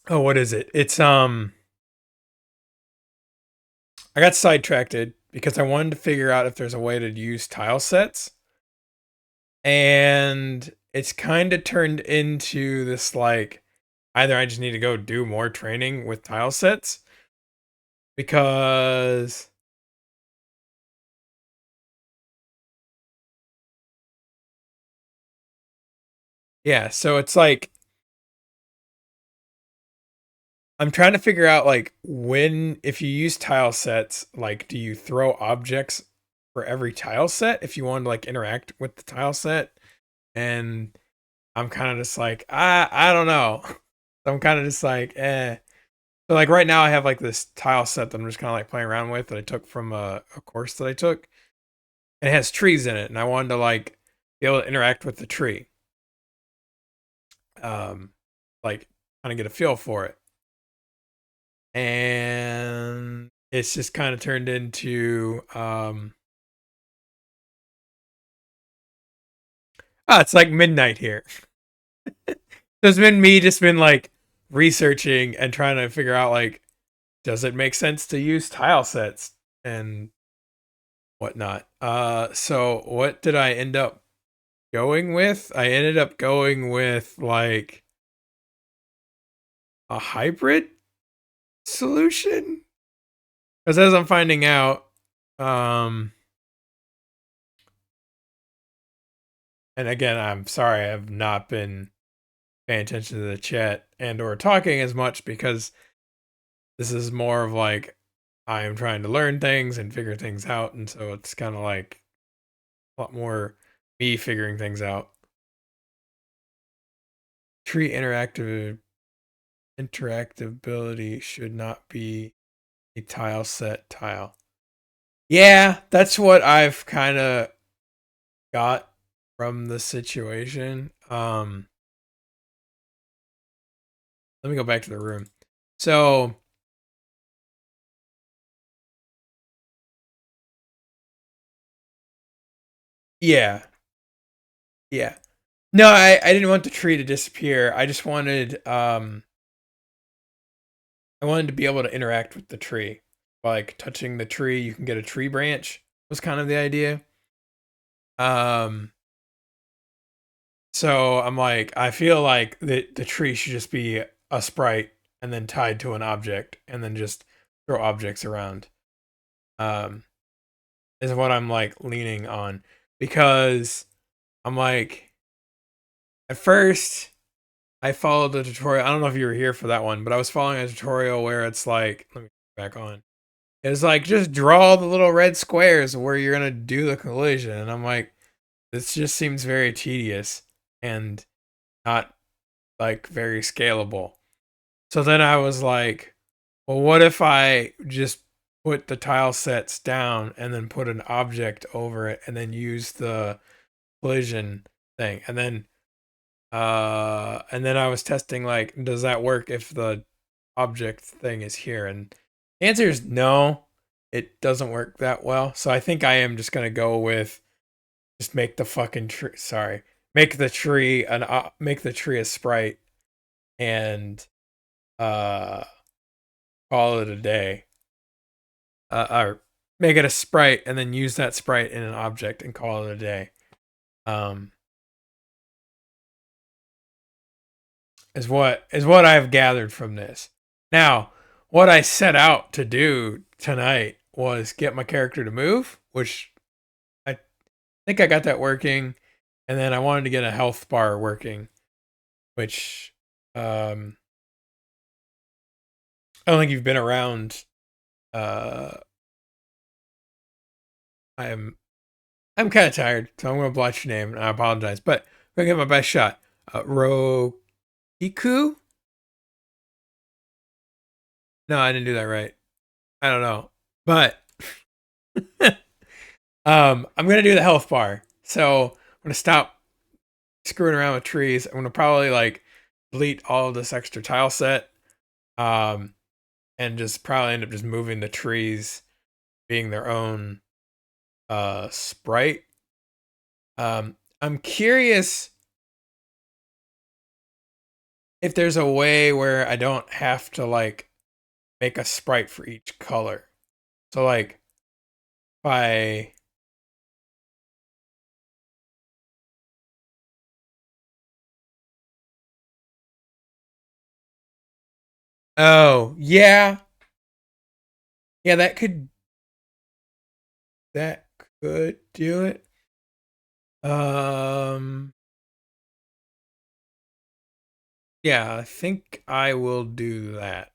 oh, what is it? I got sidetracked because I wanted to figure out if there's a way to use tile sets. And it's kind of turned into this like, either I just need to go do more training with tile sets because yeah, so it's like I'm trying to figure out like when if you use tile sets, like do you throw objects for every tile set if you want to like interact with the tile set? And I'm kind of just like I don't know. I'm kind of just like So like right now I have like this tile set that I'm just kind of like playing around with that I took from a course that I took. And it has trees in it, and I wanted to like be able to interact with the tree. Like kind of get a feel for it. And it's just kind of turned into it's like midnight here. So it's been me just been like researching and trying to figure out like does it make sense to use tile sets and whatnot. So what did I end up going with? I ended up going with like a hybrid solution. Because as I'm finding out, and again, I'm sorry I have not been paying attention to the chat and or talking as much because this is more of like I am trying to learn things and figure things out, and so it's kind of like a lot more me figuring things out. Tree interactability should not be a tile set tile. Yeah, that's what I've kind of got from the situation. Let me go back to the room. So yeah, yeah. No, I didn't want the tree to disappear. I just wanted I wanted to be able to interact with the tree. Like touching the tree, you can get a tree branch was kind of the idea. Um so I'm like I feel like the tree should just be a sprite and then tied to an object and then just throw objects around. Um is what I'm like leaning on because I'm like at first I followed the tutorial. I don't know if you were here for that one, but I was following a tutorial where it's like, let me back on. It's like just draw the little red squares where you're gonna do the collision, and I'm like, this just seems very tedious and not like very scalable. So then I was like, well, what if I just put the tile sets down and then put an object over it and then use the collision thing, and then I was testing like, does that work if the object thing is here? And the answer is no, it doesn't work that well. So I think I am just gonna go with just make the fucking tree. Sorry, make the tree a sprite and uh call it a day. Or make it a sprite and then use that sprite in an object and call it a day. Um, is what I've gathered from this. Now, what I set out to do tonight was get my character to move, which I think I got that working, and then I wanted to get a health bar working, which I don't think you've been around. Uh, I'm kind of tired, so I'm gonna blotch your name, and I apologize, but I'm gonna give my best shot. Rokiku. No, I didn't do that right. I don't know, but I'm gonna do the health bar. So I'm gonna stop screwing around with trees. I'm gonna probably like delete all of this extra tile set, um, and just probably end up just moving the trees being their own sprite. I'm curious if there's a way where I don't have to like make a sprite for each color. So like if I Oh, yeah. Yeah, that could do it. Um yeah, I think I will do that.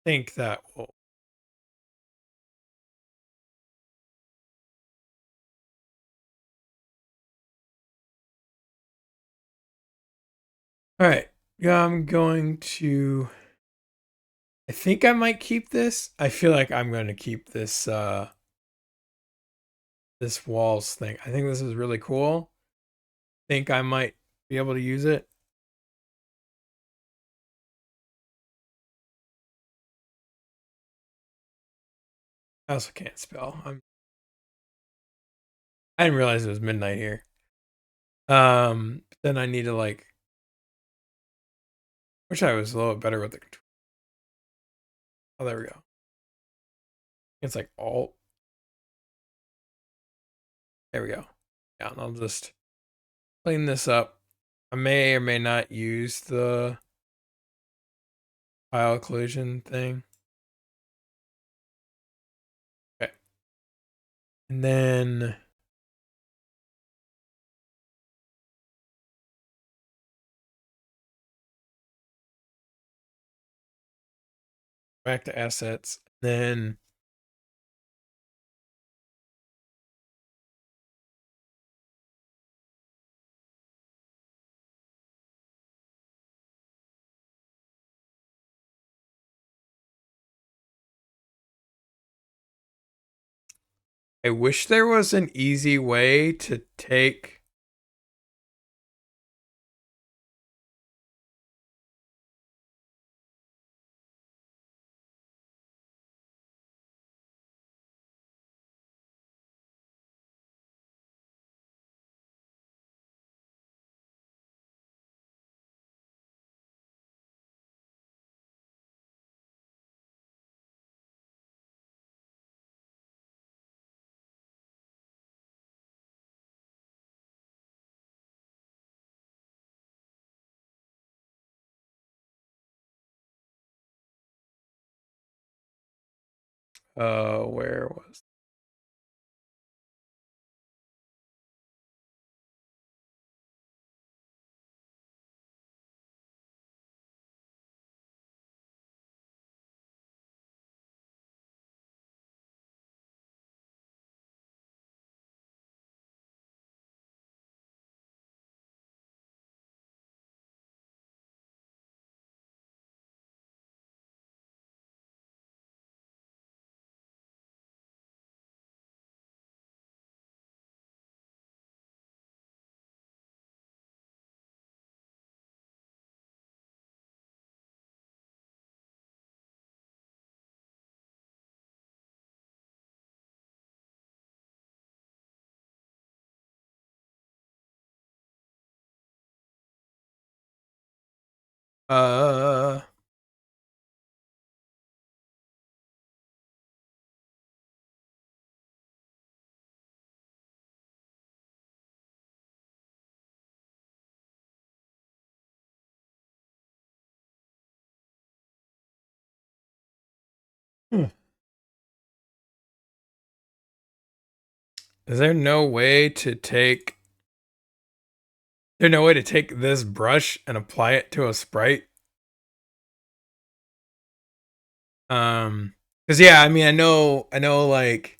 Think that will. All right. Yeah, I'm going to I think I might keep this. I feel like I'm going to keep this walls thing. I think this is really cool. Think I might be able to use it. I also can't spell. I didn't realize it was midnight here. Then I need to like wish I was a little bit better with the control. Oh, there we go. It's like alt. There we go. Yeah, and I'll just clean this up. I may or may not use the file collision thing. Okay. And then back to assets. Then I wish there was an easy way to take where was uh hmm. Is there no way to take this brush and apply it to a sprite? Because yeah, I mean, I know, like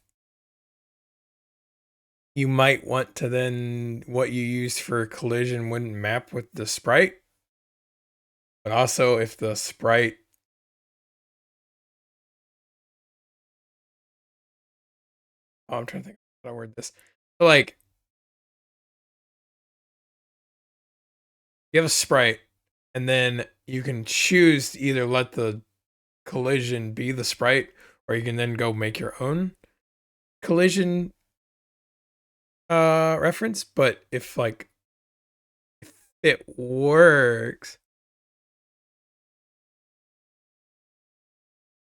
you might want to then what you used for collision wouldn't map with the sprite. But also if the sprite I'm trying to think how to word this. So like you have a sprite and then you can choose to either let the collision be the sprite or you can then go make your own collision reference. But if like if it works.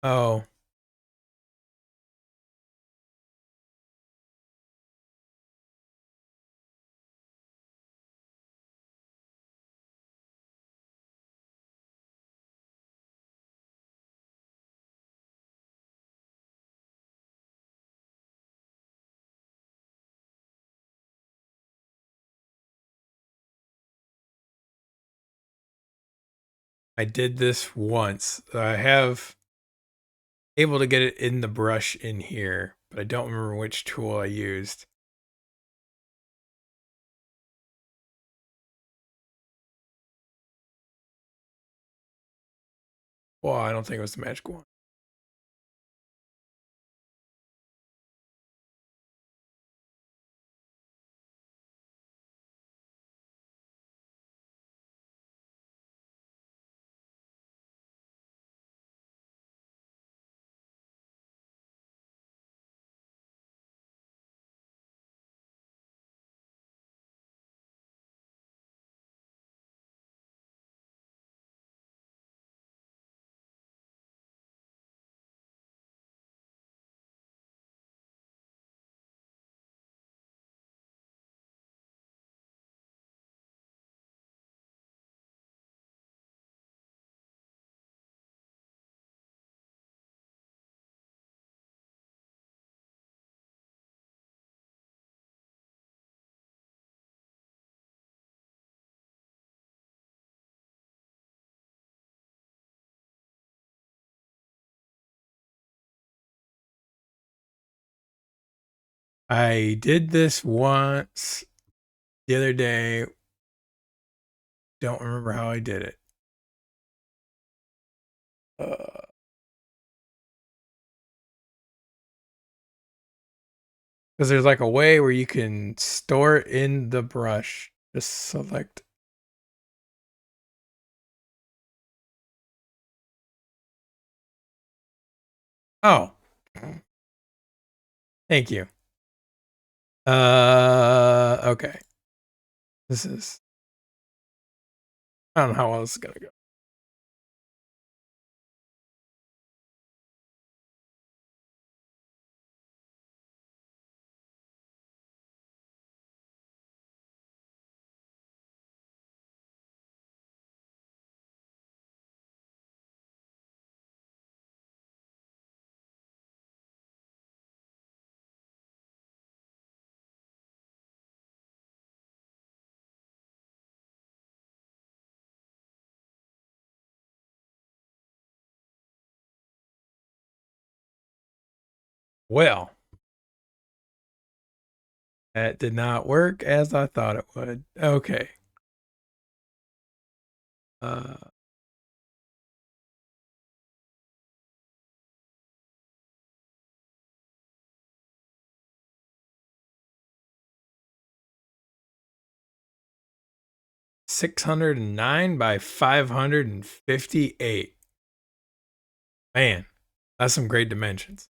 Oh. I did this once. I have able to get it in the brush in here, but I don't remember which tool I used. Well, I don't think it was the magic one. I did this once the other day. Don't remember how I did it. Because there's like a way where you can store it in the brush. Just select. Oh. Thank you. Okay. This is. I don't know how else it's gonna go. Well, that did not work as I thought it would. Okay. 609 by 558. Man, that's some great dimensions.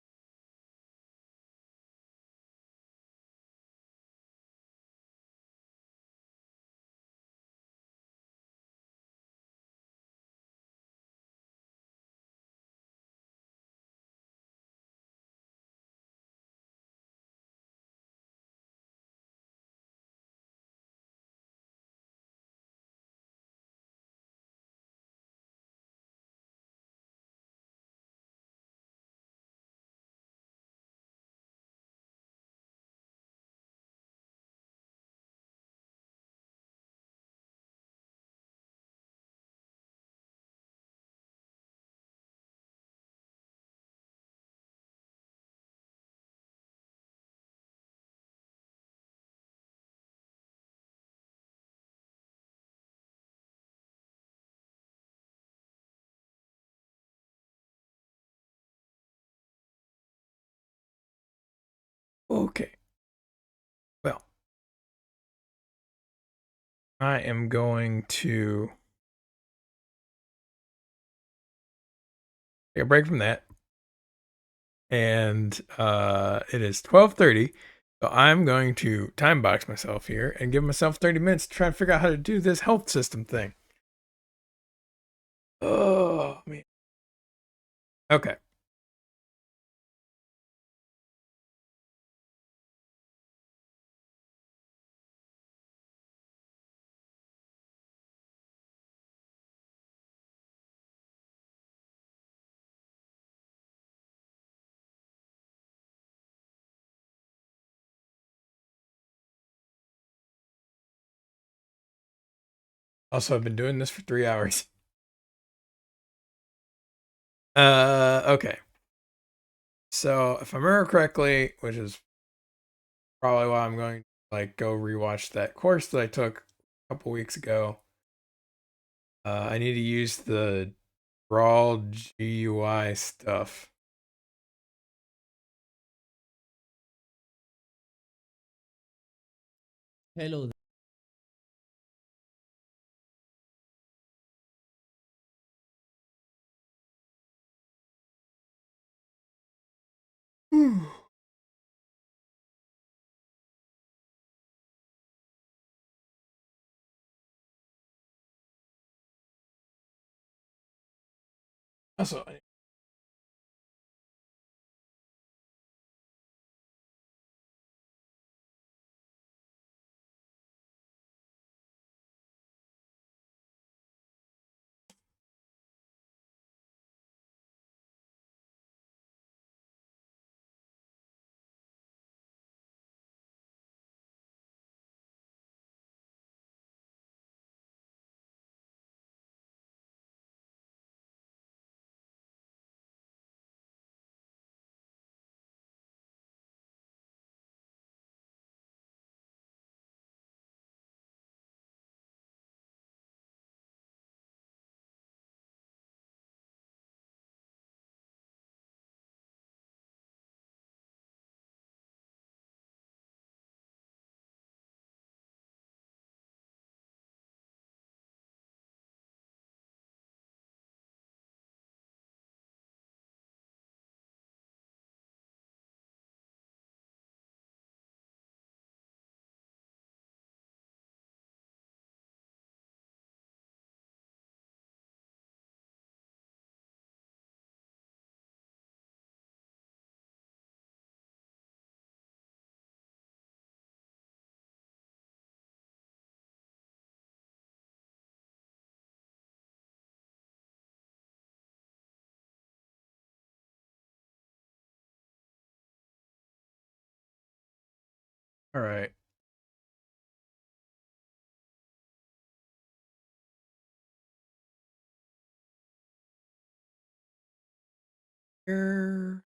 Okay. Well, I am going to take a break from that. And it is 12:30. So I'm going to time box myself here and give myself 30 minutes to try and figure out how to do this health system thing. Oh, man. Okay. Also, I've been doing this for 3 hours. Okay. So, if I remember correctly, which is probably why I'm going to like go rewatch that course that I took a couple weeks ago. I need to use the raw GUI stuff. Hello. Also, all right. Here.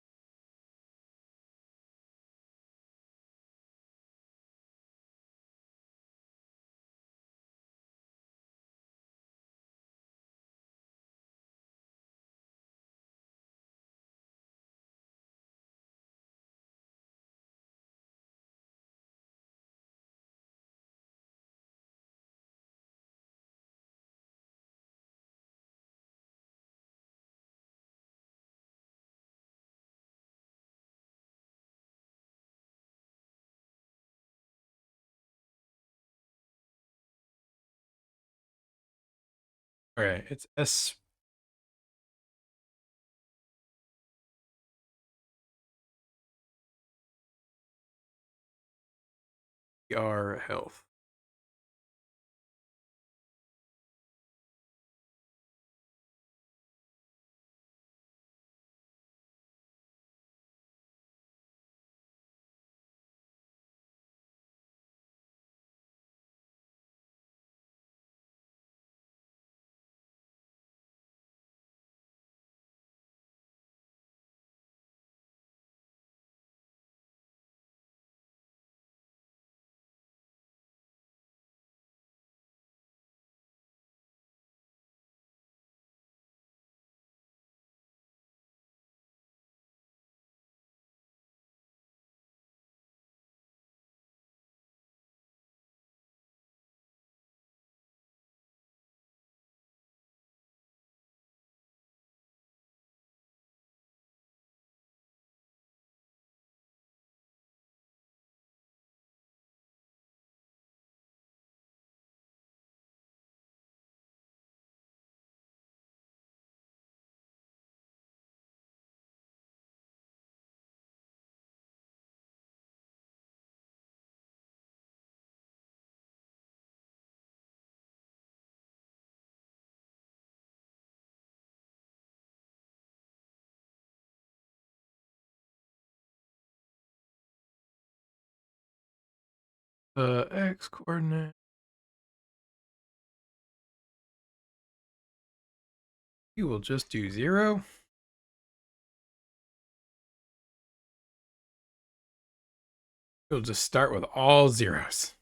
All right. It's SPR health. X coordinate. You will just do 0. You'll just start with all zeros.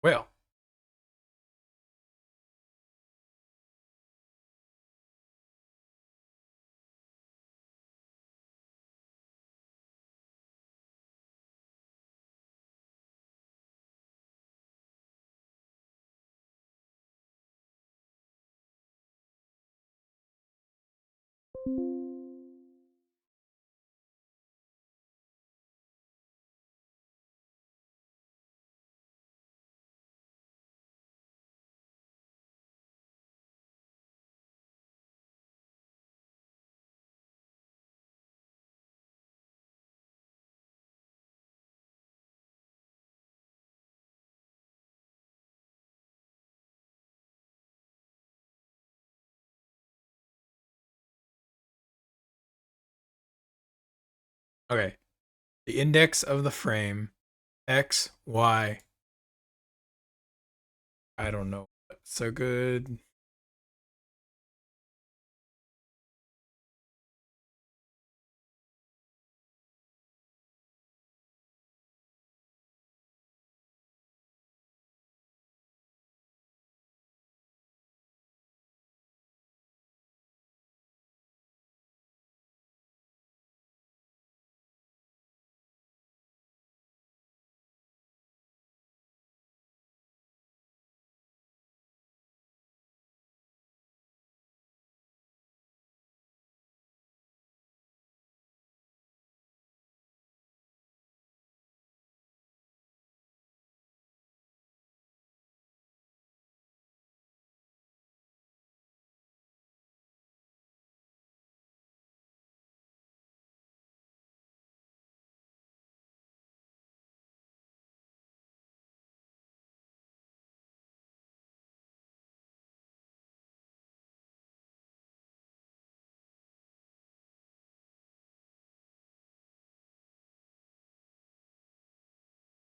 Well, okay. The index of the frame, X, Y. I don't know. So good.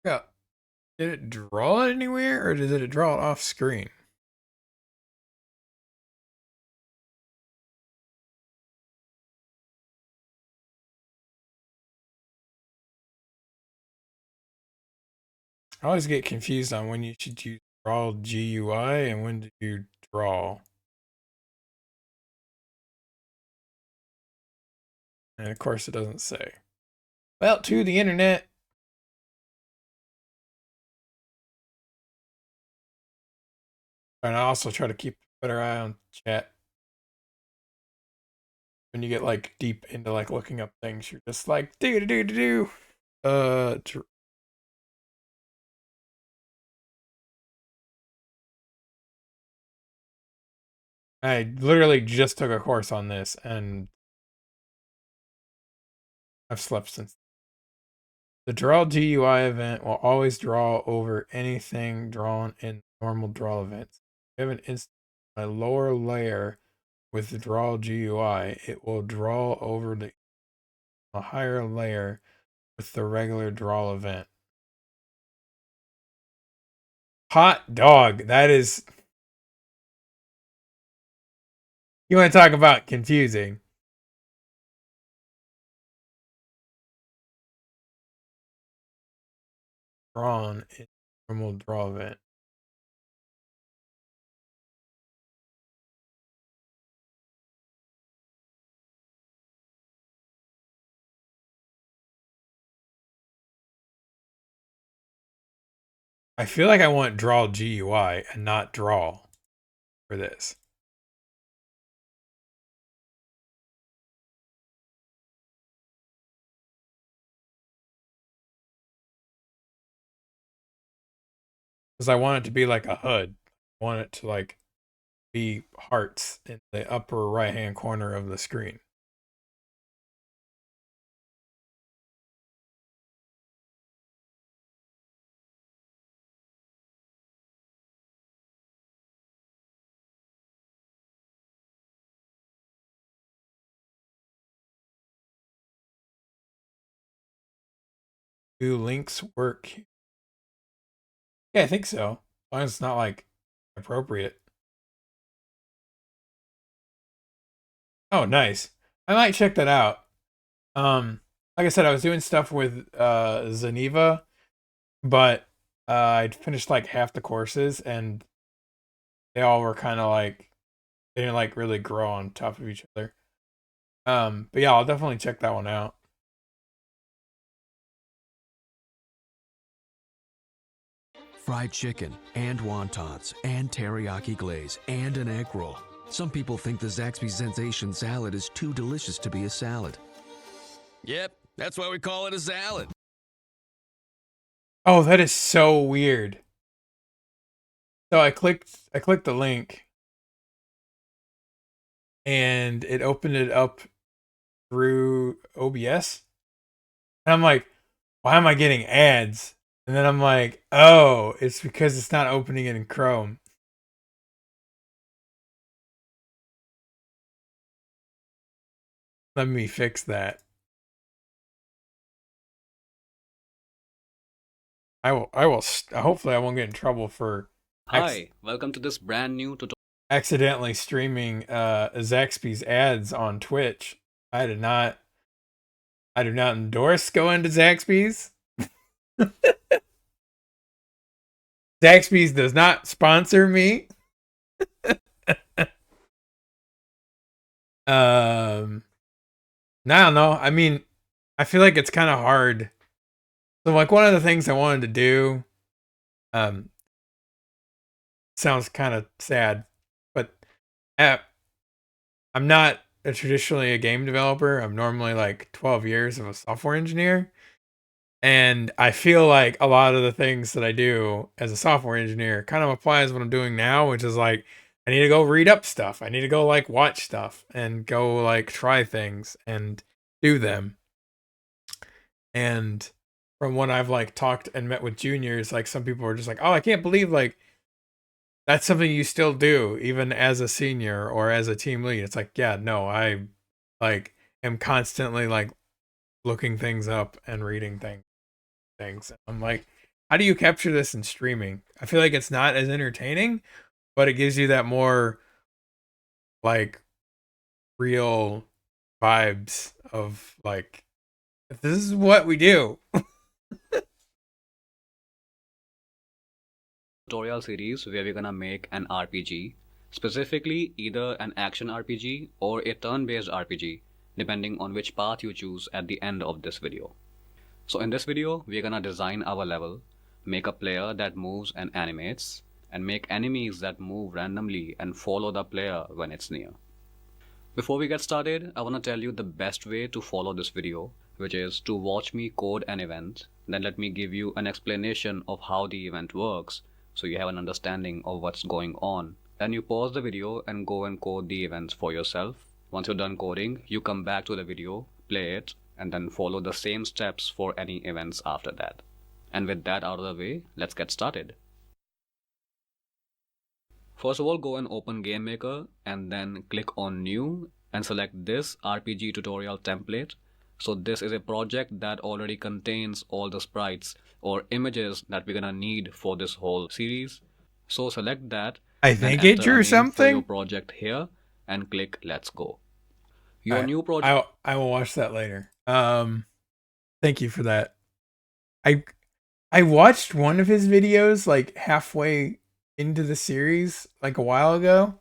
Yeah. Did it draw it anywhere or did it draw it off screen? I always get confused on when you should use draw GUI and when to do draw. And of course it doesn't say. Well, to the internet. And I also try to keep a better eye on chat. When you get like deep into like looking up things, you're just like do do do do. I literally just took a course on this and I've slept since. The draw GUI event will always draw over anything drawn in normal draw events. If you have an instance on a lower layer with the draw GUI, it will draw over a higher layer with the regular draw event. Hot dog. That is. You want to talk about confusing? Drawn in normal draw event. I feel like I want draw GUI and not draw for this. Because I want it to be like a HUD. I want it to like be hearts in the upper right hand corner of the screen. Do links work? Yeah, I think so. As long as it's not like appropriate. Oh, nice. I might check that out. Like I said, I was doing stuff with Zeneva, but I'd finished like half the courses, and they all were kind of like they didn't like really grow on top of each other. But yeah, I'll definitely check that one out. Fried chicken, and wontons, and teriyaki glaze, and an egg roll. Some people think the Zaxby's Sensation salad is too delicious to be a salad. Yep, that's why we call it a salad. Oh, that is so weird. So I clicked the link, and it opened it up through OBS. And I'm like, why am I getting ads? And then I'm like, oh, it's because it's not opening it in Chrome. Let me fix that. Hopefully I won't get in trouble for Hi, welcome to this brand new tutorial. accidentally streaming Zaxby's ads on Twitch. I do not endorse going to Zaxby's. Zaxby's does not sponsor me. I don't know. I mean, I feel like it's kind of hard. So like one of the things I wanted to do um sounds kind of sad, but uh, I'm not traditionally a game developer. I'm normally like 12 years of a software engineer. And I feel like a lot of the things that I do as a software engineer kind of applies what I'm doing now, which is like I need to go read up stuff. I need to go like watch stuff and go like try things and do them. And from when I've like talked and met with juniors, like some people are just like, "Oh, I can't believe like that's something you still do even as a senior or as a team lead." It's like, "Yeah, no, I like am constantly like looking things up and reading things." I'm like, how do you capture this in streaming? I feel like it's not as entertaining, but it gives you that more like real vibes of like this is what we do. Tutorial series where we're gonna make an RPG, specifically either an action RPG or a turn-based RPG, depending on which path you choose at the end of this video. So in this video, we're gonna design our level, make a player that moves and animates, and make enemies that move randomly and follow the player when it's near. Before we get started, I want to tell you the best way to follow this video, which is to watch me code an event, then let me give you an explanation of how the event works, so you have an understanding of what's going on. Then you pause the video and go and code the events for yourself. Once you're done coding, you come back to the video, play it, and then follow the same steps for any events after that. And with that out of the way, let's get started. First of all, go and open Game Maker and then click on New and select this RPG tutorial template. So this is a project that already contains all the sprites or images that we're gonna need for this whole series. So select that. I think it drew something for your project here and click Let's Go. Your new project. I will watch that later. Thank you for that. I watched one of his videos like halfway into the series like a while ago.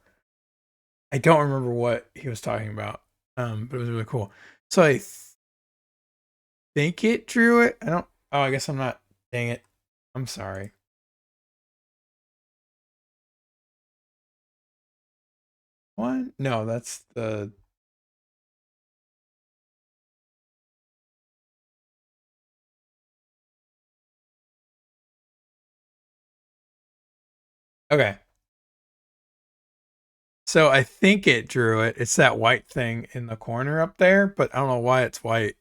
I don't remember what he was talking about. But it was really cool. So I think it drew it. I don't. Oh, I guess I'm not. Dang it. I'm sorry. What? No, that's the. Okay. So I think it drew it. It's that white thing in the corner up there, but I don't know why it's white.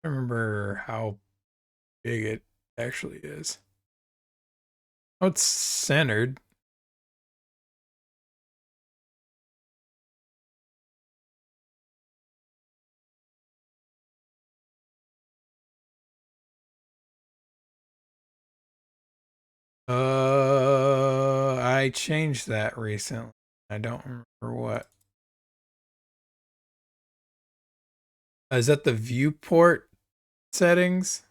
I remember how big it actually is. Oh, it's centered. I changed that recently. I don't remember what. Is that the viewport settings?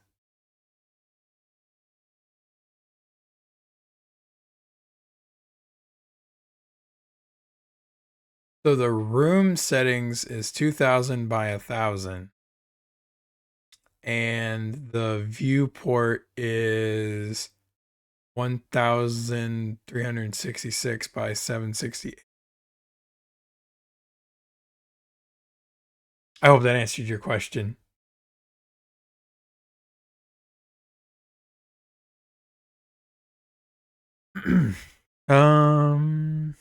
So the room settings is 2000 by 1000. And the viewport is 1366 by 768. I hope that answered your question. um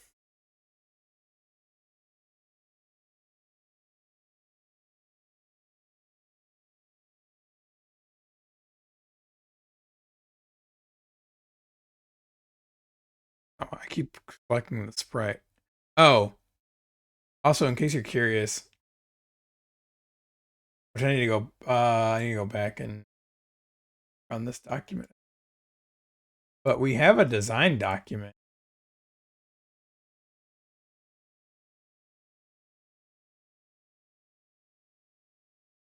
oh, I keep collecting the Sprite. Oh, also in case you're curious, which I need to go I need to go back and run this document. But we have a design document.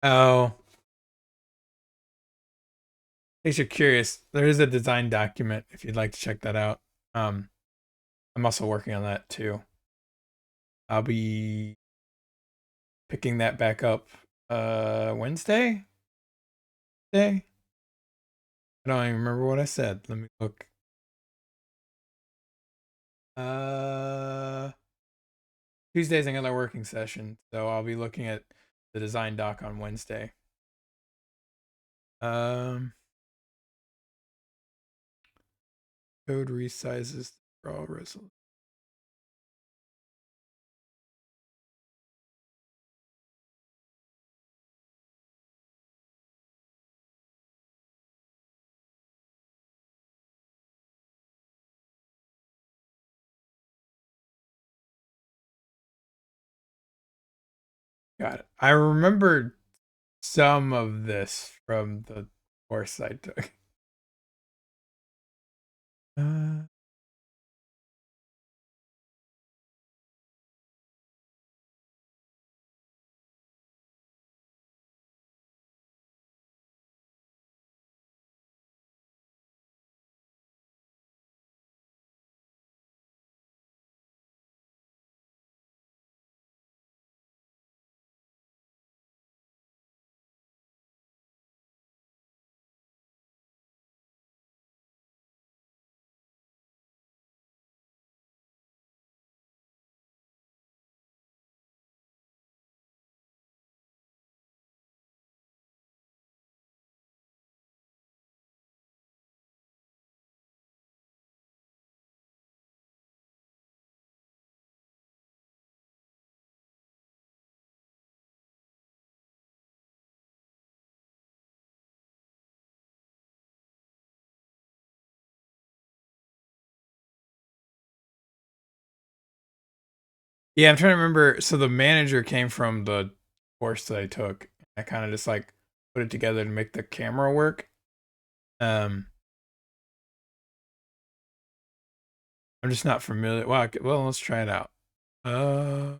Oh, in case you're curious, there is a design document if you'd like to check that out. I'm also working on that too. I'll be picking that back up Wednesday day. I don't even remember what I said. Let me look. Uh Tuesday's another working session, so I'll be looking at the design doc on Wednesday. Um Code resizes draw resolution. Got it. I remembered some of this from the course I took. Uh, Yeah, I'm trying to remember. So the manager came from the course that I took. I kind of just like put it together to make the camera work. Um, I'm just not familiar. Well, let's try it out. Uh,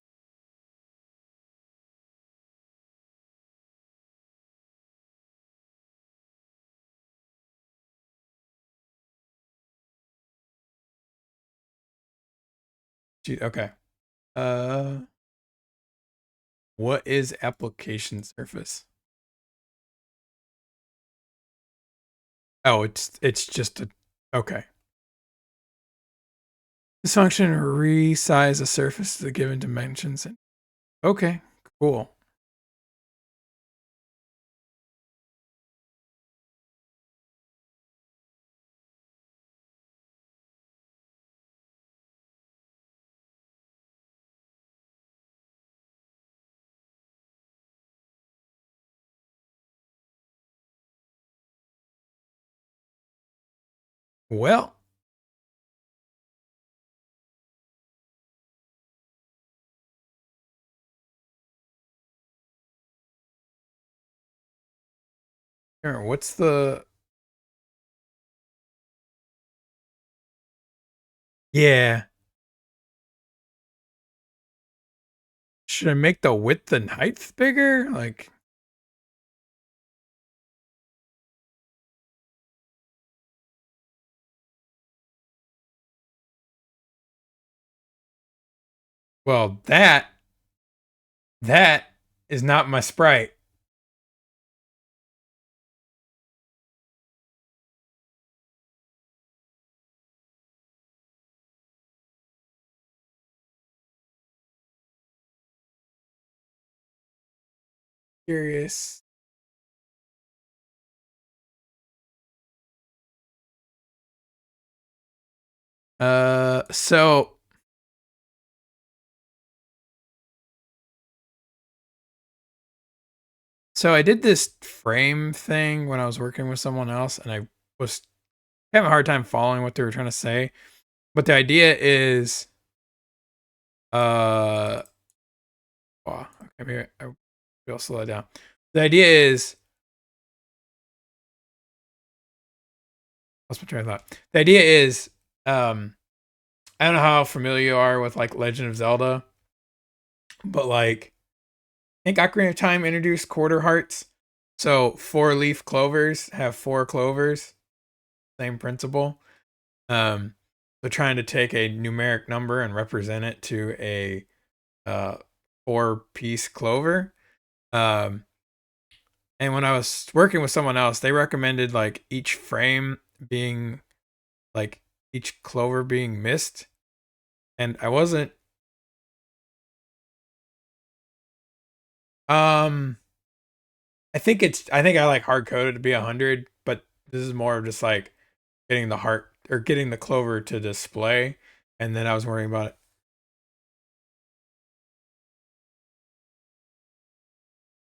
okay. Uh, what is application surface? Oh, it's just a okay. This function resize a surface to the given dimensions. Okay, cool. Well, Aaron, what's the... Yeah. Should I make the width and height bigger? Like... Well, that is not my sprite. Curious. So I did this frame thing when I was working with someone else, and I was having a hard time following what they were trying to say. But the idea is, oh, okay, maybe I'll slow it down. The idea is, what's my train of thought? The idea is, I don't know how familiar you are with like Legend of Zelda, but like, I think Ocarina of Time introduced quarter hearts. So 4-leaf clovers have 4 clovers. Same principle. They're trying to take a numeric number and represent it to a 4-piece clover. And when I was working with someone else, they recommended like each frame being like each clover being missed. And I wasn't I think I like hard coded to be 100, but this is more of just like getting the heart or getting the clover to display, and then I was worrying about it.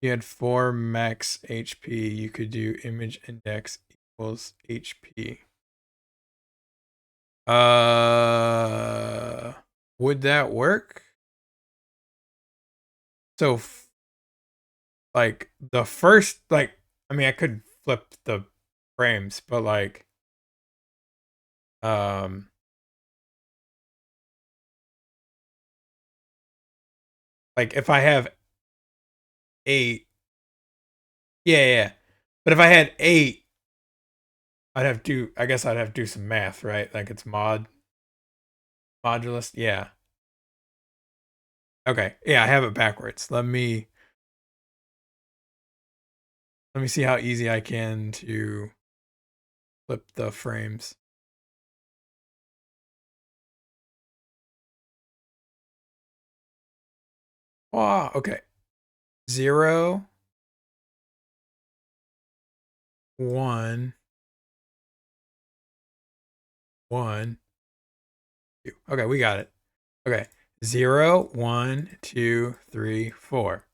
You had 4 max HP, you could do image index equals HP. Would that work? So like the first, like, I mean, I could flip the frames, but like like if I have 8, yeah. But if I had 8, I guess I'd have to do some math, right? Like it's modulus, yeah. Okay, yeah, I have it backwards. Let me see how easy I can to flip the frames. Oh, okay. 0, 1, 1, 2. Okay, we got it. Okay. 0, 1, 2, 3, 4.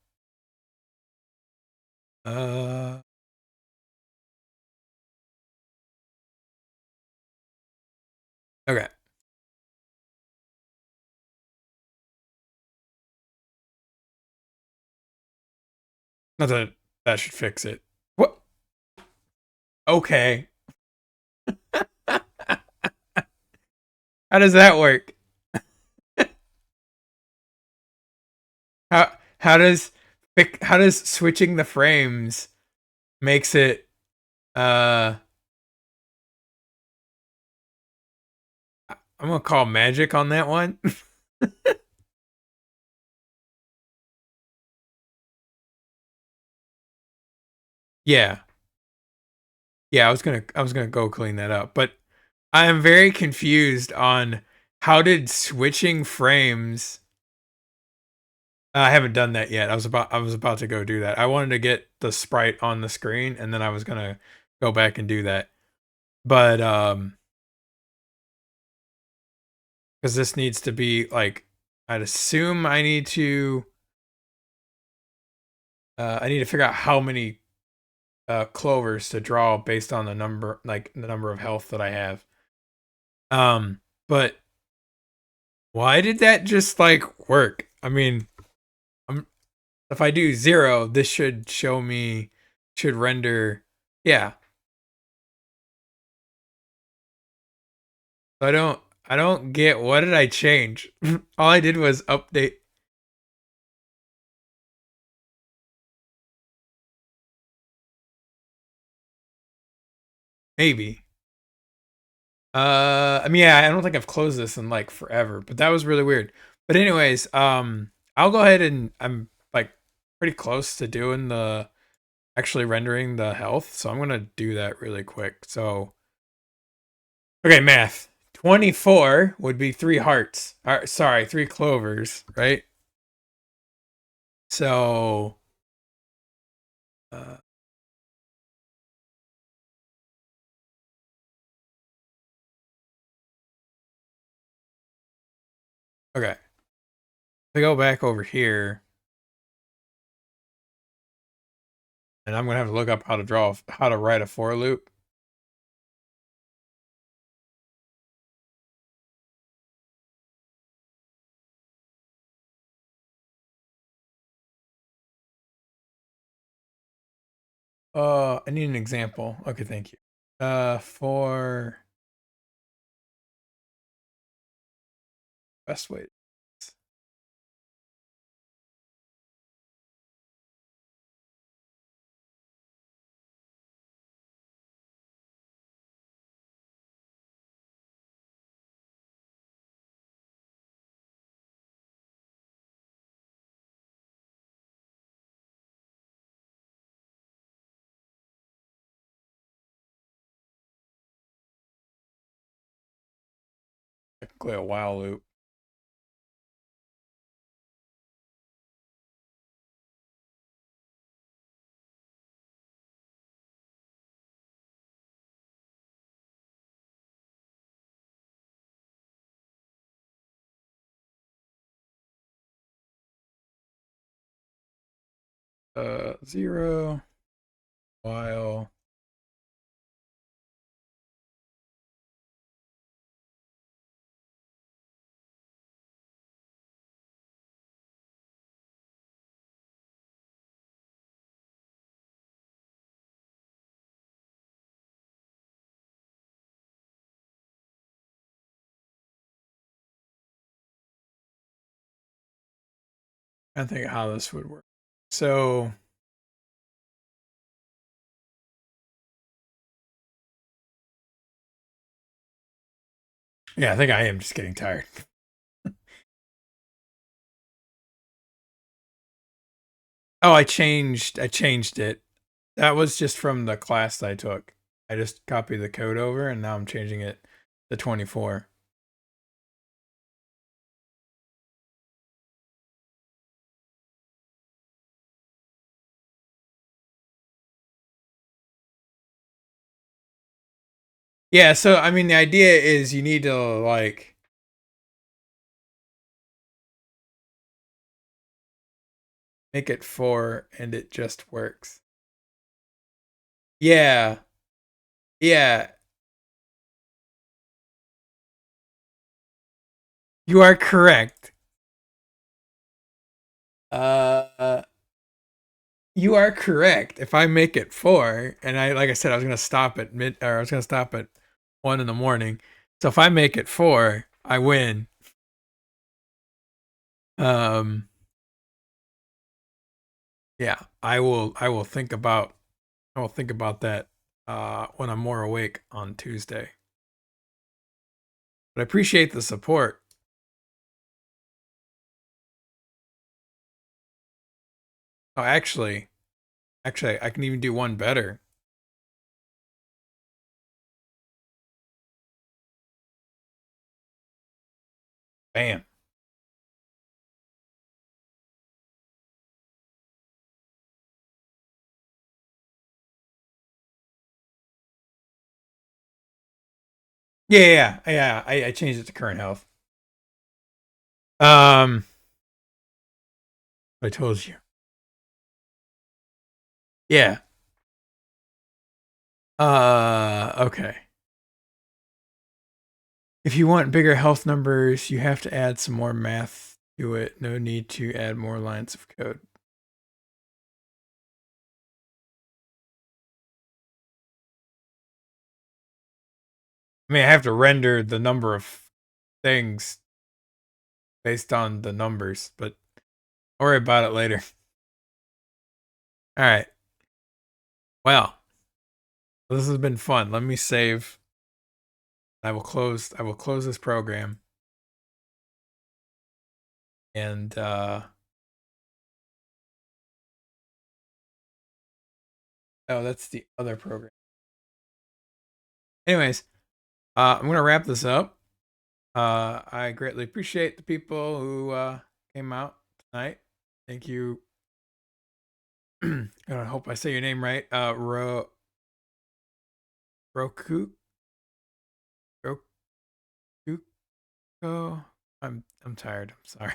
Okay. Not that should fix it. What? Okay. How does that work? How how does how does switching the frames makes it I'm gonna call magic on that one. Yeah. Yeah, I was gonna go clean that up. But I am very confused on how did switching frames... I haven't done that yet. I was about to go do that. I wanted to get the sprite on the screen, and then I was gonna go back and do that. But because this needs to be like, I'd assume I need to figure out how many clovers to draw based on the number, like the number of health that I have. But why did that just like work? I mean, if I do 0, this should should render, yeah. I don't get, what did I change? All I did was update. Maybe. I mean, yeah, I don't think I've closed this in like forever, but that was really weird. But anyways, I'll go ahead and I'm like pretty close to doing the actually rendering the health, so I'm gonna do that really quick. So, okay, math. 24 would be 3 hearts. Sorry, 3 clovers, right? So, uh, okay. If I go back over here, and I'm gonna have to look up how to write a for loop. I need an example. Okay, thank you. For best way. Technically a while loop. Zero while I think how this would work. So yeah, I think I am just getting tired. Oh, I changed it. That was just from the class I took. I just copied the code over and now I'm changing it to 24. Yeah, so I mean the idea is you need to like make it 4 and it just works. Yeah. Yeah. You are correct. Uh You are correct. If I make it 4, and like I said, I was gonna stop at I was gonna stop at 1 in the morning. So if I make it 4, I win. Um, yeah, I will think about that when I'm more awake on Tuesday. But I appreciate the support. Oh, actually, I can even do one better. Bam. Yeah. I changed it to current health. I told you. Yeah. Okay. If you want bigger health numbers, you have to add some more math to it. No need to add more lines of code. I mean, I have to render the number of things based on the numbers, but I'll worry about it later. All right. Well, this has been fun. Let me save. I will close this program. And oh, that's the other program. Anyways, I'm going to wrap this up. I greatly appreciate the people who came out tonight. Thank you. I hope I say your name right. Roku. Oh, I'm tired. I'm sorry.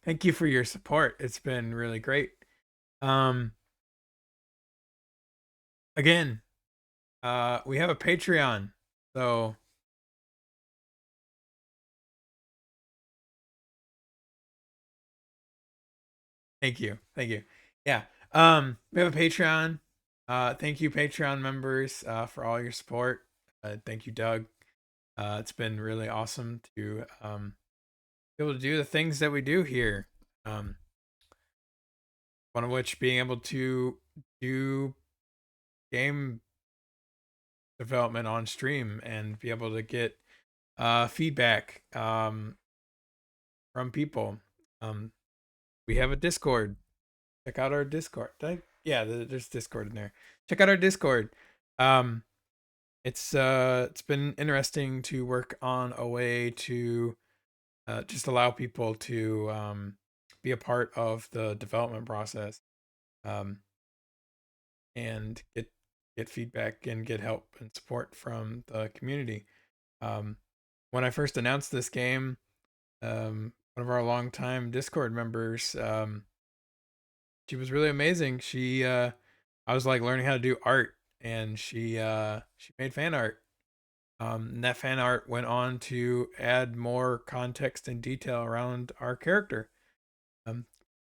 Thank you for your support. It's been really great. Again, we have a Patreon, so thank you. Yeah. We have a Patreon. Thank you, Patreon members, for all your support. Thank you, Doug. It's been really awesome to be able to do the things that we do here. One of which being able to do game development on stream and be able to get feedback from people. We have a Discord. Check out our Discord. There's Discord in there. Check out our Discord. It's been interesting to work on a way to just allow people to be a part of the development process, and get feedback and get help and support from the community. When I first announced this game, one of our longtime Discord members, she was really amazing. I was like learning how to do art, and she made fan art. And that fan art went on to add more context and detail around our character.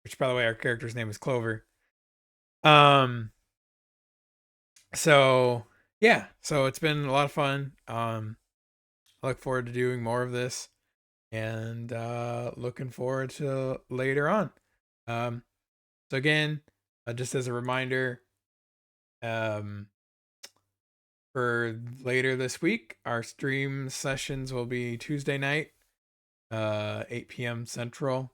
Which, by the way, our character's name is Clover. So yeah, so it's been a lot of fun. I look forward to doing more of this, and looking forward to later on. So again, just as a reminder, for later this week, our stream sessions will be Tuesday night, 8 p.m. Central.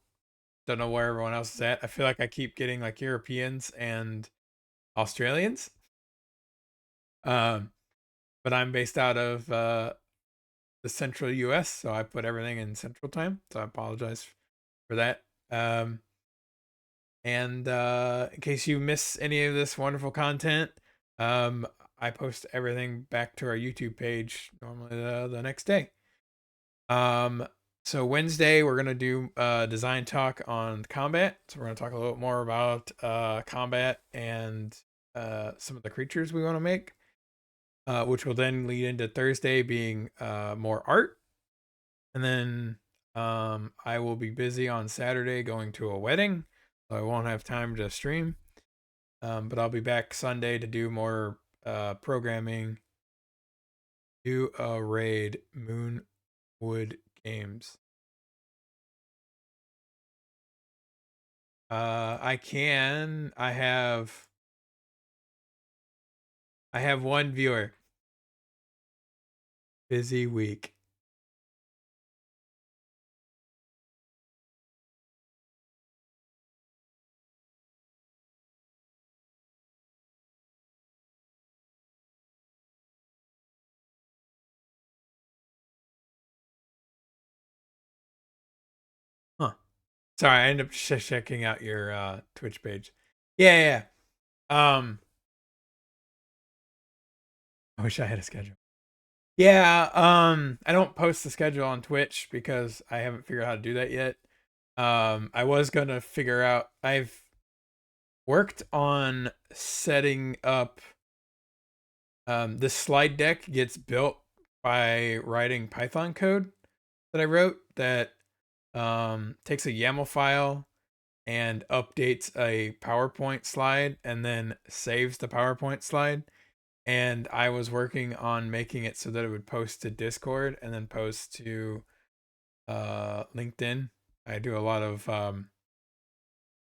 Don't know where everyone else is at. I feel like I keep getting like Europeans and Australians. But I'm based out of the central US, so I put everything in central time. So I apologize for that. And in case you miss any of this wonderful content, I post everything back to our YouTube page normally the next day. So Wednesday we're gonna do design talk on combat. So we're gonna talk a little bit more about combat and some of the creatures we want to make, which will then lead into Thursday being more art. And then I will be busy on Saturday going to a wedding, so I won't have time to stream. But I'll be back Sunday to do more programming. Do a raid, Moonwood Games. I can. I have one viewer. Busy week. Huh. Sorry, I ended up checking out your Twitch page. Yeah. I wish I had a schedule. Yeah, I don't post the schedule on Twitch because I haven't figured out how to do that yet. I was gonna figure out. I've worked on setting up. This slide deck gets built by writing Python code that I wrote that takes a YAML file and updates a PowerPoint slide and then saves the PowerPoint slide. And I was working on making it so that it would post to Discord and then post to LinkedIn. I do a lot of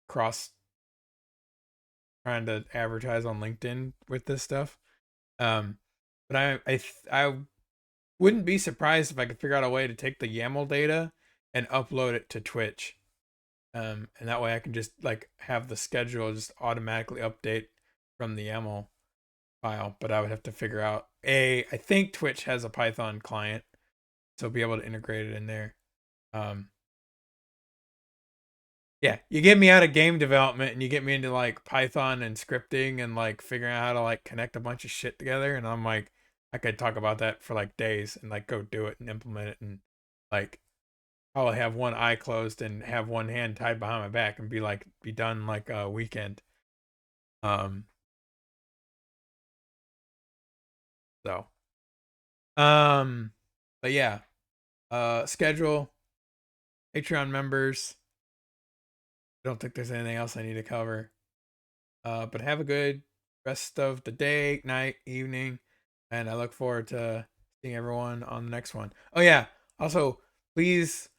cross trying to advertise on LinkedIn with this stuff. But I wouldn't be surprised if I could figure out a way to take the YAML data and upload it to Twitch. And that way I can just like have the schedule just automatically update from the YAML file. But I would have to figure out I think Twitch has a Python client, so be able to integrate it in there. Yeah, you get me out of game development and you get me into like Python and scripting and like figuring out how to like connect a bunch of shit together, and I'm like, I could talk about that for like days and like go do it and implement it, and like probably have one eye closed and have one hand tied behind my back and be done like a weekend. Um so but yeah, schedule, Patreon members. I don't think there's anything else I need to cover. But have a good rest of the day, night, evening, and I look forward to seeing everyone on the next one. Oh yeah, also please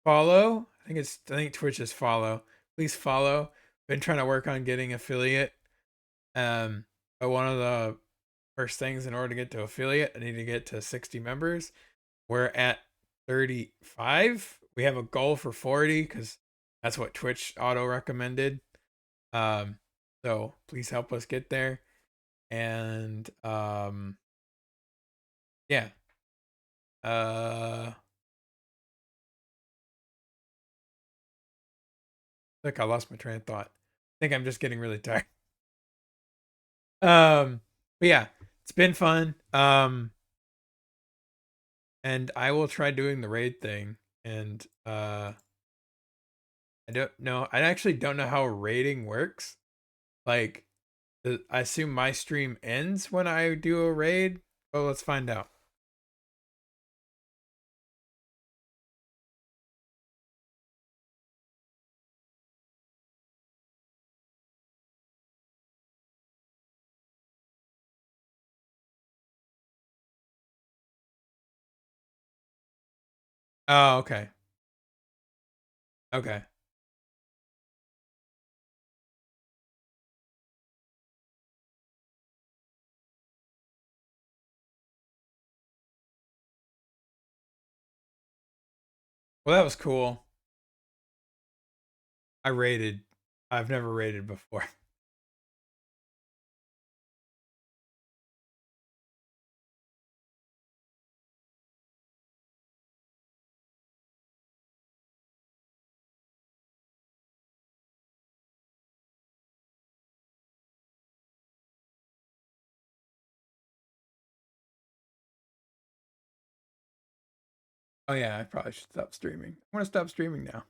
follow. I think Twitch is follow. Please follow. Been trying to work on getting affiliate. But one of the first things in order to get to affiliate, I need to get to 60 members. We're at 35. We have a goal for 40 because that's what Twitch auto recommended. So please help us get there. And yeah. Look, I lost my train of thought. I think I'm just getting really tired. But yeah, it's been fun. And I will try doing the raid thing. And I don't know. I actually don't know how raiding works. Like, I assume my stream ends when I do a raid. Well, let's find out. Oh, okay. Okay. Well, that was cool. I raided. I've never raided before. Oh yeah, I probably should stop streaming. I want to stop streaming now.